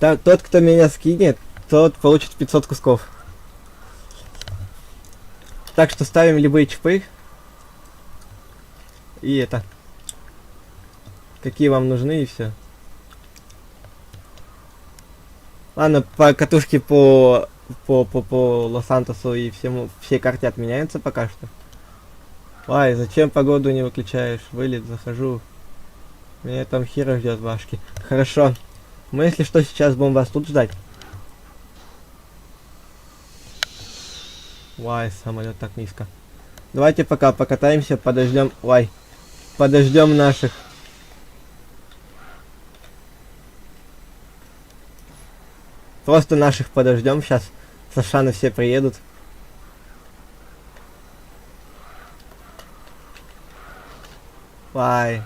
Тот, кто меня скинет, тот получит 500 кусков. Так что ставим любые чипы. И это. Какие вам нужны, и все. Ладно, по катушке по Лос-Сантосу и всей карте отменяются пока что. Ай, зачем погоду не выключаешь? Вылет, захожу. Меня там хера ждет башки. Хорошо. Мы, если что, сейчас будем вас тут ждать. Вай, самолет так низко. Давайте пока покатаемся, подождем. Вай. Подождем наших. Просто наших подождем. Сейчас Сашаны все приедут. Вай.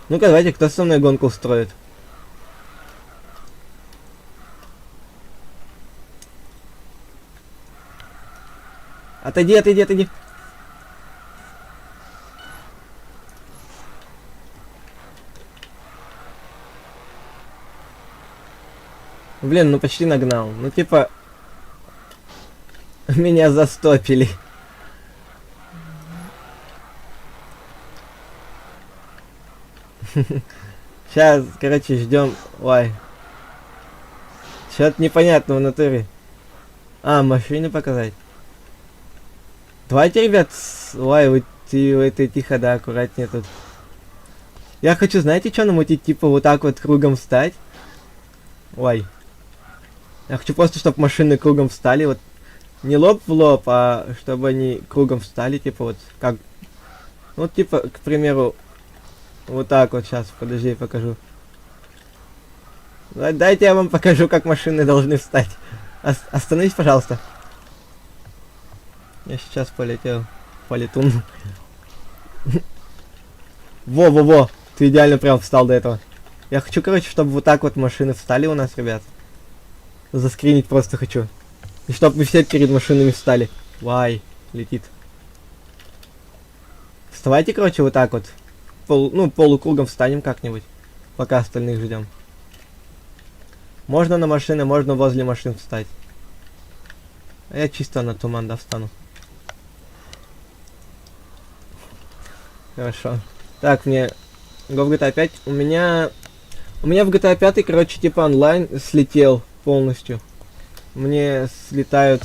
Ну-ка, давайте, кто со мной гонку устроит? Отойди, отойди, отойди. Блин, ну почти нагнал. Ну типа... Меня застопили. Сейчас, короче, ждем. Ой. Что-то непонятно в натуре. А, машины показать. Давайте, ребят, ой, вы тихо, да, аккуратнее тут. Я хочу, знаете, что намутить? Типа вот так вот кругом встать. Ой. Я хочу просто, чтобы машины кругом встали. Вот не лоб в лоб, а чтобы они кругом встали. Типа вот как... Вот типа, к примеру, вот так вот сейчас. Подожди, покажу. Дайте я вам покажу, как машины должны встать. Остановись, пожалуйста. Я сейчас полетел. Полетун. Во-во-во. Ты идеально прям встал до этого. Я хочу, короче, чтобы вот так вот машины встали у нас, ребят. Заскринить просто хочу. И чтобы мы все перед машинами встали. Вай, летит. Вставайте, короче, вот так вот. Полукругом встанем как-нибудь. Пока остальных ждем. Можно на машины, можно возле машин встать. А я чисто на туман, да, встану. Хорошо. Так, мне... Go в GTA 5. У меня в GTA 5, короче, типа онлайн слетел полностью. Мне слетают...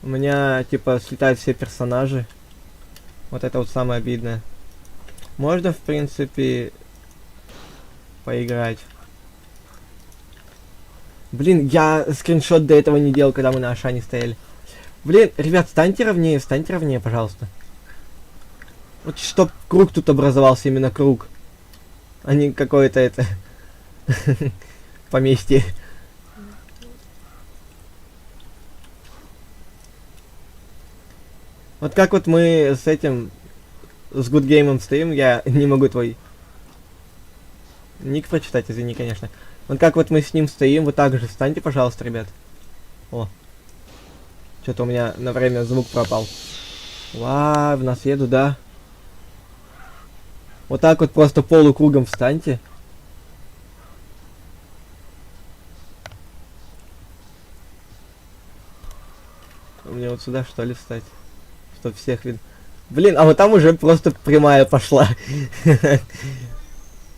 У меня, типа, слетают все персонажи. Вот это вот самое обидное. Можно, в принципе, поиграть. Блин, я скриншот до этого не делал, когда мы на Ашане стояли. Блин, ребят, встаньте ровнее, пожалуйста. Вот чтоб круг тут образовался, именно круг. А не какое-то это... поместье. Вот как вот мы с этим... С Good Game стоим, я не могу твой... Ник прочитать, извини, конечно. Вот как вот мы с ним стоим, вот так же встаньте, пожалуйста, ребят. О. Что-то у меня на время звук пропал. Вау, в нас еду, да. Вот так вот просто полукругом встаньте. Мне вот сюда, что ли, встать? Чтоб всех видно. Блин, а вот там уже просто прямая пошла.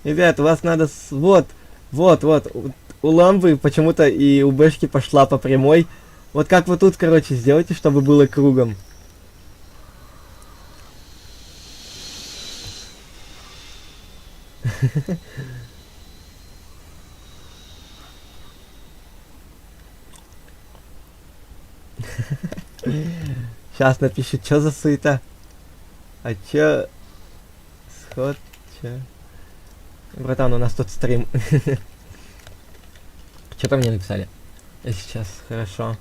Ребят, у вас надо... Вот. У ламбы почему-то и у бэшки пошла по прямой. Вот как вы тут, короче, сделайте, чтобы было кругом. Сейчас напишет, что за суета. А чё? Сход, чё? Братан, у нас тут стрим. Что-то мне написали. Сейчас, хорошо.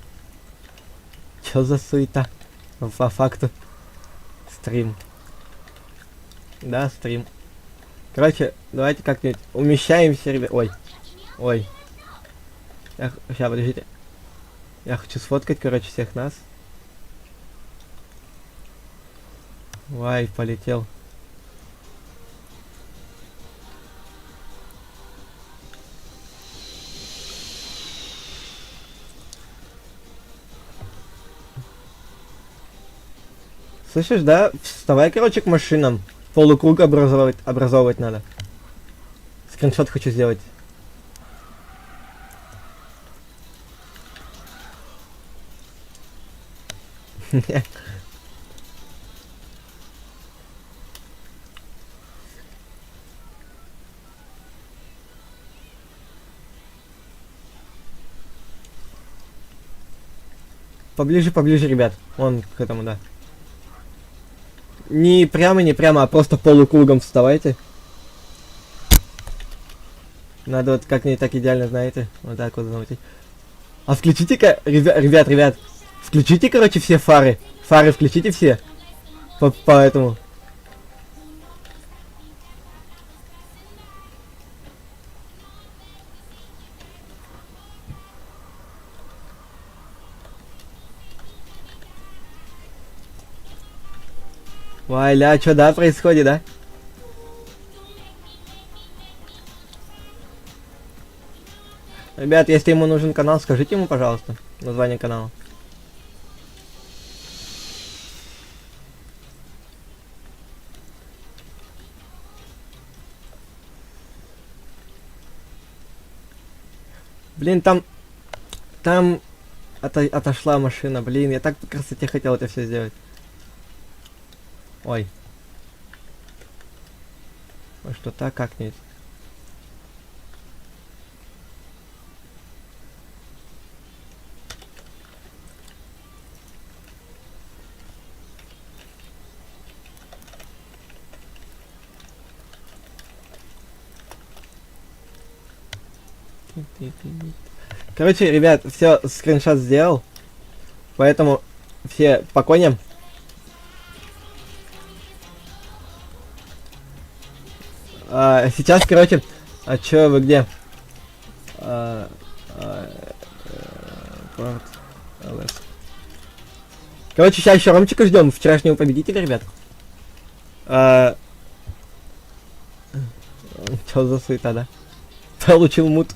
Чё за суета? По факту. Стрим. Да, стрим. Короче, давайте как-нибудь умещаемся, ребят. Ой. Ой. Сейчас, подождите. Я хочу сфоткать, короче, всех нас. Вай, полетел. Слышишь, да? Вставай, короче, к машинам. Полукруг образовывать надо. Скриншот хочу сделать. Поближе, поближе, ребят. Вон к этому, да. Не прямо, а просто полукругом вставайте. Надо вот как-нибудь так идеально, знаете. Вот так вот замутить. А включите-ка, ребят, включите, короче, все фары. Фары включите все. По этому. Ой, ля, что, да, происходит, да? Ребят, если ему нужен канал, скажите ему, пожалуйста, название канала. Блин, там отошла машина, блин, я так по красоте хотел это все сделать. Ой. Ой, что так как-нибудь. Короче, ребят, все, скриншот сделал. Поэтому все по коням. Сейчас, короче, а чё вы где? Короче, сейчас еще Ромчика ждем, вчерашнего победителя, ребят. Чё за суета, да? Получил мут.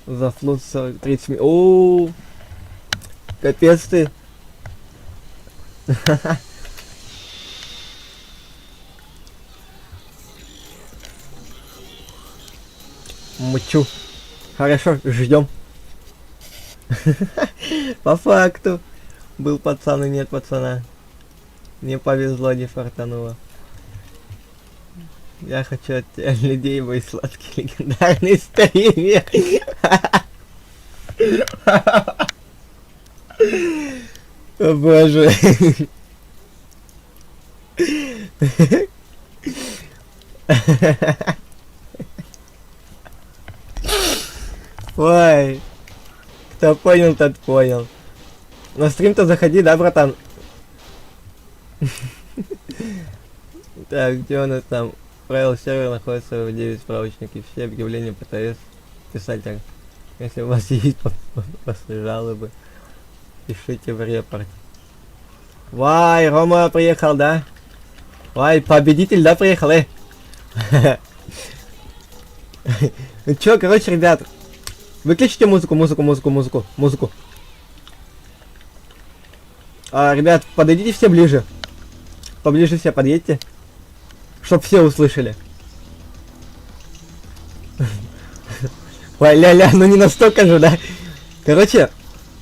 За флот 30 минут. Ооо, капец ты. Мучу. Хорошо, ждем. По факту. Был пацан и нет пацана. Не повезло, не фартануло. Я хочу от тебя людей, мой сладкий легендарный стример. О боже. Ой. Кто понял, тот понял. На стрим-то заходи, да, братан? Так, где у нас там? Правила сервера находится в 9 справочнике. Все объявления ПТС писать так. Если у вас есть после жалобы, пишите в репорт. Вай, Рома приехал, да? Вай, победитель, да, приехал, Ну чё, короче, ребят, выключите музыку. Ребят, подойдите все ближе. Поближе все подъедьте. Чтоб все услышали. Ой, ля-ля, ну не настолько же, да? Короче,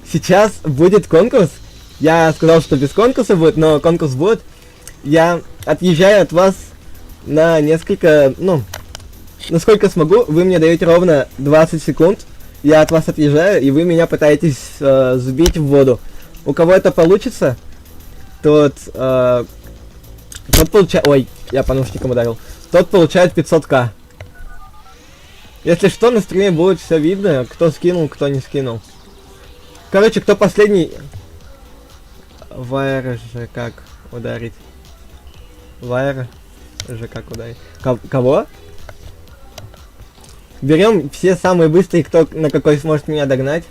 сейчас будет конкурс. Я сказал, что без конкурса будет, но конкурс будет. Я отъезжаю от вас на несколько, насколько смогу. Вы мне даете ровно 20 секунд. Я от вас отъезжаю, и вы меня пытаетесь сбить в воду. У кого это получится, тот получает... Ой, я по наушникам ударил. Тот получает 500к. Если что, на стриме будет все видно, кто скинул, кто не скинул. Короче, кто последний... Вайра же как ударить? Вайра. ЖК куда? Кого? Берем все самые быстрые, кто на какой сможет меня догнать.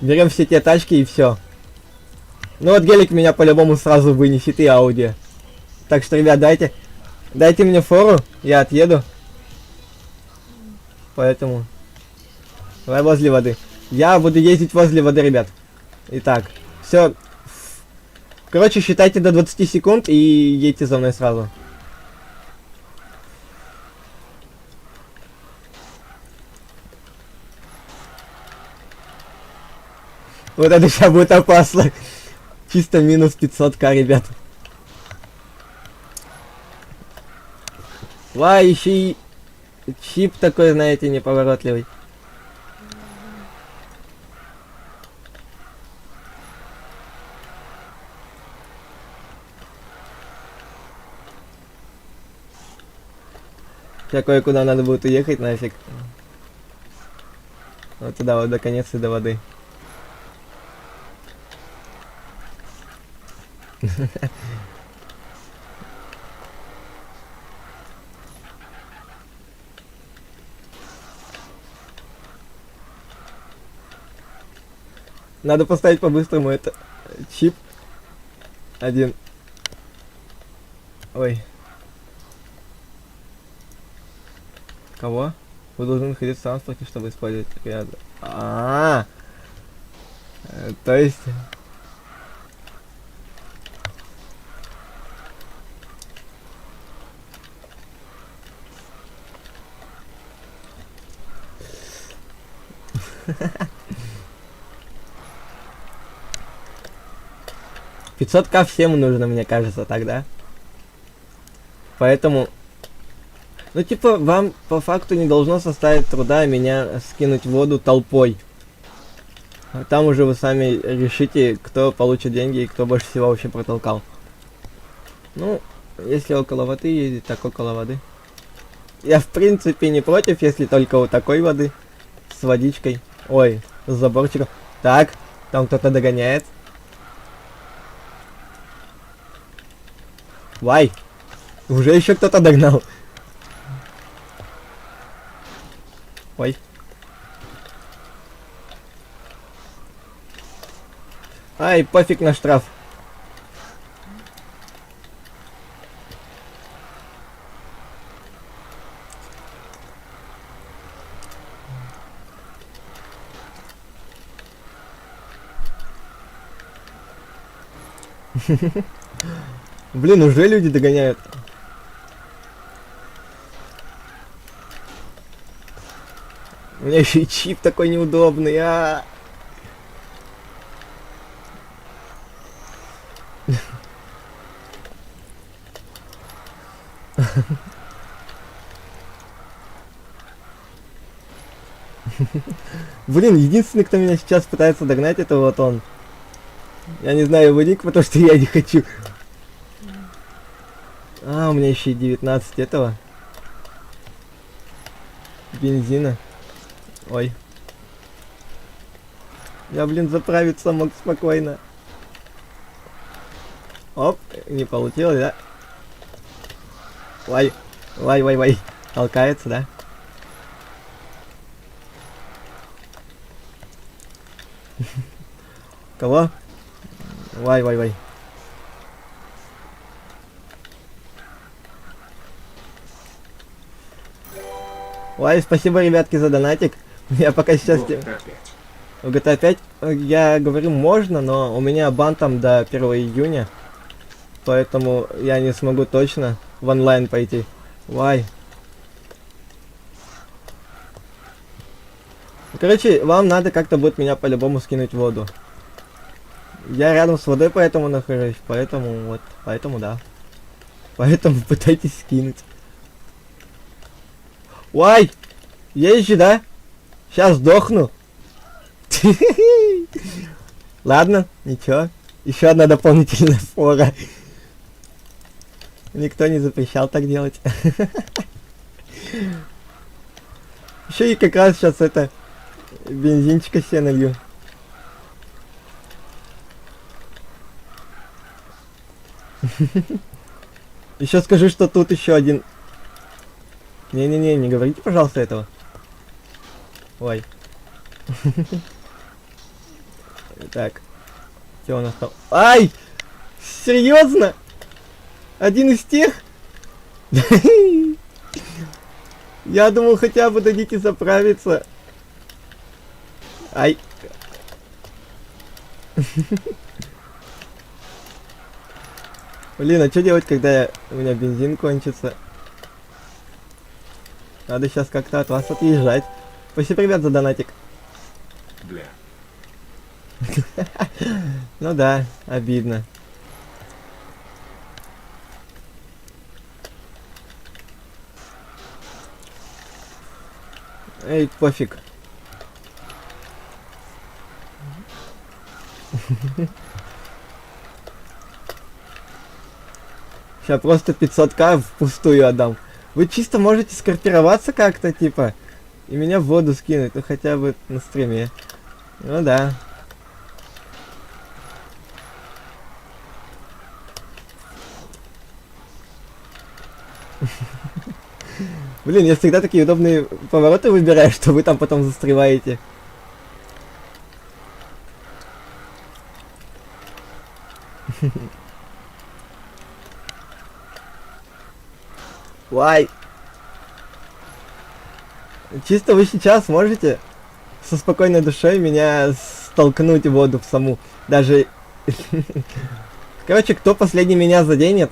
Берем все те тачки и все. Ну вот гелик меня по-любому сразу вынесет и Ауди. Так что, ребят, дайте мне фору, я отъеду. Поэтому... Давай возле воды. Я буду ездить возле воды, ребят. Итак, все. Короче, считайте до 20 секунд и едьте за мной сразу. Вот это сейчас будет опасно. Чисто минус 500к, ребят. Вай, еще и чип такой, знаете, неповоротливый. Сейчас кое-куда надо будет уехать нафиг. Вот туда вот до конец и до воды. Надо поставить по-быстрому это чип. Один. Ой. Кого? Вы должны находиться в транспорте, чтобы использовать ряд. То есть... $500к всем нужно, мне кажется, тогда. Поэтому... Ну, типа, вам по факту не должно составить труда меня скинуть в воду толпой. А там уже вы сами решите, кто получит деньги и кто больше всего вообще протолкал. Ну, если около воды ездить, так около воды. Я, в принципе, не против, если только вот такой воды. С водичкой. Ой, с заборчиком. Так, там кто-то догоняет. Вай! Уже еще кто-то догнал. Ой. Ай, пофиг на штраф. Блин, уже люди догоняют. У меня еще и чип такой неудобный, Блин, единственный, кто меня сейчас пытается догнать, это вот он. Я не знаю его ник, потому что я не хочу. У меня еще и 19 этого. Бензина. Ой. Я, блин, заправиться мог спокойно. Оп, не получилось, да? Вай. Толкается, да? Кого? Вай. Ой, спасибо, ребятки, за донатик. Я пока сейчас... В GTA 5, я говорю, можно, но у меня бан там до 1 июня. Поэтому я не смогу точно в онлайн пойти. Вай. Короче, вам надо как-то будет меня по-любому скинуть в воду. Я рядом с водой, поэтому нахожусь. Поэтому да. Поэтому пытайтесь скинуть. Ой! Езжи, да? Сейчас сдохну. Ладно, ничего. Еще одна дополнительная фора. Никто не запрещал так делать. Еще и как раз сейчас это... бензинчика себе налью. Еще скажи, что тут еще один. Не-не-не, не говорите, пожалуйста, этого. Ой. Так. Что у нас там? Ай! Серьезно? Один из тех? Я думал, хотя бы дадите заправиться. Ай. Блин, а что делать, когда у меня бензин кончится? Надо сейчас как-то от вас отъезжать. Спасибо, ребят, за донатик. Бля. Ну да, обидно. Эй, пофиг. Сейчас просто 500к впустую отдам. Вы чисто можете скорпироваться как-то, типа, и меня в воду скинуть, ну хотя бы на стриме. Ну да. Блин, я всегда такие удобные повороты выбираю, что вы там потом застреваете. Вай. Чисто вы сейчас можете со спокойной душой меня столкнуть в воду в саму. Даже... Короче, кто последний меня заденет,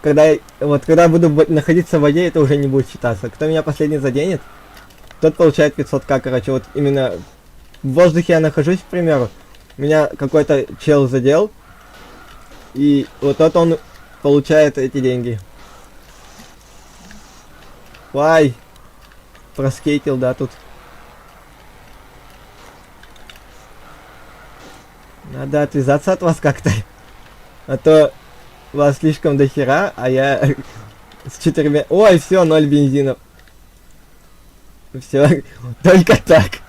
когда я буду находиться в воде, это уже не будет считаться. Кто меня последний заденет, тот получает 500к. Короче, вот именно в воздухе я нахожусь, к примеру, меня какой-то чел задел, и вот тот он получает эти деньги. Вай! Проскейтил, да, тут. Надо отвязаться от вас как-то. А то вас слишком дохера, а я с 4... Ой, все, 0 бензинов. Все, только так.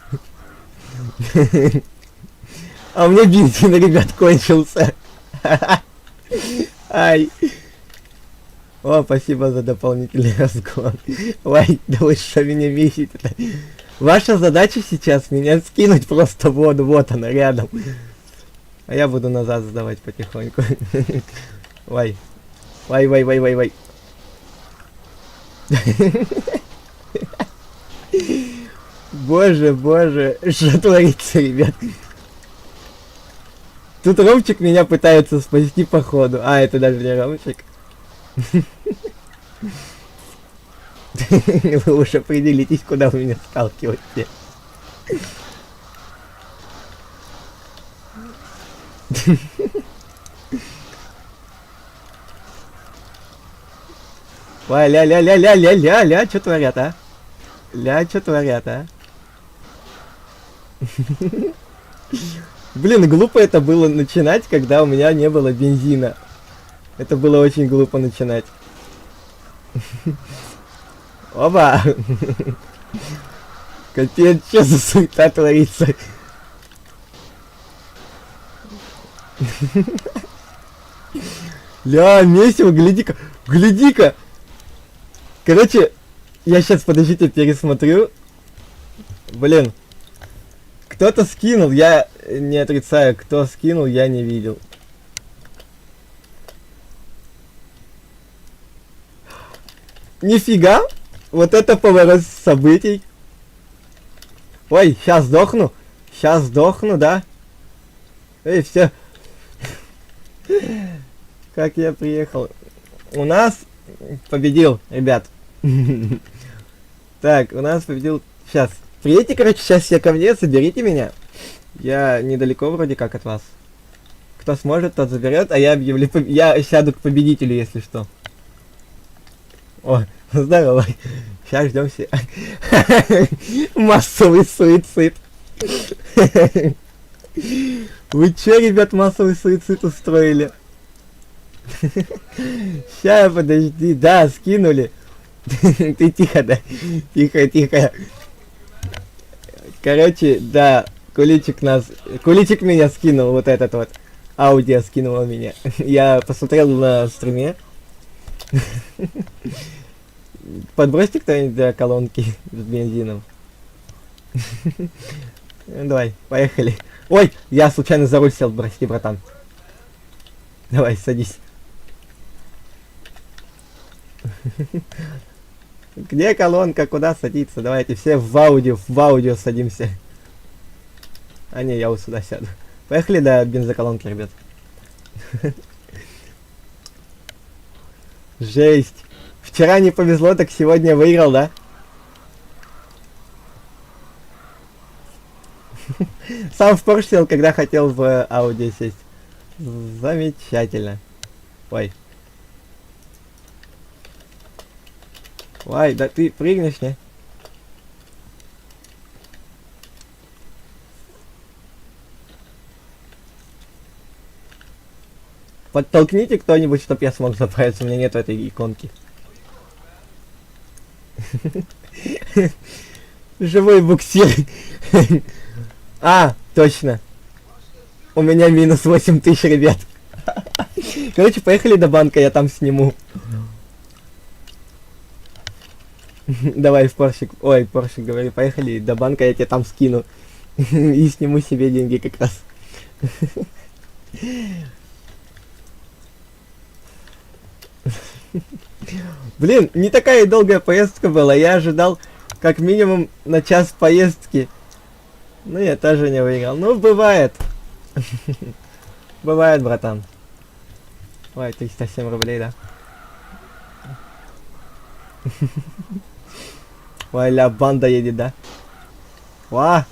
А у меня бензин, ребят, кончился. Ай. О, спасибо за дополнительный разгон. Ой, да вы что меня месите-то? Ваша задача сейчас меня скинуть просто в воду, вот она рядом. А я буду назад сдавать потихоньку. Ой. Вай. Боже, что творится, ребят? Тут Ромчик меня пытается спасти по ходу. А, это даже не Ромчик. Вы уж определитесь, куда вы меня сталкиваете. Ой, ля, что творят, а? Что творят, а? Блин, глупо это было начинать, когда у меня не было бензина. Это было очень глупо начинать. Оба! Капец, что за суета творится? Ля, месиво, гляди-ка! Короче, я сейчас, подождите, пересмотрю. Блин. Кто-то скинул, я не отрицаю, кто скинул, я не видел. Нифига! Вот это поворот событий. Ой, сейчас сдохну, да? Эй, все. Как я приехал. У нас победил, ребят. Так, у нас победил. Сейчас. Приедьте, короче, сейчас все ко мне, заберите меня. Я недалеко вроде как от вас. Кто сможет, тот заберет, а я объявлю... Я сяду к победителю, если что. О, здорово. Сейчас ждем все. Массовый суицид. Вы че, ребят, массовый суицид устроили? Сейчас, подожди. Да, скинули. Ты тихо, да? Тихо. Короче, да, Куличик меня скинул, вот этот вот. Аудио скинула меня. Я посмотрел на стриме. Подбросьте кто-нибудь для колонки с бензином. Ну, давай, поехали. Ой, я случайно за руль сел, прости, братан. Давай, садись. Где колонка, куда садиться? Давайте все в аудио садимся. А не, я вот сюда сяду. Поехали до бензоколонки, ребят. Жесть. Вчера не повезло, так сегодня выиграл, да? Сам в Porsche сел, когда хотел в аудио сесть. Замечательно. Ой. Ой, да ты прыгнешь, не? Подтолкните кто-нибудь, чтоб я смог заправиться, у меня нет этой иконки. Живой буксир. А, точно. У меня минус 8000, ребят. Короче, поехали до банка, я там сниму. Давай в Поршик. Ой, Поршик, говорю, поехали до банка, я тебе там скину. И сниму себе деньги как раз. Блин, не такая и долгая поездка была. Я ожидал как минимум на час поездки. Ну, я тоже не выиграл. Ну, бывает. Бывает, братан. Ой, 307 рублей, да? Ой, ля, банда едет, да? Ва!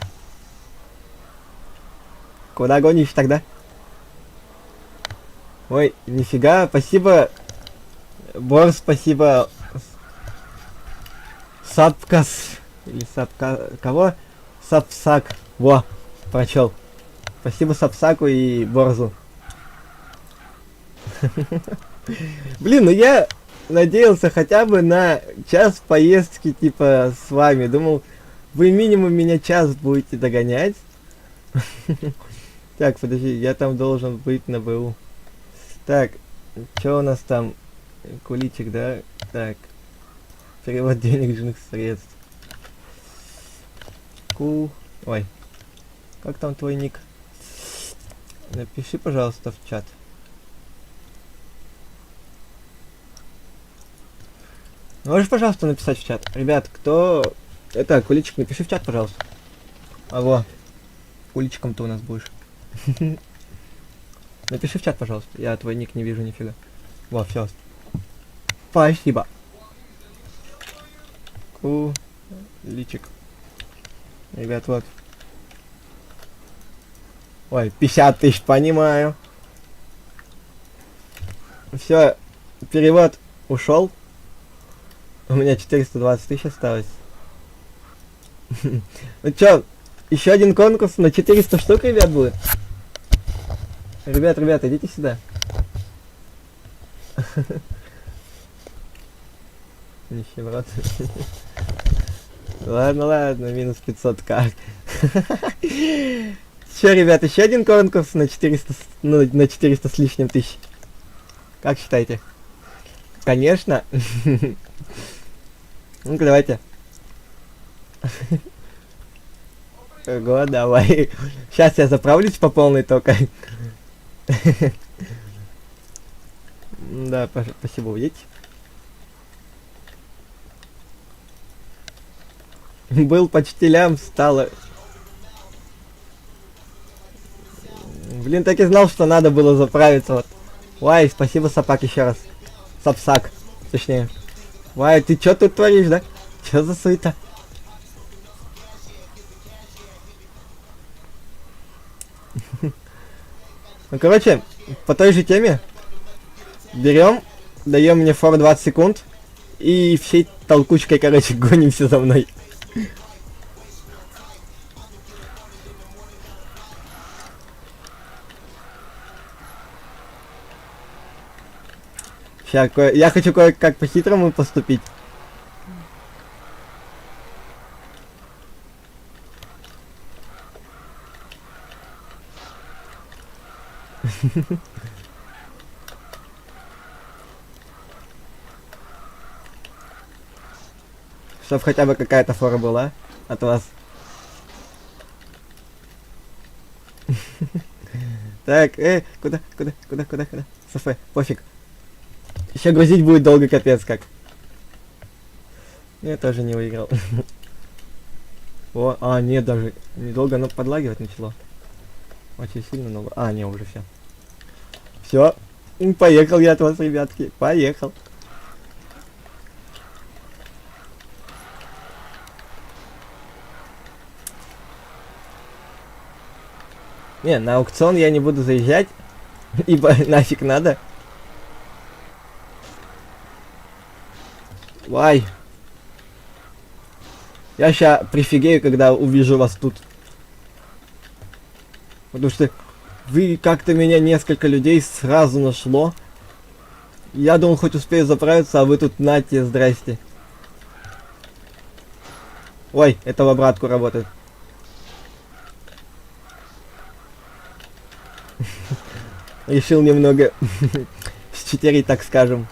Куда гонишь тогда? Ой, нифига, спасибо. Бор, спасибо. Сапкас. Или Сапка... Кого? Сапсак. Во, прочел. Спасибо Сапсаку и Борзу. Блин, ну я надеялся хотя бы на час поездки, типа, с вами. Думал, вы минимум меня час будете догонять. Так, подожди, я там должен быть на БУ. Так, что у нас там? Куличик, да? Так. Перевод денежных средств. Ой. Как там твой ник? Напиши, пожалуйста, в чат. Можешь, пожалуйста, написать в чат? Ребят, кто... Это, Куличик, напиши в чат, пожалуйста. Алло. Куличиком ты у нас будешь. Напиши в чат, пожалуйста. Я твой ник не вижу нифига. Во, все. Спасибо. Куличик. Ребят, вот. Ой, 50 тысяч, понимаю. Все, перевод ушел. У меня 420 тысяч осталось. Ну чё, еще один конкурс на 400 штук, ребят, будет. Ребят, идите сюда. Нищеброд. Ладно, минус 500к. Че, ребят, еще один конкурс на 400, ну, на 400 с лишним тысяч. Как считаете? Конечно. Ну-ка, давайте. Ого, давай. Сейчас я заправлюсь по полной только. Да, спасибо, увидеть. Был почти лям, стало. Блин, так и знал, что надо было заправиться. Вот. Вай, спасибо, Сапак, еще раз. Сапсак, точнее. Вай, ты чё тут творишь, да? Чё за суета? Ну, короче, по той же теме берем, даем мне фор 20 секунд и всей толкучкой, короче, гонимся за мной. Сейчас, я хочу кое-как по-хитрому поступить. Чтоб хотя бы какая-то фора была от вас. Так, куда? Софе, пофиг. Еще грузить будет долго, капец как. Я тоже не выиграл. О, нет, даже недолго оно подлагивать начало. Очень сильно, но... не, уже все. Все. Поехал я от вас, ребятки. Поехал. Не, на аукцион я не буду заезжать, ибо нафиг надо. Вай. Я ща прифигею, когда увижу вас тут. Потому что вы как-то меня несколько людей сразу нашло. Я думал, хоть успею заправиться, а вы тут нате, здрасте. Ой, это в обратку работает. Решил немного считерить, так скажем.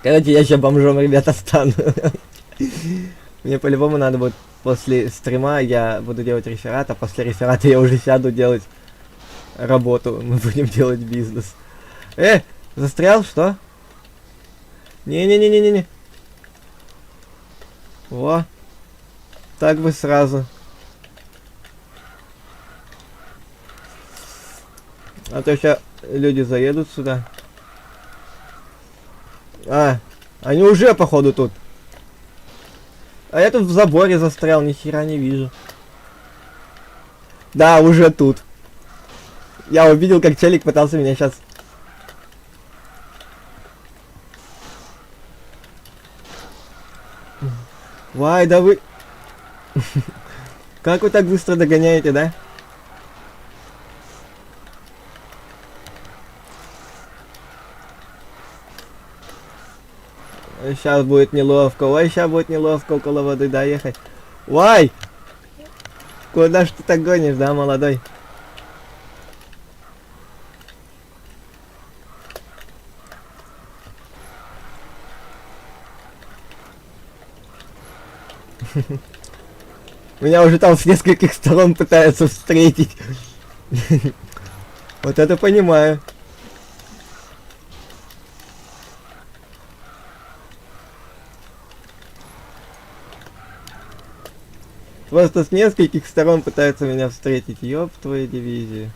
Короче, я еще бомжом, ребята, стану. Мне по-любому надо будет после стрима, я буду делать реферат, а после реферата я уже сяду делать работу. Мы будем делать бизнес. Застрял, что? Не-не-не-не-не. Во. Так бы сразу. А то сейчас люди заедут сюда. Они уже походу тут. А я тут в заборе застрял, ни хера не вижу. Да, уже тут. Я увидел, как челик пытался меня сейчас... Вай, да вы... Как вы так быстро догоняете, да? Сейчас будет неловко. Ой, сейчас будет неловко около воды доехать. Вай! Куда ж ты так гонишь, да, молодой? Меня уже там с нескольких сторон пытаются встретить. Вот это понимаю. Просто с нескольких сторон пытаются меня встретить. Ёб твою дивизию.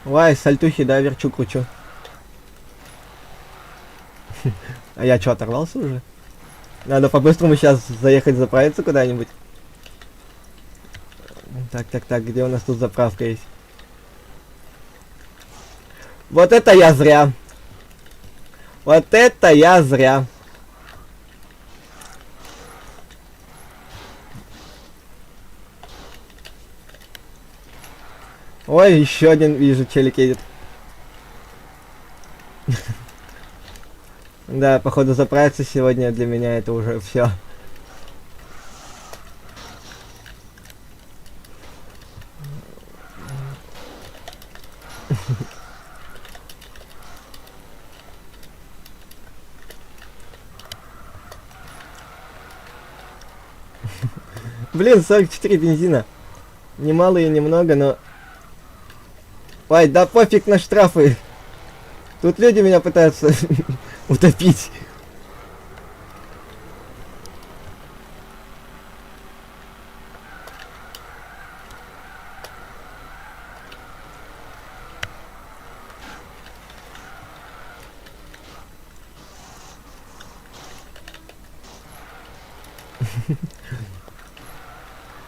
Вай, сальтухи, да, верчу-кручу. А я чё, оторвался уже? Надо по-быстрому сейчас заехать заправиться куда-нибудь. Так, где у нас тут заправка есть? Вот это я зря. Вот это я зря. Ой, еще один, вижу, челик едет. Да, походу заправиться сегодня для меня это уже все. Блин, 44 бензина. Немало и немного, но... Ой, да пофиг на штрафы. Тут люди меня пытаются утопить.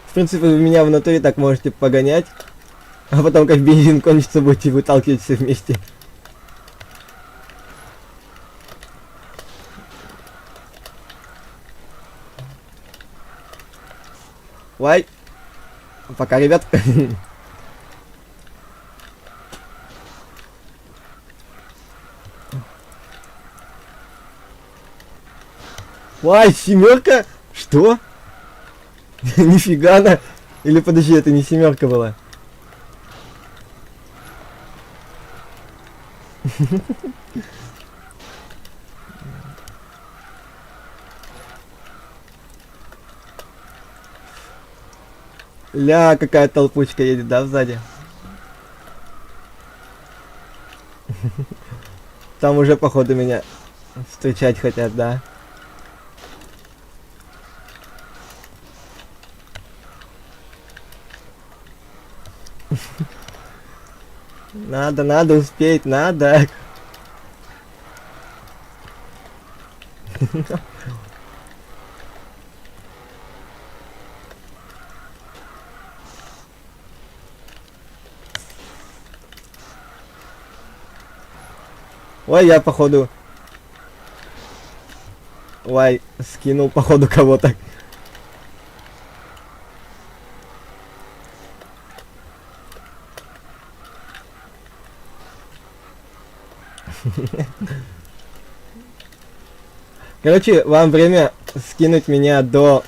В принципе, вы меня в натуре так можете погонять, а потом, как бензин кончится, будете выталкивать все вместе. Вай. Пока, ребят. Вай, семерка? Что? Нифига она. Или подожди, это не семерка была. Ля, какая толпучка едет, да, сзади? Там уже, походу, меня встречать хотят, да? Надо успеть, надо. Ой, я походу... Ой, скинул походу кого-то. Короче, вам время скинуть меня до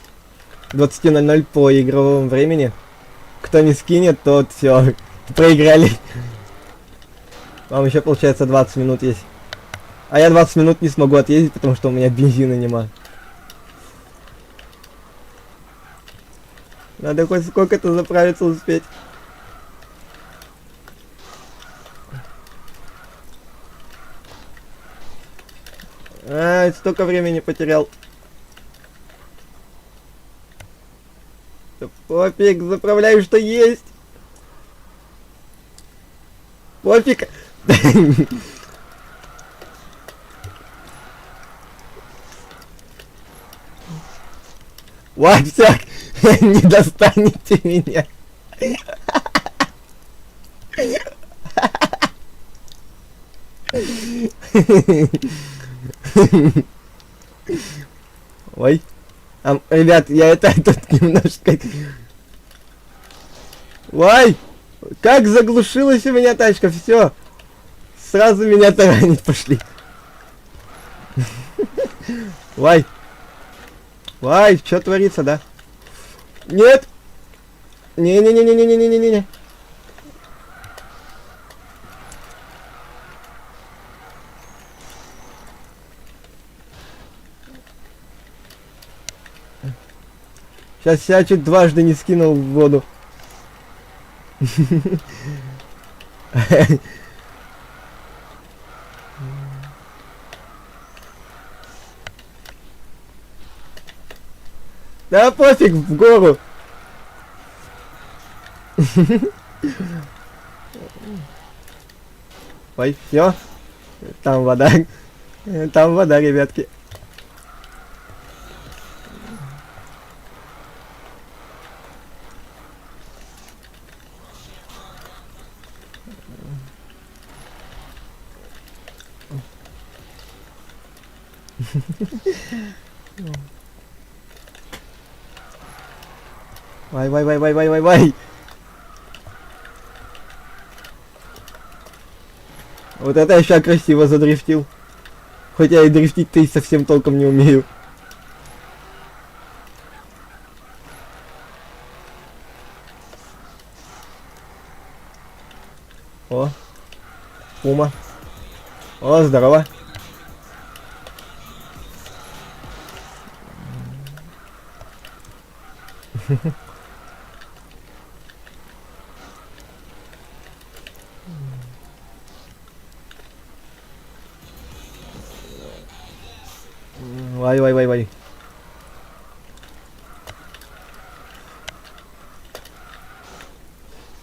20:00 по игровому времени. Кто не скинет, тот все, проиграли. Вам еще получается 20 минут есть. А я 20 минут не смогу отъездить, потому что у меня бензина нема. Надо хоть сколько-то заправиться успеть. А, столько времени потерял. Да пофиг, заправляю, что есть. Пофиг. Ой, всяк, не достанете меня. Ой. Ребят, я это тут немножко... Ой! Как заглушилась у меня тачка, все. Сразу меня таранить пошли. Ой. Ой, что творится, да? Нет! Не-не-не-не-не-не-не-не-не. Сейчас я чуть дважды не скинул в воду. Да пофиг, в гору. Ой, все. Там вода. Там вода, ребятки. Вай. Вот это я сейчас красиво задрифтил. Хоть я и дрифтить-то и совсем толком не умею. О, пума. О, здорово. Вай.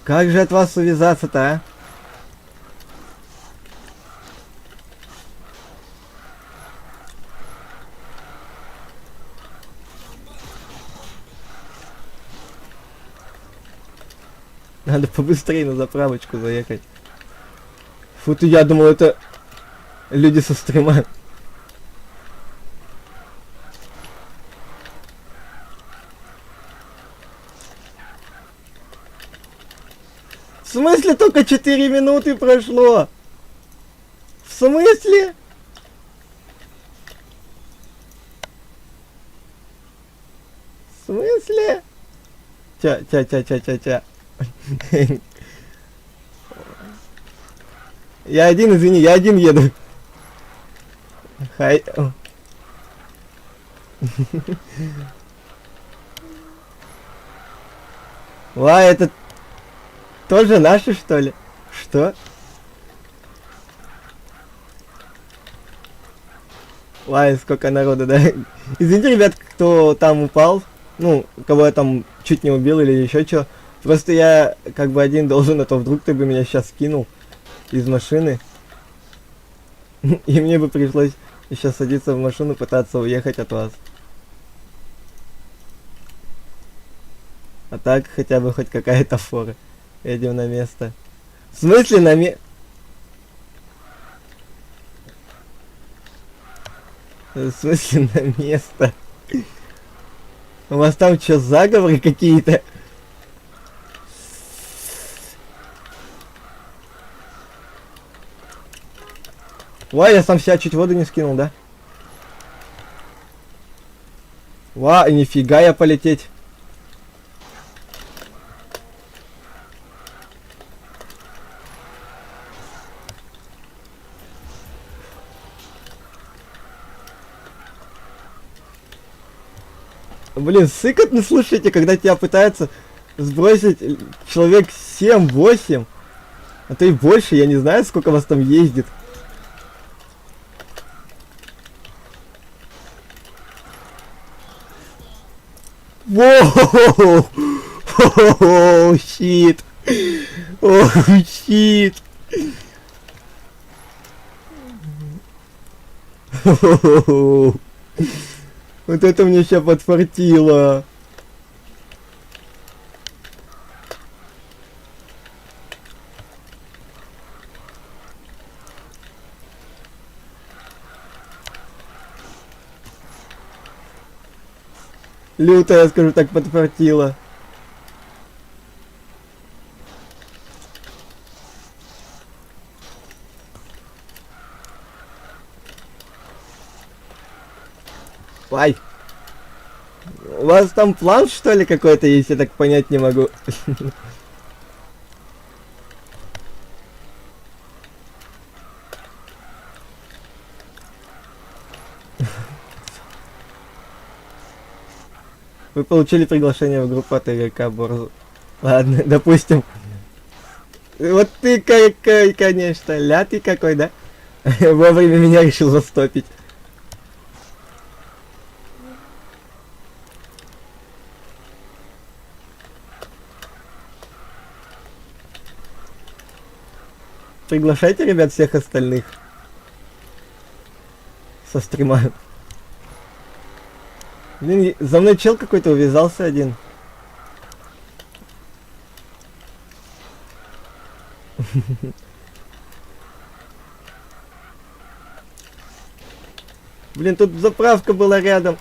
Как же от вас увязаться-то, а? Надо побыстрее на заправочку заехать. Фу ты, я думал, это люди со стрима. В смысле только 4 минуты прошло? В смысле? смысле? Ча. Я один, извини, я один еду. Хай. Ла, это тоже наши, что ли? Что? Ой, сколько народу, да? Извините, ребят, кто там упал. Ну, кого я там чуть не убил или еще что. Просто я как бы один должен, а то вдруг ты бы меня сейчас скинул из машины. И мне бы пришлось сейчас садиться в машину, пытаться уехать от вас. А так хотя бы хоть какая-то фора. Едем на место. В смысле на В смысле на место? У вас там что, заговоры какие-то? Ой, я сам себя чуть воду не скинул, да? Ва, нифига я полететь. Блин, сыкотно, слушайте, когда тебя пытаются сбросить человек 7-8, а то и больше, я не знаю, сколько вас там ездит. Воу! Оу, щит! Оу, щит! Оу. Вот это мне сейчас подфартило. Лютая, скажу так, подфартило. Ай! У вас там план, что ли, какой-то есть? Я так понять не могу. Вы получили приглашение в группу от игрока Борзу. Ладно, допустим. Вот ты какой, конечно, лятый какой, да? Вовремя меня решил застопить. Приглашайте, ребят, всех остальных со стрима. Блин, за мной чел какой-то увязался один. Блин, тут заправка была рядом.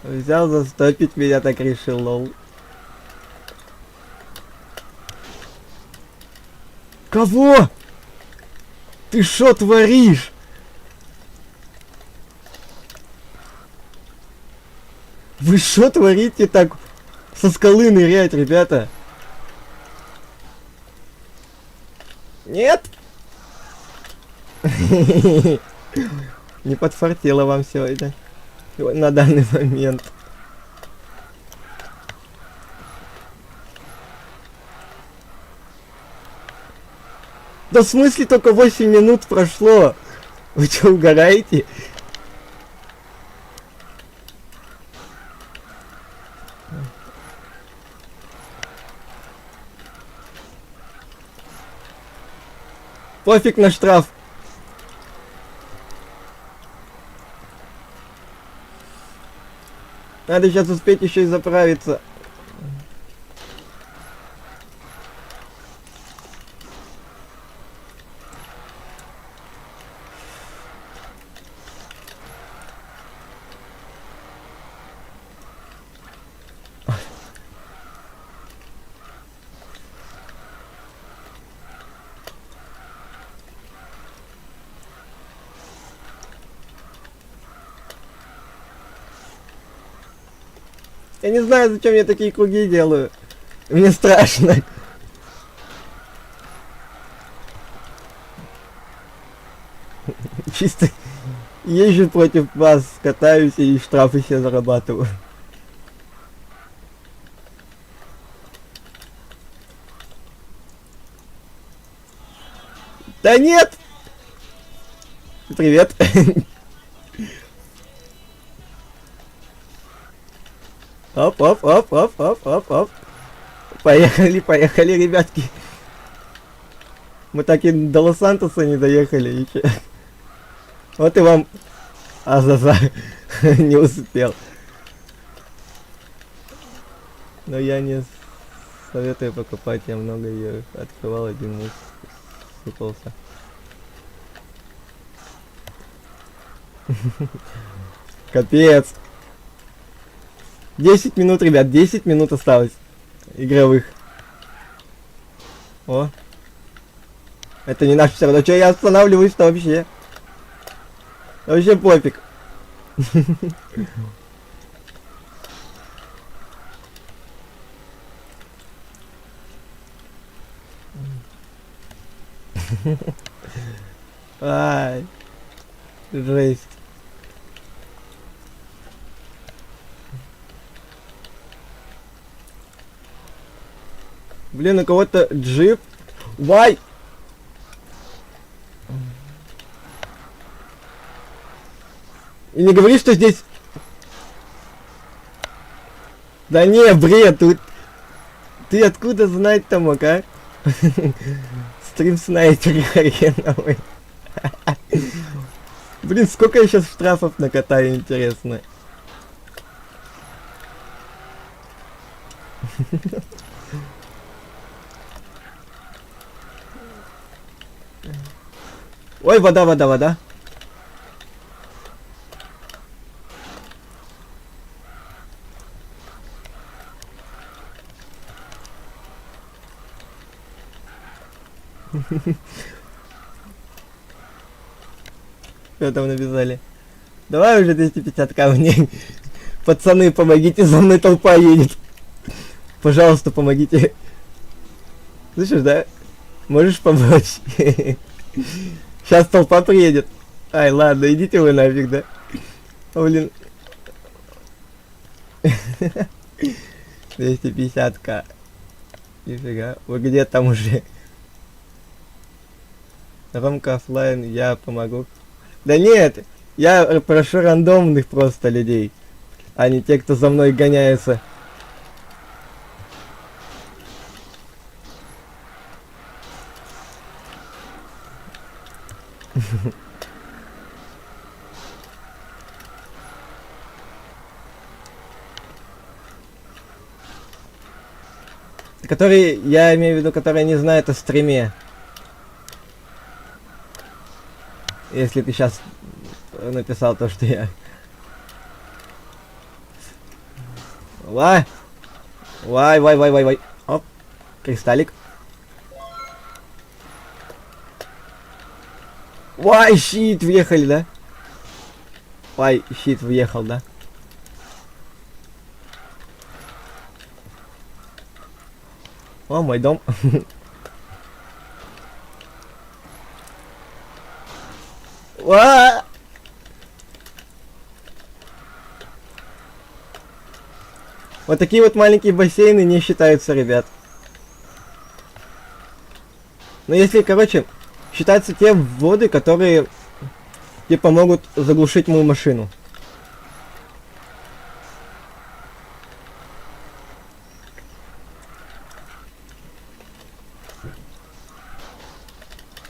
Взял застопить меня, так решил, лол. Кого? Ты шо творишь? Вы шо творите так со скалы нырять, ребята? Нет? Не подфартило вам сегодня. На данный момент. Да в смысле только 8 минут прошло? Вы что, угораете? Пофиг на штраф. Надо сейчас успеть еще и заправиться. Я не знаю, зачем я такие круги делаю. Мне страшно. Чисто езжу против вас, катаюсь и штрафы себе зарабатываю. Да нет! Привет. Оп, оп, оп, оп, оп, оп, оп. Поехали, поехали, ребятки. Мы так и до Лос-Сантоса не доехали еще. Вот и вам Азаза не успел. Но я не советую покупать, я много ее открывал, один муж сыпался. Капец. 10 минут, ребят, 10 минут осталось игровых. О. Это не наш все равно. Че я останавливаюсь-то вообще? Вообще пофиг. Ай. Жесть. Блин, у кого-то джип. Вай! И не говори, что здесь... Да не, бред, тут... Ты откуда знать-то мог, а? Стрим-снайпер хреновый. Блин, сколько я сейчас штрафов накатаю, интересно. Ой, вода, вода, вода. Что там навязали? Давай уже 250 камней. Пацаны, помогите, за мной толпа едет. Пожалуйста, помогите. Слышишь, да? Можешь помочь? Сейчас толпа приедет. Ай, ладно, идите вы нафиг, да? О, блин. 250к. Нифига. Вы где там уже? Ромка оффлайн, я помогу. Да нет, я прошу рандомных просто людей, а не те, кто за мной гоняется. Которые, я имею в виду, которые не знают о стриме. Если ты сейчас написал то, что я... Вай! Вай, вай, вай, вай, вай. Оп, кристаллик. Вай, щит, въехали, да? Вай, щит въехал, да? О, мой дом. Уа! Вот такие вот маленькие бассейны не считаются, ребят. Но если, короче, считаются те воды, которые типа могут заглушить мою машину.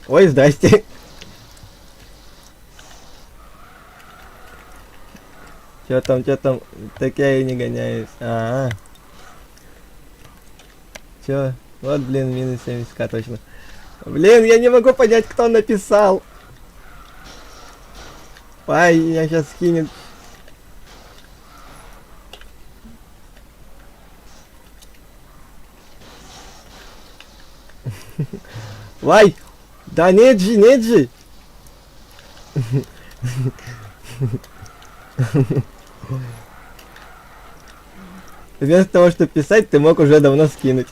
Ой, здрасте. Чё там, так я и не гоняюсь. Чё? Вот, блин, минус 70к точно. Блин, я не могу понять, кто написал. Ай, я сейчас скинет. Вай! Да нет же, нет же! Вместо того, чтобы писать, ты мог уже давно скинуть.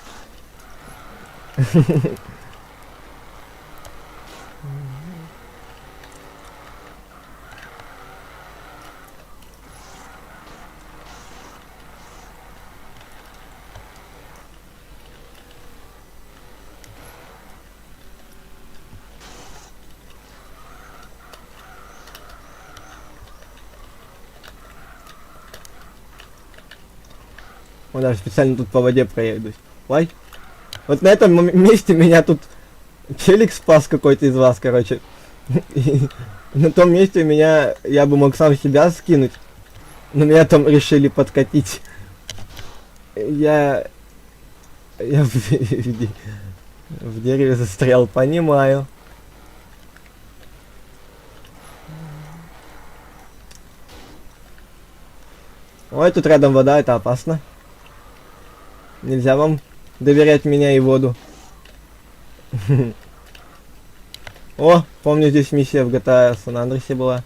Вот даже специально тут по воде проедусь. Ой. Вот на этом месте меня тут челик спас какой-то из вас, короче. И на том месте я бы мог сам себя скинуть. Но меня там решили подкатить. Я в дереве застрял, понимаю. Ой, тут рядом вода, это опасно. Нельзя вам доверять меня и воду. О, помню, здесь миссия в GTA San Andreas была.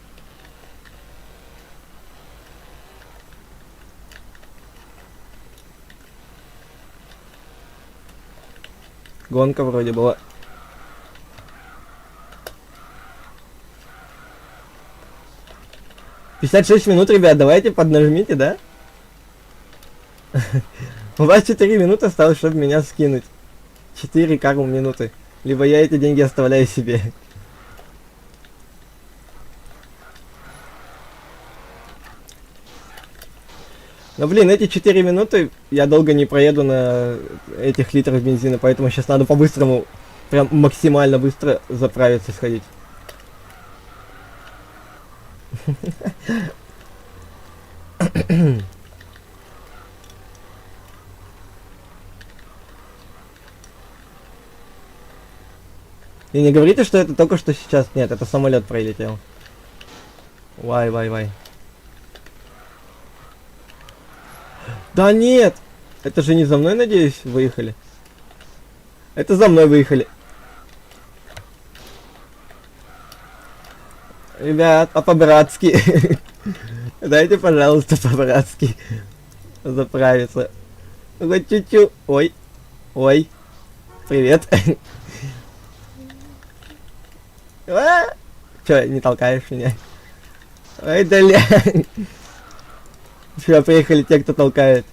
Гонка вроде была. «56 минут, ребят, давайте поднажмите, да? У вас 4 минуты осталось, чтобы меня скинуть. 4 карму минуты. Либо я эти деньги оставляю себе. Но, блин, эти 4 минуты я долго не проеду на этих литрах бензина, поэтому сейчас надо по-быстрому, прям максимально быстро заправиться, сходить. И не говорите, что это только что сейчас. Нет, это самолет пролетел. Вай. Да нет! Это же не за мной, надеюсь, выехали. Это за мной выехали. Ребят, а по-братски. Дайте, пожалуйста, по-братски заправиться. Хоть чуть-чуть. Ой. Привет. Чё, не толкаешь меня? Ой, да ля. Все, приехали те, кто толкает.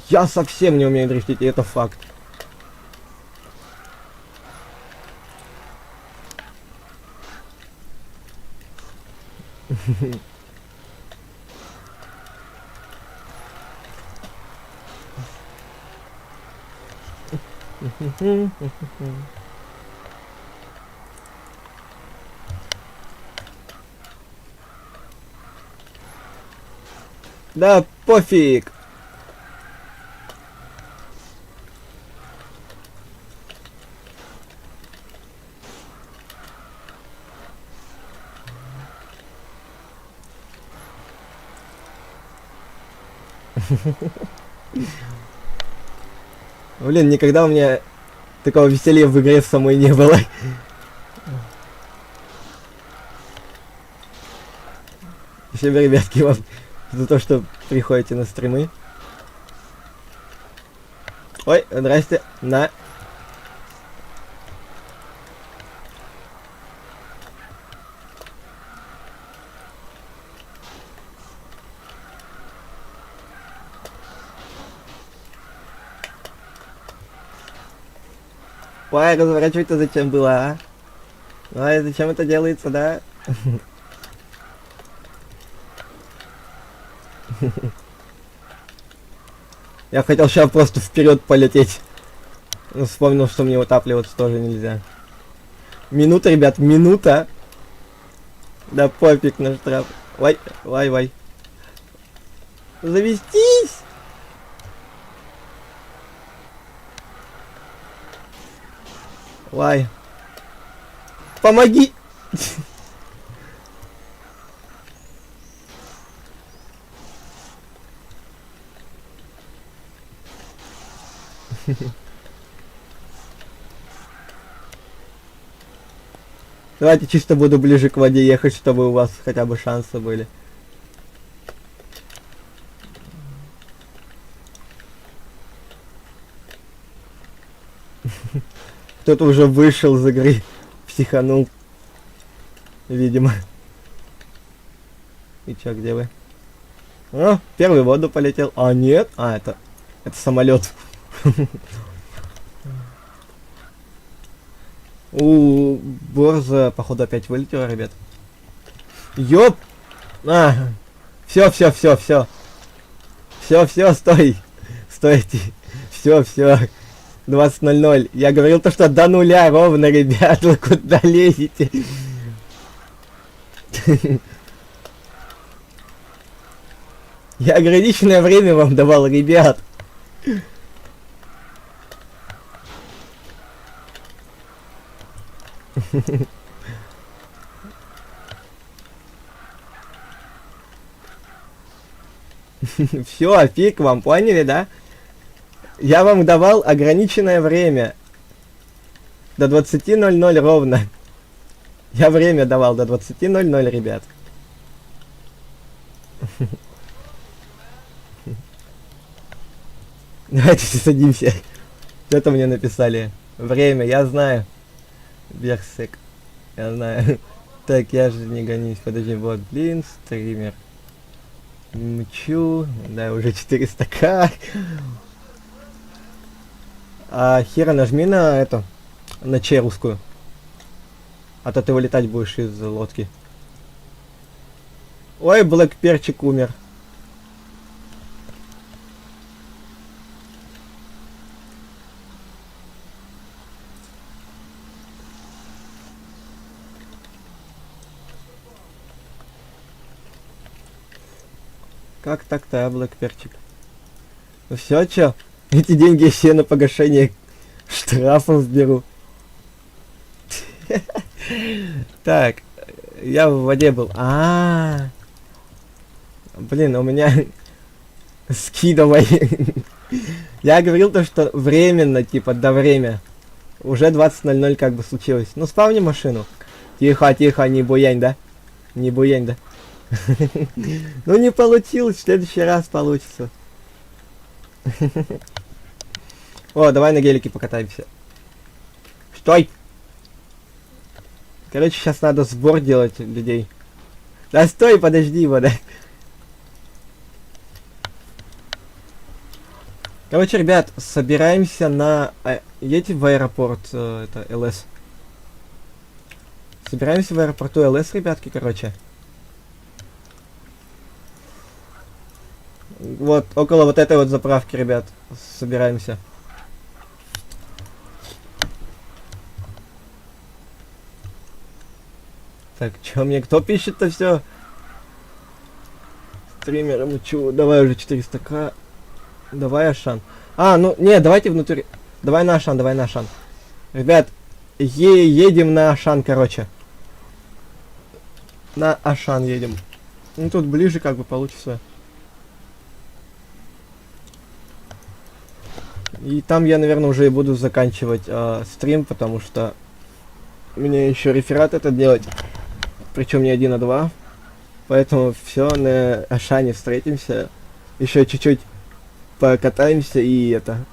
Я совсем не умею дрифтить, и это факт. Да пофиг. Блин, никогда у меня такого веселья в игре самой не было. Спасибо, ребятки, вам за то, что приходите на стримы. Ой, здрасте. На. Ой, разворачивать-то зачем было, а? Ой, зачем это делается, да? Я хотел сейчас просто вперед полететь. Но вспомнил, что мне утапливаться тоже нельзя. Минута, ребят, минута. Да пофиг на штраф. Вай. Завестись! Вай. Помоги! Давайте чисто буду ближе к воде ехать, чтобы у вас хотя бы шансы были. Кто-то уже вышел из игры, психанул. Видимо. И чё, где вы? О, первый в воду полетел. А, нет. А, это самолет. У Борза, походу, опять вылетела, ребят. Ёп! А, все. Все, стой. Стойте. Все. 20:00. Я говорил то, что до нуля ровно, ребят. Вы куда лезете? Я ограниченное время вам давал, ребят. Все, фиг вам, поняли, да? Я вам давал ограниченное время. До 20:00 ровно. Я время давал до 20:00, ребят. Давайте садимся. Что-то мне написали. Время, я знаю. Берсек. Я знаю. Так, я же не гонюсь. Подожди, вот, блин, стример. Мчу. Да, уже 400к. А Хера, нажми на эту. На Ч русскую. А то ты вылетать будешь из лодки. Ой, Блэк Перчик умер. Как так-то, Блэк Перчик? Ну все, чё? Эти деньги я все на погашение штрафов беру. Так, я в воде был. Блин, у меня скидывай. Я говорил то, что временно, типа, до время. Уже 20:00 как бы случилось. Ну, спавни машину. Тихо, не буянь, да? Не буянь, да? Ну, не получилось, в следующий раз получится. О, давай на гелике покатаемся. Стой! Короче, сейчас надо сбор делать людей. Да стой, подожди его, да. Короче, ребят, собираемся на... едете в аэропорт, это, ЛС. Собираемся в аэропорту ЛС, ребятки, короче. Вот, около вот этой вот заправки, ребят, собираемся. Так, чё мне кто пишет-то все? Стример, мучу, давай уже 400к. Давай, Ашан. Ну, не, давайте внутри. Давай на Ашан. Ребят, едем на Ашан, короче. На Ашан едем. Ну, тут ближе как бы получится. И там я, наверное, уже и буду заканчивать стрим, потому что мне еще реферат это делать. Причем не 1, а 2. Поэтому все, на Ашане встретимся. Еще чуть-чуть покатаемся и это.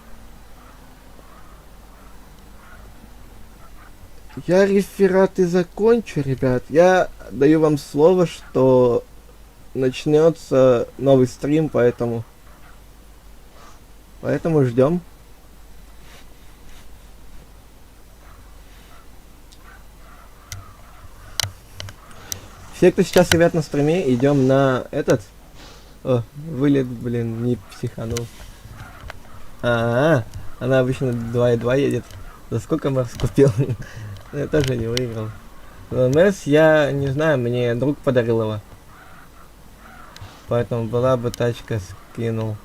Я рефераты закончу, ребят. Я даю вам слово, что начнется новый стрим, поэтому ждем. Все, кто сейчас, ребят, на стриме, идем на этот. О, вылет, блин, не психанул. Она обычно 2,2 едет. За сколько Мерс купил? Я тоже не выиграл. Но Мерс, я не знаю, мне друг подарил его. Поэтому была бы тачка, скинул.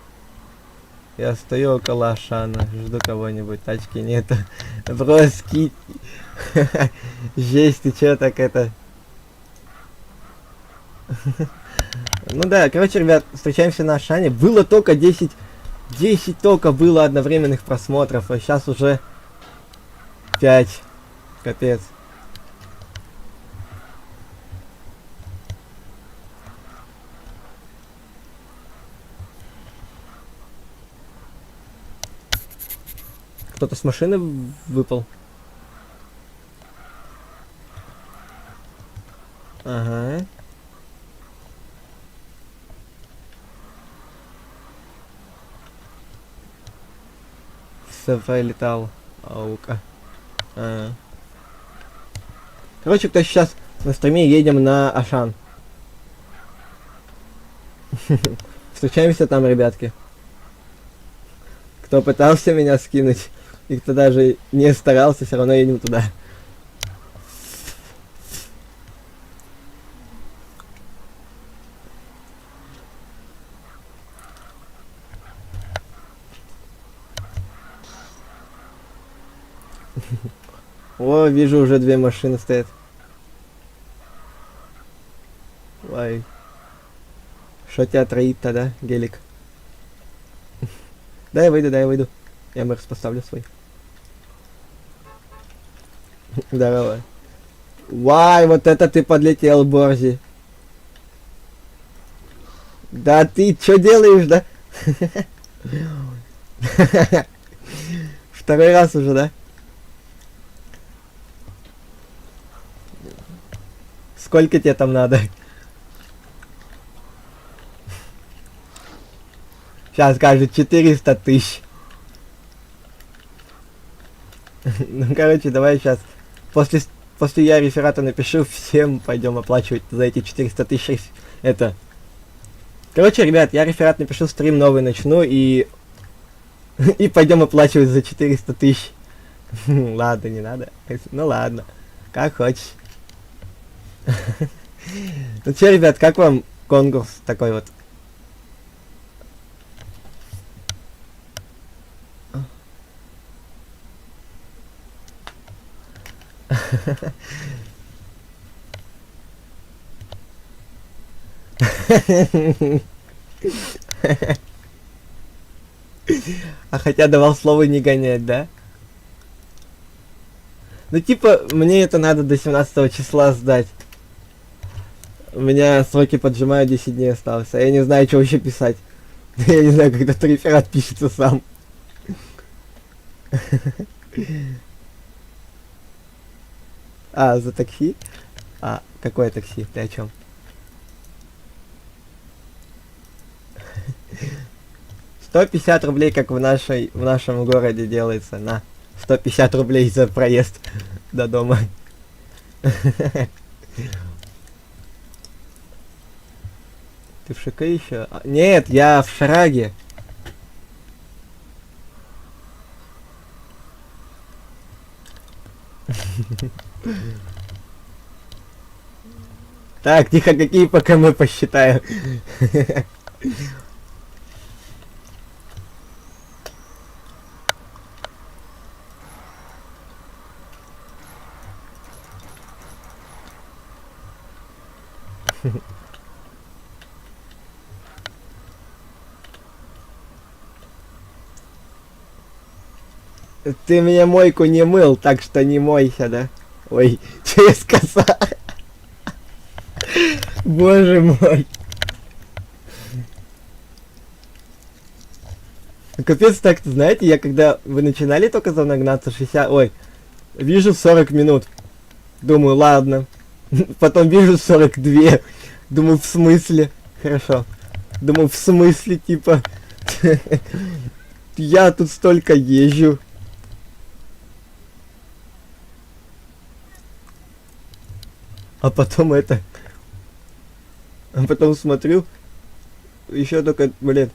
Я стою около Ашана, жду кого-нибудь, тачки нету. Броски. Жесть, ты чё так это? Ну да, короче, ребят, встречаемся на Ашане. Было только 10 только было одновременных просмотров, а сейчас уже 5. Капец. Кто-то с машины выпал. Ага. Все пролетал. Аука. Ага. Короче, кто сейчас на стриме, едем на Ашан. Встречаемся там, ребятки. Кто пытался меня скинуть, и кто даже не старался, все равно едем туда. О, вижу, уже 2 машины стоят. Ой. Что тебя троит-то, да, гелик? Дай я выйду. Я мэрс поставлю свой. Здорово. Вай, вот это ты подлетел, Борзи. Да ты что делаешь, да? Второй раз уже, да? Сколько тебе там надо? Сейчас скажет 400 тысяч. Ну, короче, давай сейчас. После я реферата напишу, всем пойдем оплачивать за эти 400 тысяч. Это. Короче, ребят, я реферат напишу, стрим новый начну и... И пойдем оплачивать за 400 тысяч. Ладно, не надо. Ну ладно. Как хочешь. Ну че, ребят, как вам конкурс такой вот? А хотя давал слово не гонять, да? Ну типа, мне это надо до 17 числа сдать. У меня сроки поджимают, 10 дней осталось. А я не знаю, что вообще писать. Я не знаю, как этот реферат пишется сам. А, за такси? А, какое такси? Ты о чем? $150, как в нашем городе делается. На, 150 рублей за проезд до дома. Ты в ШК еще? А, нет, я в Шараге. Так, тихо, какие пока мы посчитаем. Ты мне мойку не мыл, так что не мойся, да? Ой, что я сказал? Боже мой. Капец, так, знаете, я когда вы начинали только за мной гнаться 60... Ой, вижу 40 минут. Думаю, ладно. Потом вижу 42. Думаю, в смысле? Хорошо. Думаю, в смысле, типа... Я тут столько езжу. А потом это... А потом смотрю... Еще только, блин...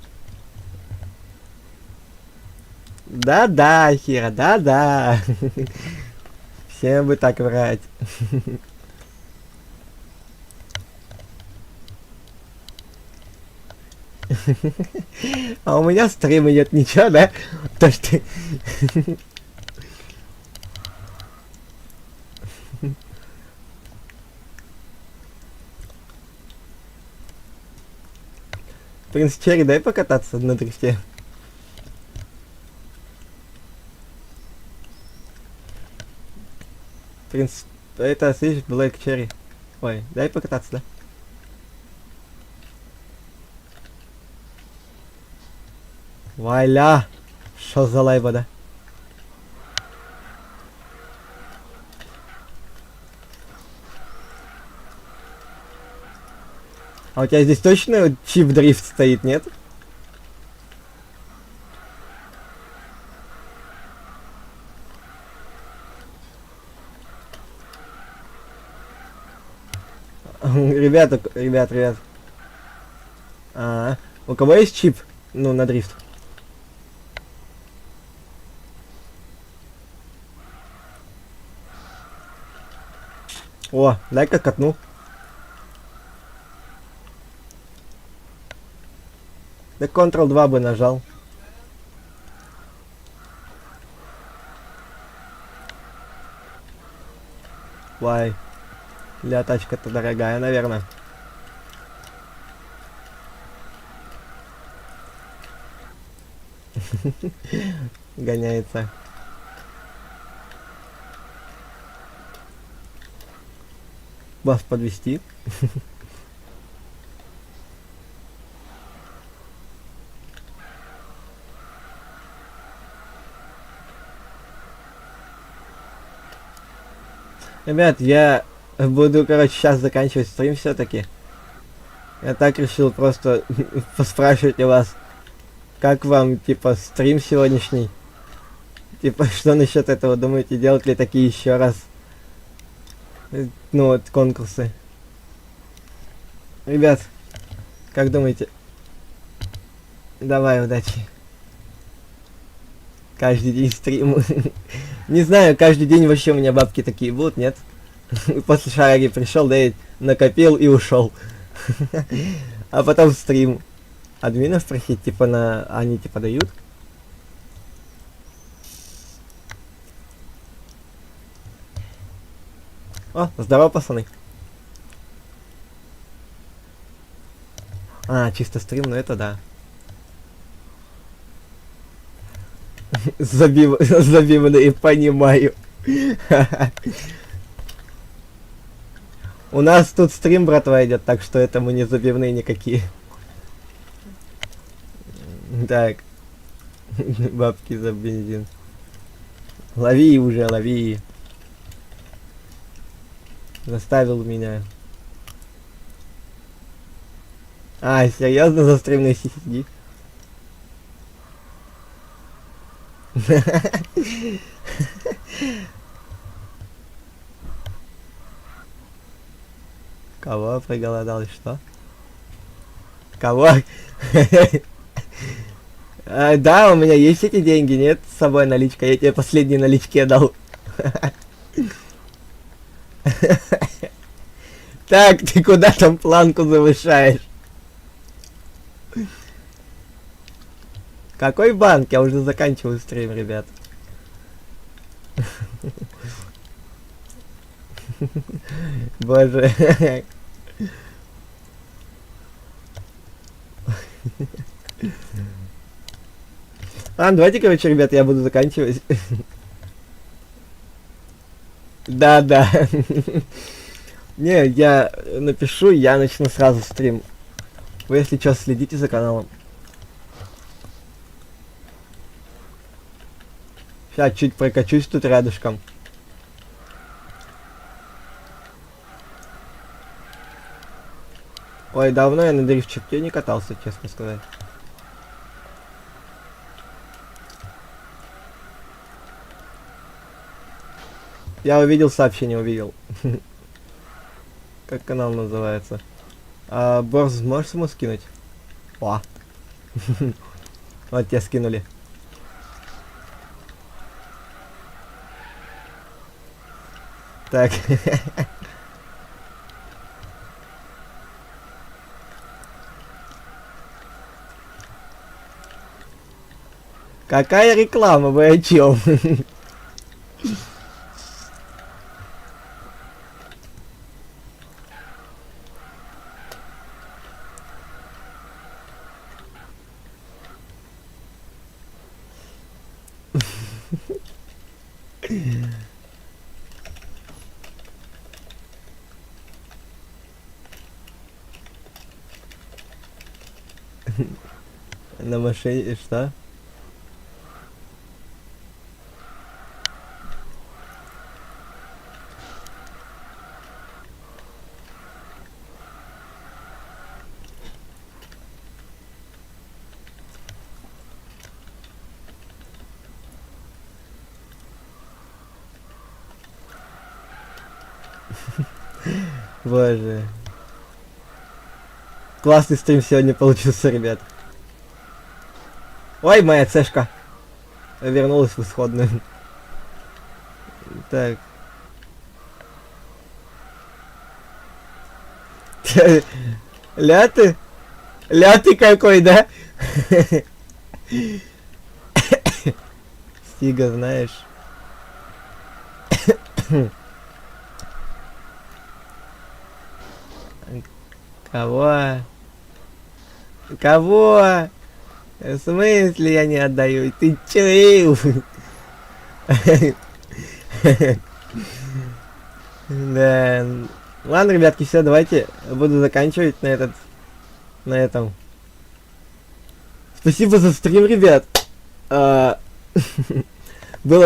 Да-да, Хира, да-да. Всем бы так врать. А у меня стрим идет, ничего, да? То что... Принц Черри, дай покататься на дрифте. Принц... Это, слышишь, Блэк Черри. Ой, дай покататься, да? Валя! Что за лайба, да? А у тебя здесь точно чип дрифт стоит, нет? Ребят. У кого есть чип? Ну, на дрифт. О, дай-ка катну. Да Ctrl-2 бы нажал. Вай. Для тачка-то дорогая, наверное. Гоняется. Вас подвести. Ребят, я буду, короче, сейчас заканчивать стрим все-таки. Я так решил просто поспрашивать у вас, как вам, типа, стрим сегодняшний. Типа, что насчет этого думаете, делать ли такие еще раз? Ну, вот, конкурсы. Ребят, как думаете? Давай, удачи. Каждый день стрим. Не знаю, каждый день вообще у меня бабки такие будут, нет? После шараги пришел, да, накопил и ушел. А потом стрим. Админов просить, типа, они типа дают? О, здорово, пацаны. Чисто стрим, ну это да. Забиванные, понимаю. У нас тут стрим, братва, идет, так что это мы не забивные никакие. Так. Бабки за бензин. Лови уже, лови. Заставил меня. Серьезно, за стримные сиси? Кого проголодал, что? Кого? Да, у меня есть эти деньги, нет с собой наличка, я тебе последние налички дал. Так, ты куда там планку завышаешь? Какой банк? Я уже заканчиваю стрим, ребят. Боже. Ладно, давайте, короче, ребят, я буду заканчивать. Да. Не, я напишу, я начну сразу стрим. Вы, если что, следите за каналом. Сейчас чуть прокачусь тут рядышком. Ой, давно я на дрифт-чипке не катался, честно сказать. Я увидел сообщение, увидел. Как канал называется? Борс, можешь ему скинуть? О. Вот тебя скинули. Так. Какая реклама, вы о чем? На машине что? Боже. Классный стрим сегодня получился, ребят. Ой, моя цешка. Вернулась в исходную. Так. Ля ты? Ля ты какой, да? Стига, знаешь. Кого? Кого? В смысле я не отдаю? Ты чё? Да. Ладно, ребятки, все, давайте буду заканчивать на этом. Спасибо за стрим, ребят. Было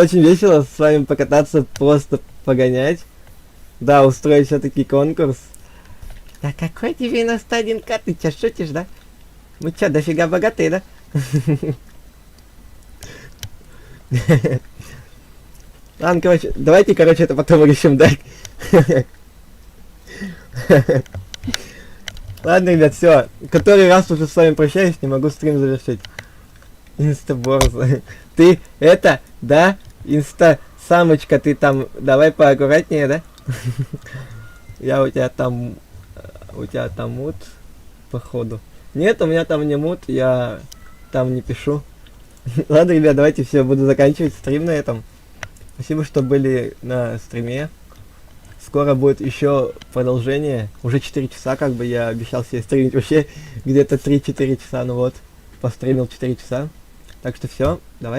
очень весело с вами покататься, просто погонять. Да, устроить все-таки конкурс. Да какой 91к? Ты чё, шутишь, да? Мы чё, дофига богатые, да? Ладно, короче, давайте, это потом решим, да? Ладно, ребят, все. Который раз уже с вами прощаюсь, не могу стрим завершить. Инстаборза. Ты это, да? Инста-самочка, ты там, давай поаккуратнее, да? Я у тебя там мут, походу. Нет, у меня там не мут, я там не пишу. Ладно, ребят, давайте все, буду заканчивать стрим на этом. Спасибо, что были на стриме. Скоро будет еще продолжение. Уже 4 часа, как бы я обещал себе стримить вообще где-то 3-4 часа. Ну вот, постримил 4 часа. Так что все, давай.